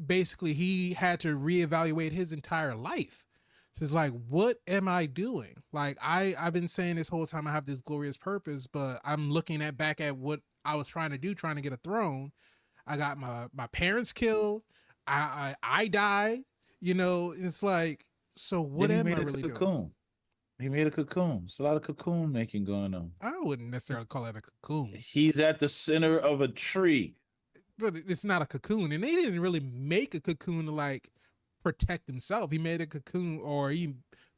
basically he had to reevaluate his entire life. So it's like, what am I doing? Like I've been saying this whole time I have this glorious purpose, but I'm looking back at what I was trying to do, trying to get a throne. I got my parents killed. I died. You know, it's like, so what am I really doing? He made a cocoon. There's a lot of cocoon making going on. I wouldn't necessarily call it a cocoon. He's at the center of a tree. But it's not a cocoon, and they didn't really make a cocoon to like protect himself. He made a cocoon, or he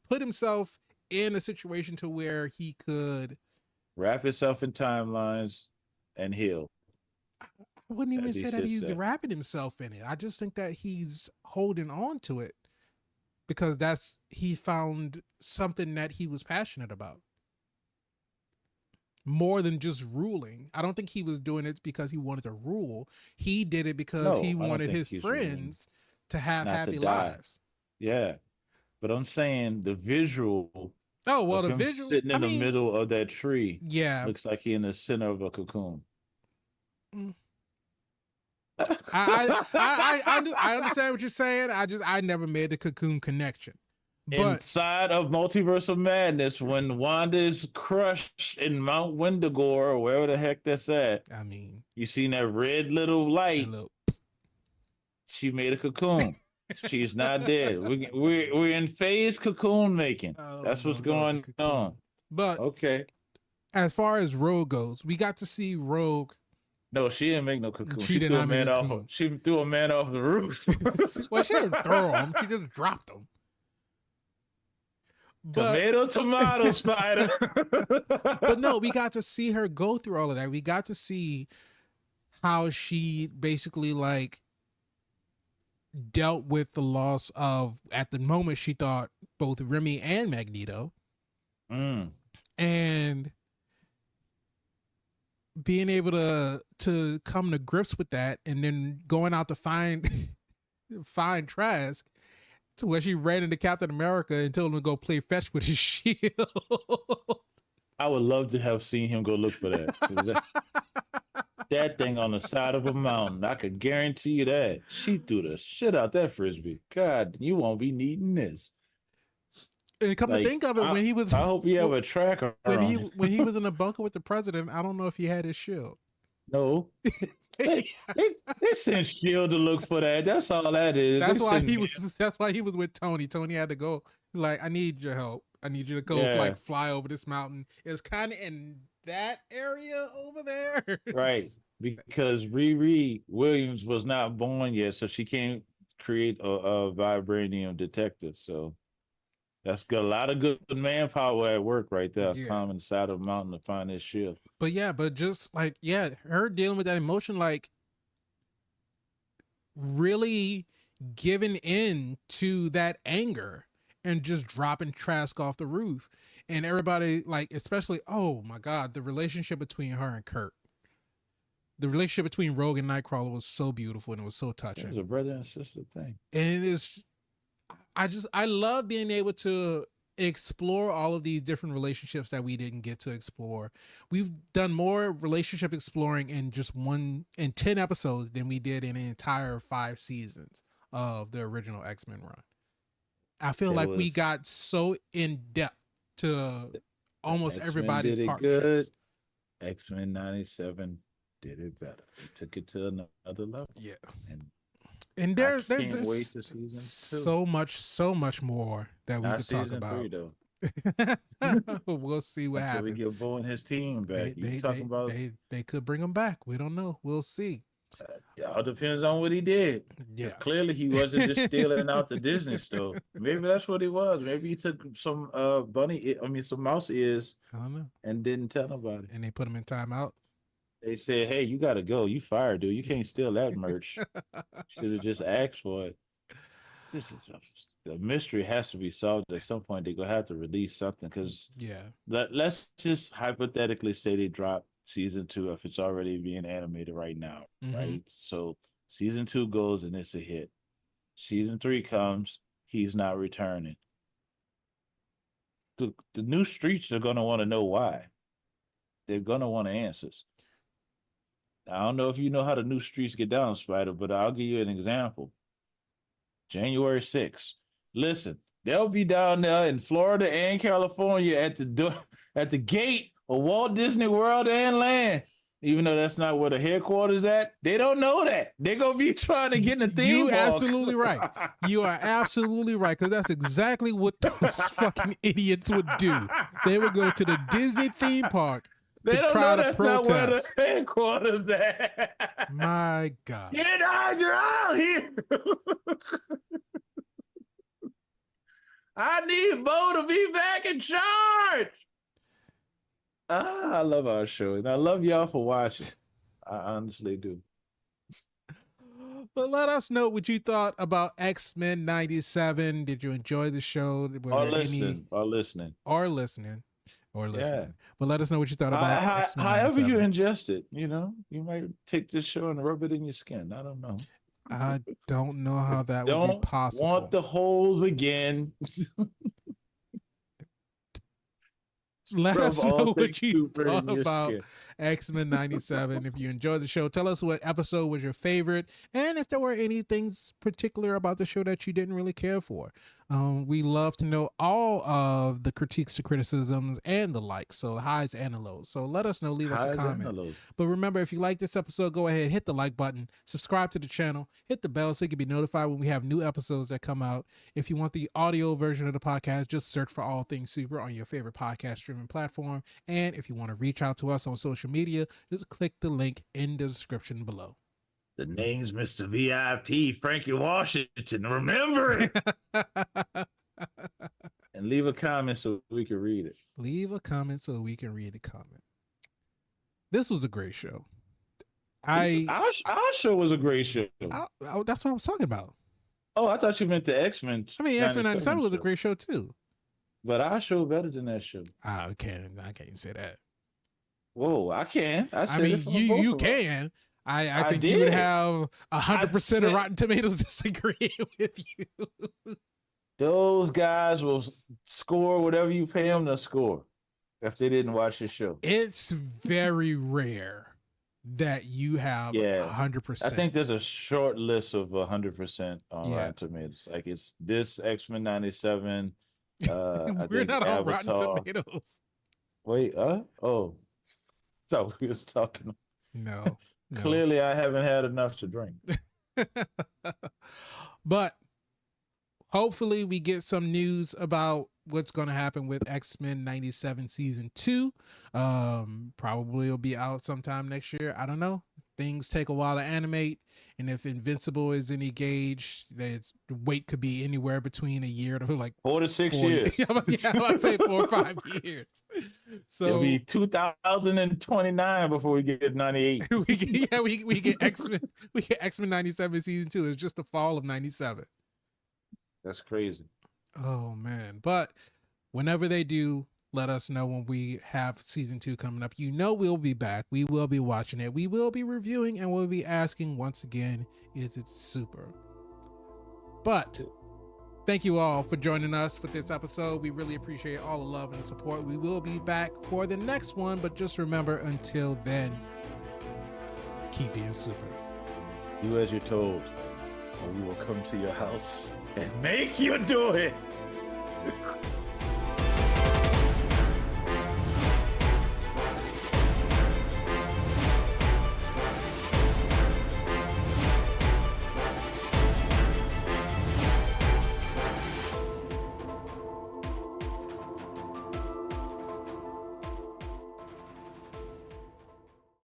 put himself in a situation to where he could wrap himself in timelines and heal. I wouldn't even say that he's wrapping himself in it. I just think that he's holding on to it because he found something that he was passionate about. More than just ruling. I don't think he was doing it because he wanted to rule. He did it because he wanted his friends to have happy lives. Yeah. But I'm saying the visual. Oh, well, the visual. Sitting in the middle of that tree. Yeah. Looks like he in the center of a cocoon. I understand what you're saying. I never made the cocoon connection. But inside of Multiverse of Madness, when Wanda is crushed in Mount Wendigo or wherever the heck that's at, I mean, you seen that red little light. She made a cocoon. She's not dead. We're in phase cocoon making. That's what's going on. But okay, as far as Rogue goes, we got to see Rogue. No, she didn't make no cocoon. She threw a man off. She threw a man off the roof. Well, she didn't throw him. She just dropped him. Tomato, spider. But no, we got to see her go through all of that. We got to see how she basically like dealt with the loss of, at the moment, she thought both Remy and Magneto. And being able to come to grips with that, and then going out to find find Trask, to where she ran into Captain America and told him to go play fetch with his shield. I would love to have seen him go look for that. That thing on the side of a mountain, I could guarantee you that. She threw the shit out that frisbee. God, you won't be needing this. And come to Like, think of it, when he was I hope you have a tracker on it. when he was in the bunker with the president, I don't know if he had his shield. No. They sent Shield to look for that. That's all that is. That's why he was. That's why he was with Tony. Tony had to go. Like, I need your help. I need you to go like fly over this mountain. It's kind of in that area over there, right? Because Riri Williams was not born yet, so she can't create a vibranium detector. So that's got a lot of good manpower at work right there. Yeah. Climbing the side of a mountain to find this shield. But yeah, but just like, yeah, her dealing with that emotion, like really giving in to that anger and just dropping Trask off the roof. And everybody, like, especially, oh my God, the relationship between her and Kurt. The relationship between Rogue and Nightcrawler was so beautiful, and it was so touching. It was a brother and sister thing. And it's, I love being able to explore all of these different relationships that we didn't get to explore. We've done more relationship exploring in 10 episodes than we did in an entire 5 seasons of the original X-Men run. I feel like we got so in depth to almost everybody's partnerships. X-Men 97 did it better. It took it to another level. Yeah. And there's wait to season 2. so much more that we could talk about. 3, though. We'll see what happens. We get Bo and his team back. They could bring him back. We don't know. We'll see. It all depends on what he did. Yeah. Clearly he wasn't just stealing out the Disney store. Maybe that's what he was. Maybe he took some some mouse ears. I don't know. And didn't tell nobody. And they put him in timeout. They said, "Hey, you gotta go. You fired, dude. You can't steal that merch. Should have just asked for it." This is the mystery has to be solved at some point. They're gonna have to release something because let's just hypothetically say they drop season 2 if it's already being animated right now, right? So season 2 goes and it's a hit. Season 3 comes, he's not returning. The new streets are gonna want to know why. They're gonna want answers. I don't know if you know how the new streets get down, Spider, but I'll give you an example. January 6th. Listen, they'll be down there in Florida and California at the gate of Walt Disney World and Land. Even though that's not where the headquarters at, they don't know that. They're gonna be trying to get in the theme park. You're absolutely right. You are absolutely right, because that's exactly what those fucking idiots would do. They would go to the Disney theme park. They don't know that's not where the headquarters at. My God. You're out here. I need Bo to be back in charge. I love our show, and I love y'all for watching. I honestly do. But let us know what you thought about X-Men 97. Did you enjoy the show? Or listening. Yeah. But let us know what you thought about X-Men 97. However you ingest it, you might take this show and rub it in your skin. I don't know. I don't know how that would be possible. Don't want the holes again. Let us know what you thought about X-Men 97. If you enjoyed the show, tell us what episode was your favorite, and if there were any things particular about the show that you didn't really care for. We love to know all of the critiques, the criticisms, and the likes, so the highs and the lows. So let us know, leave us a comment. But remember, if you like this episode, go ahead, hit the like button, subscribe to the channel, hit the bell so you can be notified when we have new episodes that come out. If you want the audio version of the podcast, just search for All Things Super on your favorite podcast streaming platform. And if you want to reach out to us on social media, just click the link in the description below. The name's Mr. VIP, Frankie Washington. Remember it. And leave a comment so we can read it. Leave a comment so we can read the comment. This was a great show. Our show was a great show. That's what I was talking about. Oh, I thought you meant the X-Men. I mean, X-Men 97 was a great show too. But our show better than that show. I can't say that. Whoa, I can. I I said it mean, for both you of us. can. I I think you would did. have I 100% of said Rotten Tomatoes disagreeing with you. those guys will score whatever you pay them to score if they didn't watch the show. It's very rare that you have Yeah. I 100%. think there's a short list of 100% on Yeah. Rotten Tomatoes. Like it's this X-Men 97. I We're think not on Rotten Avatar. Tomatoes. Wait, oh, so we was talking. No, no. Clearly, I haven't had enough to drink. But hopefully we get some news about what's going to happen with X-Men 97 season 2. Probably it'll be out sometime next year. I don't know. Things take a while to animate, and if Invincible is any gauge, the wait could be anywhere between a year to like 4 to 6 4 years. years. Yeah, I'd say 4 or 5 years. So It'll be 2029 before we get 98. we get X-Men 97 season 2. It's just the fall of 97. That's crazy. Oh man. But whenever they do, let us know when we have season 2 coming up. You know we'll be back. We will be watching it. We will be reviewing, and we'll be asking once again, is it super? But thank you all for joining us for this episode. We really appreciate all the love and the support. We will be back for the next one, but just remember, until then, keep being super. Do as you're told, or we will come to your house and make you do it.